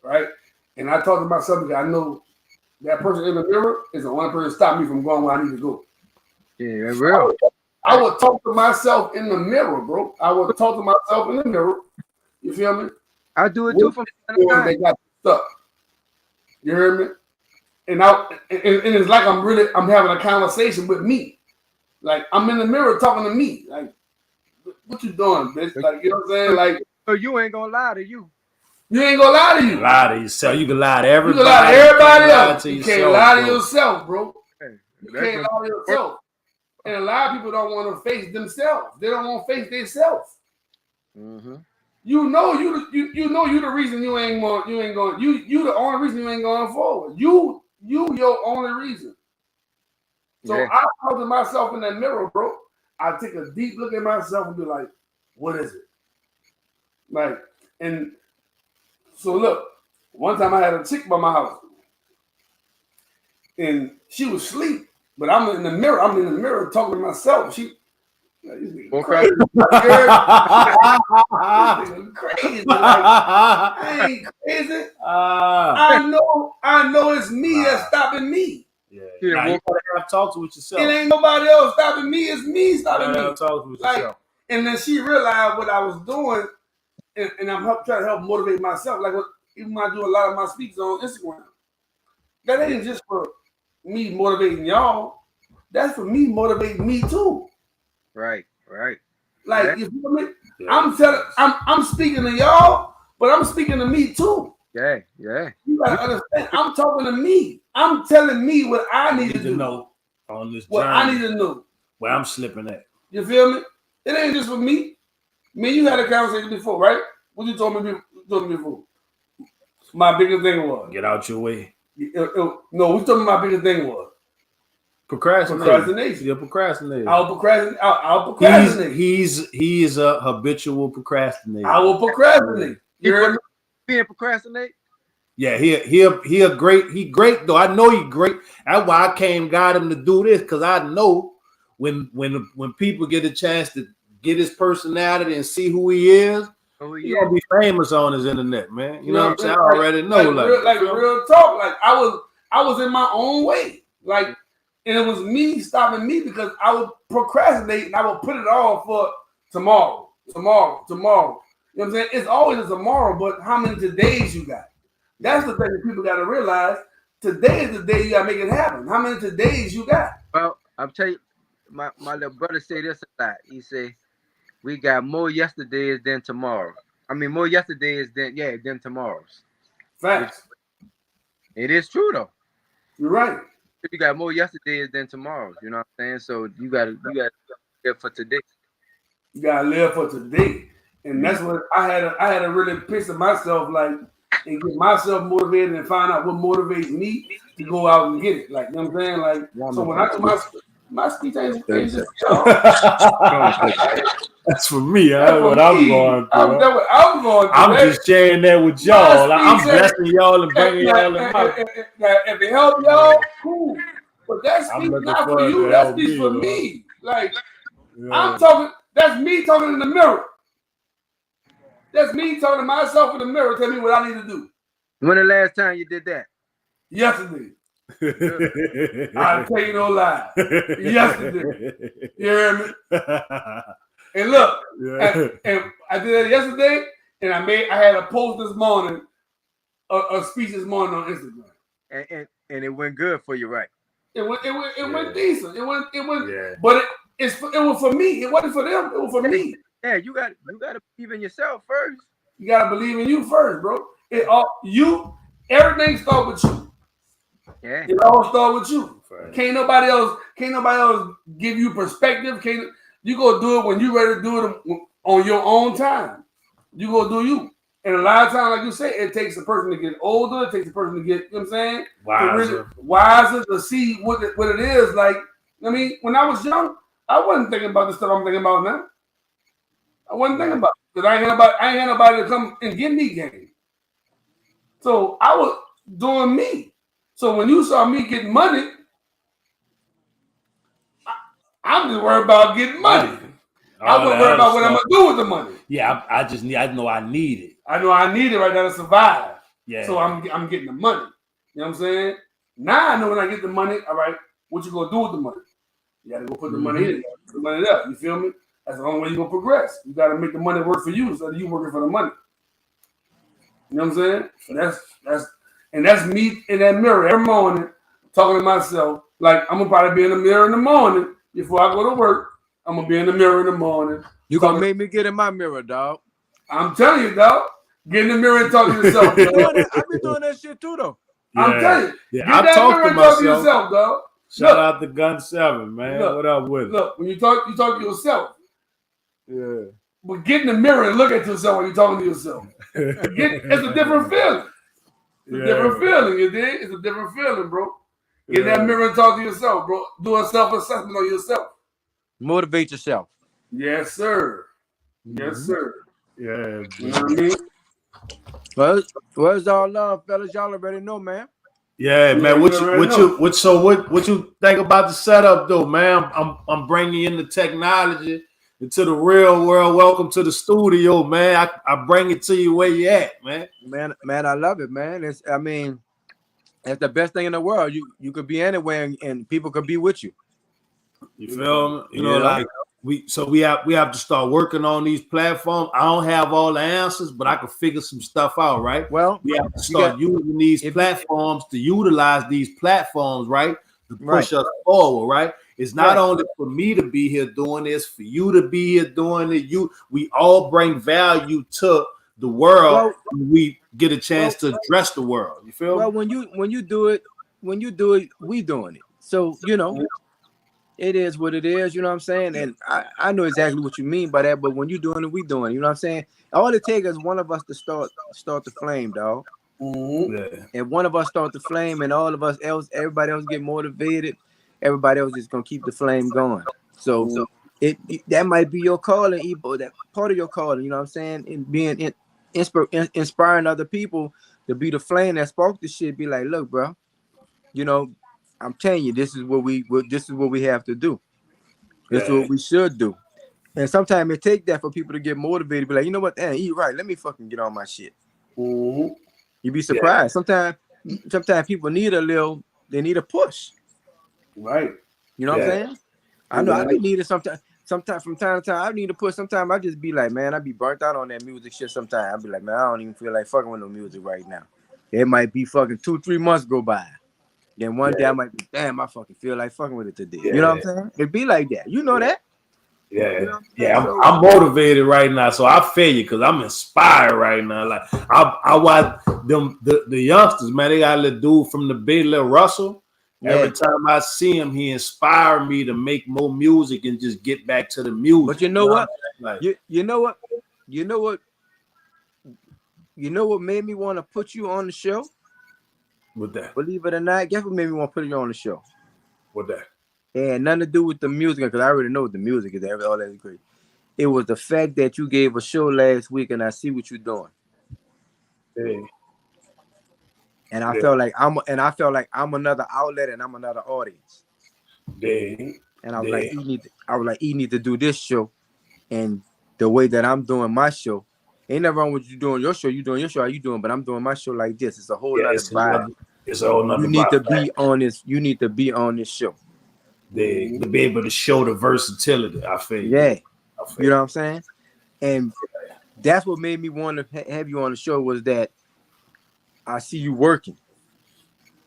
right? And I talk to myself because I know that person in the mirror is the only person to stop me from going where I need to go. Yeah, that's real. I would talk to myself in the mirror, bro. I would talk to myself in the mirror. You feel me? I do it too from time to time. They got stuck. You hear me? And it's like I'm having a conversation with me. Like I'm in the mirror talking to me. Like, what you doing, bitch? Like, you know what I'm saying? Like, so you ain't gonna lie to you. You ain't gonna lie to you. Lie to yourself. You can lie to everybody. You can lie to everybody else. You can't lie to yourself, bro. You can't lie to yourself. And a lot of people don't want to face themselves. They don't want to face themselves. Mm-hmm. You know you the reason you ain't going. You the only reason you ain't going forward. You your only reason. So I talk to myself in that mirror, bro. I take a deep look at myself and be like, what is it? Like, and so look, one time I had a chick by my house, and she was asleep, but I'm in the mirror talking to myself. She, like, this nigga crazy. Crazy. Like, I ain't crazy. I know it's me that's stopping me. Yeah, now you gotta talk to yourself. It ain't nobody else stopping me. It's me stopping me. Talk with yourself. And then she realized what I was doing, and I'm trying to help motivate myself. Like even when I do a lot of my speeches on Instagram, that ain't just for me motivating y'all. That's for me motivating me too. Right. Like you feel me? Yeah. I'm speaking to y'all, but I'm speaking to me too. Yeah. You gotta understand. I'm talking to me. I'm telling me what I need to know on this what journey. I need to know. Where I'm slipping at. You feel me? It ain't just for me. Me, you had a conversation before, right? What you told me before? My biggest thing was get out your way. No, what you told me my biggest thing was procrastination. You're procrastinating. I'll procrastinate. He is a habitual procrastinator. I will procrastinate. You heard me? Being procrastinate? Yeah, he great though. I know he great. That's why I got him to do this, because I know when people get a chance to get his personality and see who he is, he's gonna be famous on his internet, man. You know what I'm saying? I already know. Real talk. Like I was in my own way. Like, and it was me stopping me because I would procrastinate and I would put it off for tomorrow. You know what I'm saying? It's always a tomorrow, but how many todays you got? That's the thing that people got to realize. Today is the day you got to make it happen. How many todays you got? Well, I'm telling you, my little brother say this a lot. He say, we got more yesterdays than tomorrow. I mean, more yesterdays than tomorrows. Facts. It is true, though. You're right. You got more yesterdays than tomorrows. You know what I'm saying? So you got to live for today. You got to live for today. And that's what I had to really picture myself, like, and get myself motivated and find out what motivates me to go out and get it. Like, you know what I'm saying? Like, so when I do my speech ain't just that's for me. That's what I'm going through. That's what I'm going through. I'm just sharing that with y'all. I'm blessing y'all and bringing y'all in my. If it help y'all, cool. But that speech not for you. That speech for me. Like, I'm talking. That's me talking in the mirror. That's me talking to myself in the mirror, tell me what I need to do. When the last time you did that? Yesterday. I'll tell you no lie. Yesterday. You hear me? And look, and I did that yesterday, and I had a post this morning, a speech this morning on Instagram. And it went good for you, right? It went decent. It went but it was for me. It wasn't for them. It was for me. Yeah, you got to believe in yourself first. You gotta believe in you first, bro. Everything starts with you. Yeah. It all starts with you. Right. Can't nobody else give you perspective. You go do it when you ready to do it on your own time. You go do you. And a lot of times, like you say, it takes a person to get older. It takes a person to get, you know what I'm saying? Wiser to see what it is. Like, I mean, when I was young, I wasn't thinking about the stuff I'm thinking about now. I wasn't thinking about it. Because I ain't had nobody to come and give me game. So I was doing me. So when you saw me getting money, I'm just worried about getting money. I wasn't worried about what I'm gonna do with the money. Yeah, I know I need it. I know I need it right now to survive. Yeah. So I'm getting the money. You know what I'm saying? Now I know when I get the money, all right, what you gonna do with the money? You gotta go put the money in. You gotta put the money up. You feel me? That's the only way you're gonna progress. You gotta make the money work for you instead of you working for the money. You know what I'm saying? So that's me in that mirror every morning talking to myself. Like I'm gonna probably be in the mirror in the morning before I go to work. I'm gonna be in the mirror in the morning. You gonna make me get in my mirror, dog. I'm telling you, dog. Get in the mirror and talk to yourself. I've been doing that shit too, though. Yeah. I'm telling you. Yeah, I talk to myself. Yourself, dog. Shout out to Gun 7, man. What up with it? Look, when you talk to yourself. Yeah. But get in the mirror and look at yourself when you're talking to yourself. It's a different feeling. It's a different feeling, you dig? It's a different feeling, bro. Get in that mirror and talk to yourself, bro. Do a self-assessment on yourself. Motivate yourself. Yes, sir. Yes, sir. Yeah. You know what I mean? Well, it's all love, fellas. Y'all already know, man. Yeah, man. What you think about the setup, though, man? I'm bringing in the technology into the real world. Welcome to the studio, man. I bring it to you where you at, man. Man, I love it, man. It's the best thing in the world. You could be anywhere and people could be with you. You feel me? You know, like we have to start working on these platforms. I don't have all the answers, but I can figure some stuff out, right? Well, we have to start using these platforms to utilize these platforms, right? To push us forward, right? It's not only for me to be here doing this, for you to be here doing it. We all bring value to the world. And we get a chance to address the world. You feel? Well, when you do it, we doing it. So it is what it is. You know what I'm saying? And I know exactly what you mean by that. But when you doing it, we doing it. You know what I'm saying? All it takes is one of us to start the flame, dog. Mm-hmm. And one of us start the flame, and all of us else, everybody else get motivated. Everybody else is gonna keep the flame going. So it that might be your calling, Ebo. That part of your calling. You know what I'm saying? And being inspiring other people to be the flame that spark the shit. Be like, look, bro. You know, I'm telling you, this is what we have to do. This is what we should do. And sometimes it take that for people to get motivated. Be like, you know what? You're right. Let me fucking get on my shit. Mm-hmm. You'd be surprised. Sometimes people need they need a push. Right. You know what I'm saying? I know I be needed sometimes. Sometimes from time to time, I need to push. Sometimes I just be like, man, I be burnt out on that music shit. Sometimes I be like, man, I don't even feel like fucking with no music right now. It might be fucking 2-3 months go by. Then one day I might be, damn, I fucking feel like fucking with it today. You know what I'm saying? It be like that. You know that? Yeah, you know I'm motivated right now, so I feel you because I'm inspired right now. Like I watch them, the youngsters, man. They got a little dude from the Bay, Lil Russell. Every time I see him, he inspired me to make more music and just get back to the music. But you know what? Like, you know what made me want to put you on the show? What that? Believe it or not, guess what made me want to put you on the show? What that? It had nothing to do with the music, because I already know what the music is. All that is great. It was the fact that you gave a show last week, and I see what you're doing. Hey. And I felt like I'm another outlet, and I'm another audience. Hey. And I was like, you need to do this show, and the way that I'm doing my show. Ain't nothing wrong with you doing your show. You doing your show, how you doing? But I'm doing my show like this. It's a whole other vibe. It's a whole nother. You need to be on this. You need to be on this show. To be able to show the versatility. I feel. Yeah, you know what I'm saying. And that's what made me want to have you on the show was that I see you working.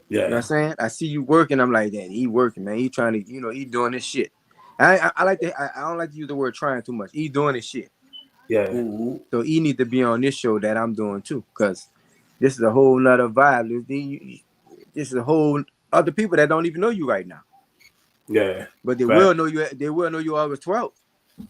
Yeah, you know what I'm saying. I see you working. I'm like, that he working, man. He trying to, he doing this shit. I like to. I don't like to use the word trying too much. He doing this shit. Yeah. So he need to be on this show that I'm doing too, because this is a whole nother vibe. This is a whole other people that don't even know you right now. Yeah. But they will know you. They will know you August 12th.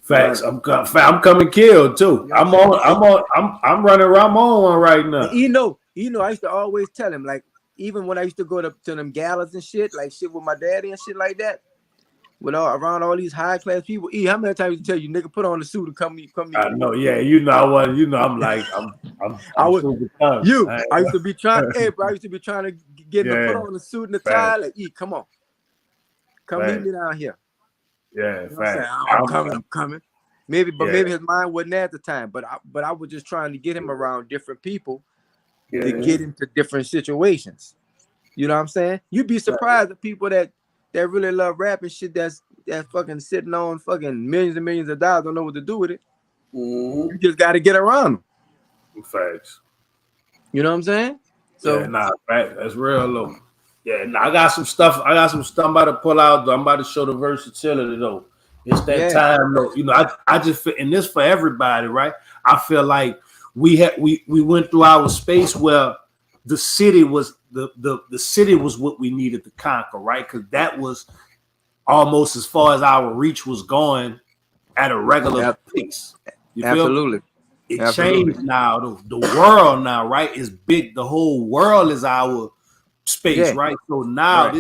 Facts. I'm coming killed too. I'm running around. I'm on one right now. I used to always tell him, like, even when I used to go to them galas and shit, like shit with my daddy and shit like that, around all these high class people. How many times you tell you, nigga, put on the suit and come meet? I know, yeah, I'm like, I used to be trying, bro, I used to be trying to get him to put on the suit and the tie, like, come on, meet me down here. Yeah, I'm coming. Maybe his mind wasn't there at the time, but I was just trying to get him around different people to get into different situations. You know what I'm saying? You'd be surprised at people that really love rap and shit that's fucking sitting on fucking millions and millions of dollars, don't know what to do with it. You just got to get around them. Facts. You know what I'm saying? So facts. That's real low. Yeah, I got some stuff. I'm about to pull out. Though. I'm about to show the versatility though. It's that time though. I just feel, and this for everybody, right? I feel like we went through our space where the city was the city was what we needed to conquer, right? Because that was almost as far as our reach was going at a regular pace. You Absolutely. Feel? It changed now. The world now, right, is big. The whole world is our space, right? So now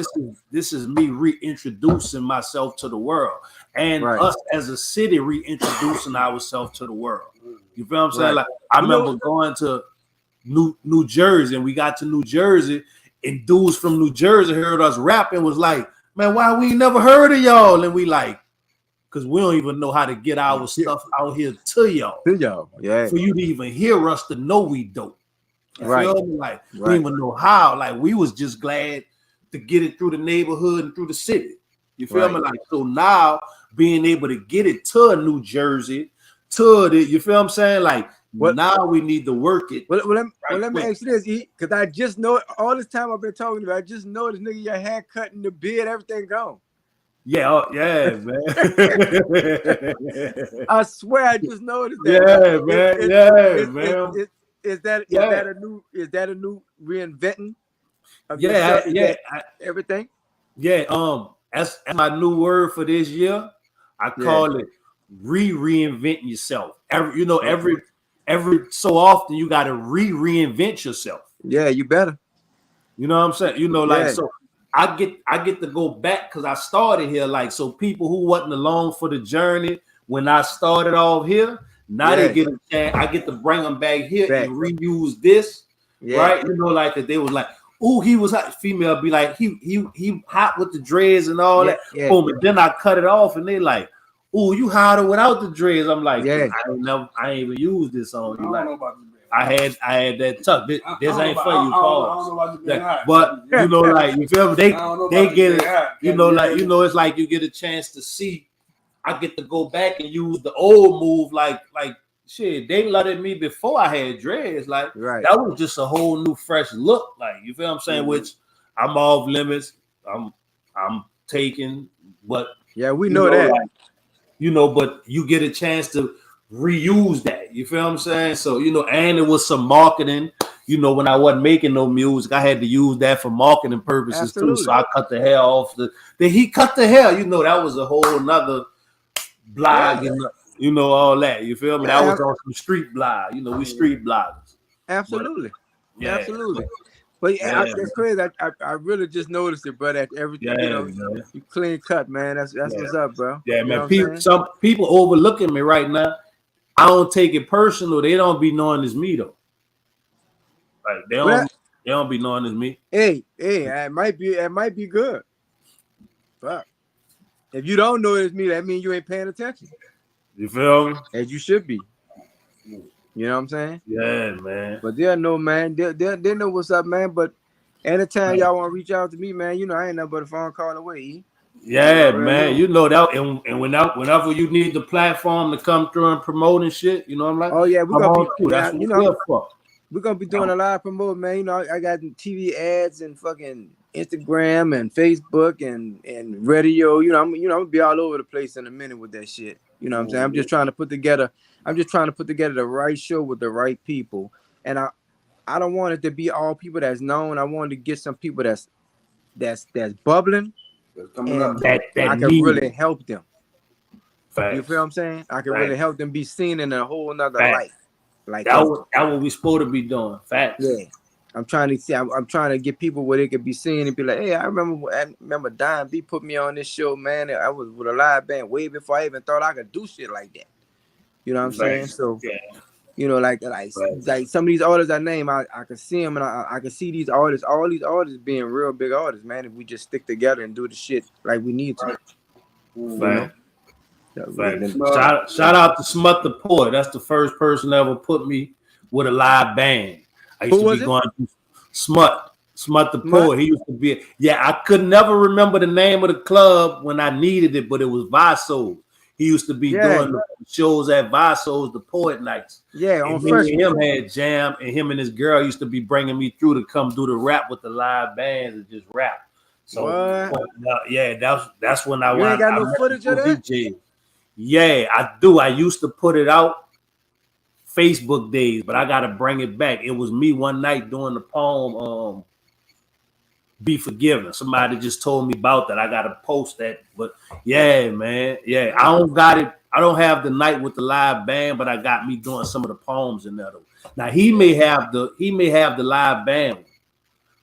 this is me reintroducing myself to the world, and us as a city reintroducing ourselves to the world. You feel what I'm saying? Like I remember going to New Jersey, and we got to New Jersey, and dudes from New Jersey heard us rapping, was like, man, why we never heard of y'all? And we like, because we don't even know how to get our stuff out here to y'all. For you to even hear us to know we dope. You feel me? Like, we didn't even know how. Like, we was just glad to get it through the neighborhood and through the city. You feel me? Like, so now being able to get it to New Jersey, you feel what I'm saying? Like, now we need to work it. Well, let me ask you this, because I just know all this time I've been talking to you, I just noticed, nigga, your haircut and the beard, everything gone. Yeah, man. I swear, I just noticed that. Man. Is that a new reinventing of everything? Yeah, that's my new word for this year. I call it reinventing yourself. Every so often you got to reinvent yourself. Yeah, you better. You know what I'm saying? So I get to go back because I started here. Like, so people who wasn't along for the journey when I started off here, now they get a chance. I get to bring them back here and reuse this, right? Like that they was like, oh, he was hot. Female be like, he hot with the dreads and all that. Boom, but then I cut it off and they like, oh, you hotter without the dreads. I'm like, I ain't even used this on you. Like, I had that tuck. This ain't for you, Paul. But like, you feel me? They get it. It's like you get a chance to see. I get to go back and use the old move, like shit. They letted me before I had dreads. Like that was just a whole new, fresh look. Like, you feel what I'm saying? Which I'm off limits. I'm taking, but we know that. Like, but you get a chance to reuse that. You feel what I'm saying? So, and it was some marketing. When I wasn't making no music, I had to use that for marketing purposes too. So I cut the hair off. Then he cut the hair. That was a whole nother blog and all that. You feel me? That was on some street blog. We street bloggers. Absolutely. Absolutely. But that's crazy. I really just noticed it, brother. Everything, you clean cut, man. That's what's up, bro. Yeah, man. Some people overlooking me right now. I don't take it personal. They don't be knowing it's me though. Like they don't be knowing it's me. Hey, it might be good. Fuck. If you don't know it's me, that means you ain't paying attention. You feel me? As you should be. You know what I'm saying? Yeah, man. But they'll know, man. They know what's up, man. But Anytime y'all want to reach out to me, man, you know I ain't nothing but a phone call away. Yeah, man. You know that, and whenever you need the platform to come through and promote and shit, you know, I'm like, oh yeah, we're gonna be, that's what we're here for. We're gonna be doing a lot of promote, man. You know, I got TV ads and fucking Instagram and Facebook and radio. You know, I'm gonna be all over the place in a minute with that shit. You know what I'm saying? I'm just trying to put together the right show with the right people. And I don't want it to be all people that's known. I wanted to get some people that's bubbling and that I can really help them. Facts. You feel what I'm saying? I can really help them be seen in a whole nother light. Like that what we supposed to be doing. Facts. Yeah. I'm trying to see. I'm trying to get people where they could be seen and be like, hey, I remember Don B put me on this show, man. I was with a live band way before I even thought I could do shit like that. You know what I'm saying? So, you know, like some of these artists I name, I can see them and I can see these artists, all these artists being real big artists, man. If we just stick together and do the shit like we need to. You know? Shout out to Smut the Poet. That's the first person that ever put me with a live band. I used to be going through Smut the Poet. He used to be. I could never remember the name of the club when I needed it, but it was Visos. He used to be doing the shows at Visos, the Poet Nights. Yeah, on first. Him had jam, and him and his girl used to be bringing me through to come do the rap with the live bands and just rap. So that's when I ain't got no footage of that. DJ. Yeah, I do. I used to put it out Facebook days, but I gotta bring it back. It was me one night doing the poem Be Forgiven. Somebody just told me about that. I gotta post that. But yeah, man. Yeah, I don't got it. I don't have the night with the live band, but I got me doing some of the poems in there. Now he may have the live band.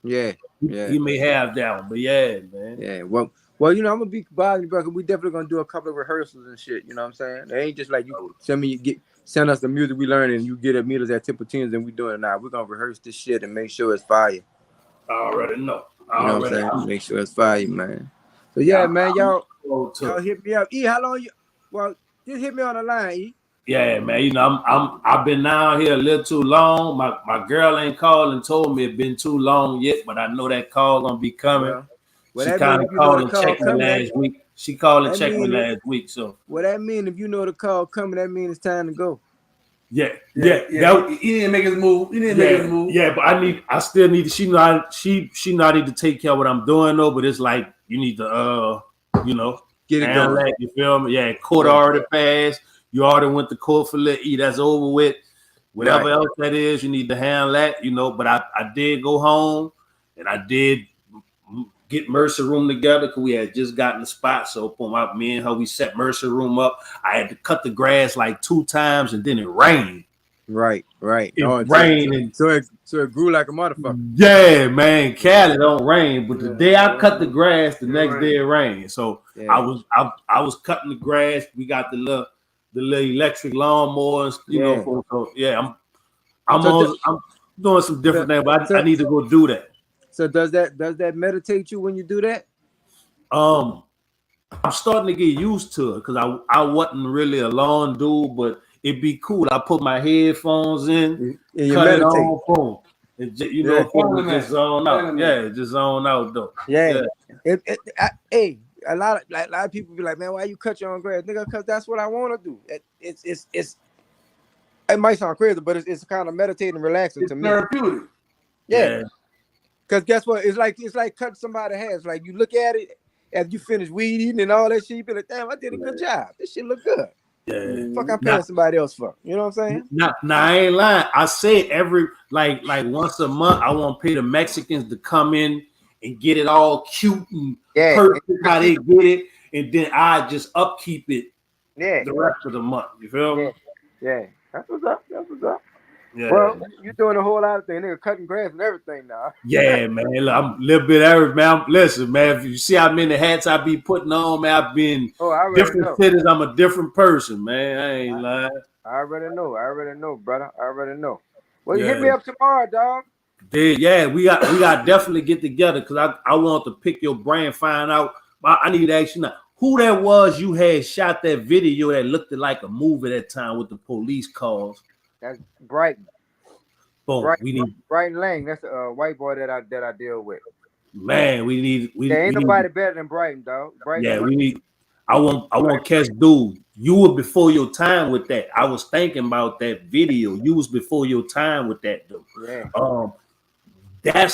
Yeah. He may have that one, but yeah, man. Yeah, well, you know, I'm gonna be bothering you, brother. We definitely gonna do a couple of rehearsals and shit. You know what I'm saying? It ain't just like you send us the music we learn and you get at meet us at Temple Teens and we doing it now. We're gonna rehearse this shit and make sure it's fire. I already know. You know what I'm saying? Make sure it's fire, man. So yeah, man, y'all hit me up. E, how long you? Well, just hit me on the line, E. Yeah, man. You know, I've been down here a little too long. My girl ain't called and told me it's been too long yet, but I know that call gonna be coming. She kind of called and checked me last week. She called and checked me last week. So what that mean? If you know the call coming, that means it's time to go. Yeah. He didn't make his move. Yeah, but I still need to. She not need to take care of what I'm doing though. But it's like you need to get it going. You feel me? Yeah, court already passed. You already went to court for that's over with. Whatever else that is, you need to handle that, But I did go home and I did get Mercer Room together because we had just gotten the spot. So me and her, we set Mercer Room up. I had to cut the grass like 2 times and then it rained. Right. It rained and so it grew like a motherfucker. Yeah, man. Cali don't rain, but the day I cut the grass, the next day it rained. So I was cutting the grass. We got the little electric lawnmowers, I'm doing some different things, but I need to go do that. So does that meditate you when you do that? I'm starting to get used to it because I wasn't really a lawn dude, but it'd be cool. I put my headphones in, and cut it on, boom. Just zone out. Yeah, just zone out though. Yeah. Hey, a lot of people be like, man, why you cut your own grass, nigga? Because that's what I want to do. It might sound crazy, but it's kind of meditating, relaxing to me. Therapeutic. Yeah. Because guess what? It's like cutting somebody's hair. It's like you look at it after you finish weed eating and all that shit. You be like, damn, I did a good job. This shit look good. Yeah. Fuck, I'm paying somebody else for. You know what I'm saying? Nah, I ain't lying. I say every like once a month, I want to pay the Mexicans to come in and get it all cute and perfect how they get it, and then I just upkeep it the rest of the month. You feel me? Yeah. That's what's up. Yeah. Well, you're doing a whole lot of things. Nigga cutting grass and everything now. Yeah, man. Look, I'm a little bit everything, man. Listen, man. If you see how many hats I be putting on, man, I've been different cities. I'm a different person, man. I ain't lying. I already know, brother. I already know. Well, you hit me up tomorrow, dog. Yeah, we got definitely get together because I want to pick your brain, find out. I need to ask you now, who that was you had shot that video that looked like a movie that time with the police calls. That's Brighton. Boom. We need Brighton Lang. That's a white boy that I deal with. man. There ain't nobody better than Brighton, dog. Yeah, we need. I want catch dude. You were before your time with that. I was thinking about that video. You was before your time with that dude. Yeah.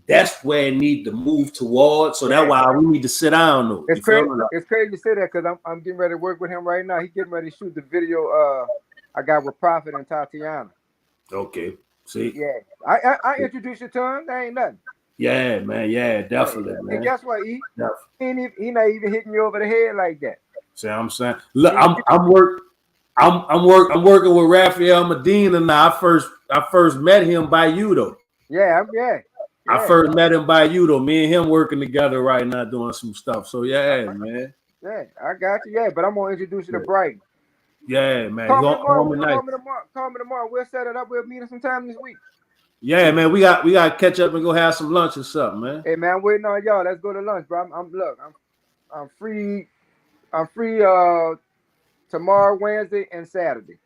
That's where it need to move towards. So that's why we need to sit down though. It's crazy. It's crazy to say that because I'm getting ready to work with him right now. He's getting ready to shoot the video I got with Prophet and Tatiana. Okay. See? Yeah. I introduced you to him. That ain't nothing. Yeah, man. Yeah, definitely, man. And guess what, he not even hitting you over the head like that. See what I'm saying? Look, I'm working with Raphael Medina now. I first met him by you though. Yeah. I first met him by you though. Me and him working together right now doing some stuff. So yeah, man. Yeah, I got you. Yeah, but I'm gonna introduce you to Brighton. Yeah, man. Call me tomorrow. We'll set it up. We'll meet sometime this week. Yeah, man. We got to catch up and go have some lunch or something, man. Hey, man, I'm waiting on y'all. Let's go to lunch, bro. I'm free. I'm free. Tomorrow, Wednesday, and Saturday.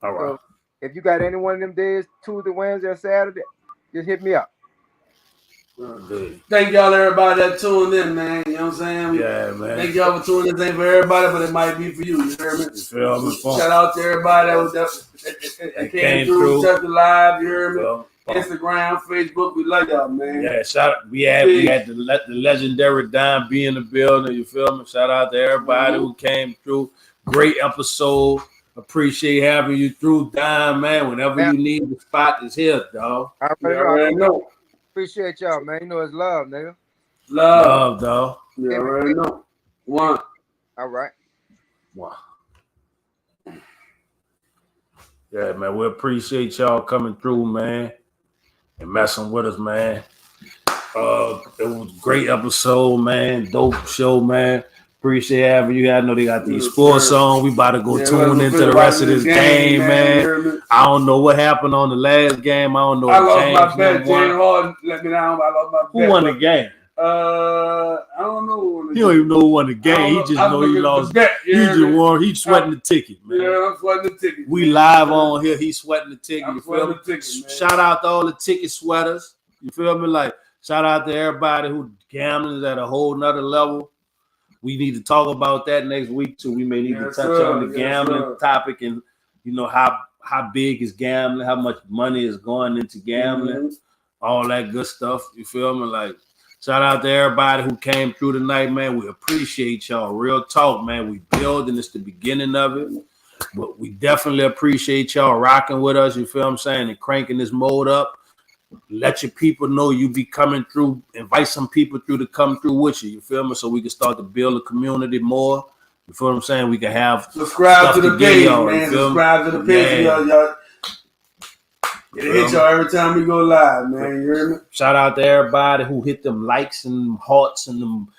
All right. So if you got any one of them days, Tuesday, Wednesday, or Saturday, just hit me up. Thank y'all, everybody that tuned in, man. You know what I'm saying? Yeah, man. Thank y'all for tuning in. Thank for everybody, but it might be for you. You hear me? Shout out to everybody that came through, check the live. You hear me? Instagram, Facebook, we love y'all, man. Yeah, shout out. We had the legendary Don B in the building. You feel me? Shout out to everybody who came through. Great episode. Appreciate having you through, Don, man. Whenever you need, the spot is here, dog. I already know. Appreciate y'all, man. You know it's love, nigga. Love, dog. You already know. One. All right. Wow. Yeah, man. We appreciate y'all coming through, man, and messing with us, man. It was a great episode, man. Dope show, man. Appreciate having you. I know they got these sports on. We about to go tune into the rest of this game, man. I don't know what happened on the last game. I don't know. I lost my bet. Jane Harden let me down. I lost my bet. Who won the game? I don't know. He don't even know who won the game. He just know he lost. He just won. He's sweating the ticket, man. Yeah, I'm sweating the ticket. We live on here. He's sweating the ticket. I'm you feel me? the ticket, man. Shout out to all the ticket sweaters. You feel me? Like, shout out to everybody who gambling is at a whole nother level. We need to talk about that next week too. We may need to touch on the gambling topic and you know how big is gambling, how much money is going into gambling, all that good stuff. You feel me? Like, shout out to everybody who came through tonight, man. We appreciate y'all. Real talk, man. We building. It's the beginning of it. But we definitely appreciate y'all rocking with us. You feel what I'm saying? And cranking this mode up. Let your people know you be coming through. Invite some people through to come through with you. You feel me? So we can start to build a community more. You feel what I'm saying? We can have subscribe to the page, man. Subscribe to the page, y'all. It'll hit y'all every time we go live, man. You hear me? Shout out to everybody who hit them likes and them hearts and them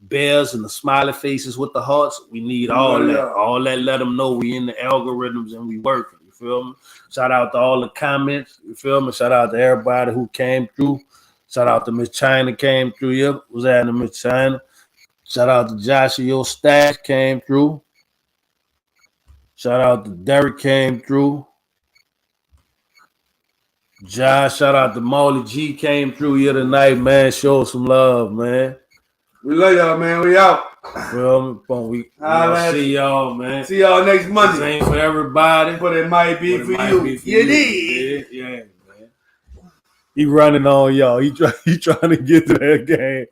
bears and the smiley faces with the hearts. We need all that. All that. Let them know we in the algorithms and we working. You feel me? Shout out to all the comments. You feel me? Shout out to everybody who came through. Shout out to Miss China came through. Yep, was that Miss China? Shout out to Joshua Your Stash came through. Shout out to Derek came through. Josh, shout out to Molly G came through here tonight, man. Show some love, man. We love y'all, man. We out. Well, we see y'all, man. See y'all next Monday. This ain't for everybody, but it might be for you. You did. Yeah, man. He running on y'all. He trying to get to that game.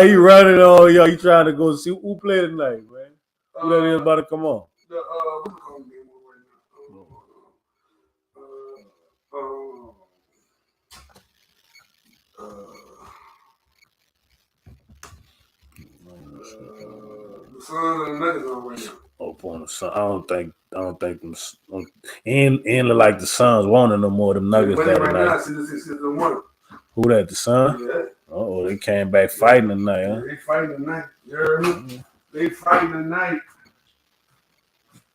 He running on y'all. He trying to go see who play tonight, man. Who that is about to come on? The Suns and the Nuggets on right now. Oh, on the Suns. I don't think them. And look like the Suns wanting no more them Nuggets that right night. Now, who that? The Suns? Yeah. Oh, they came back fighting tonight, huh? They fighting tonight. You heard me? They fighting tonight.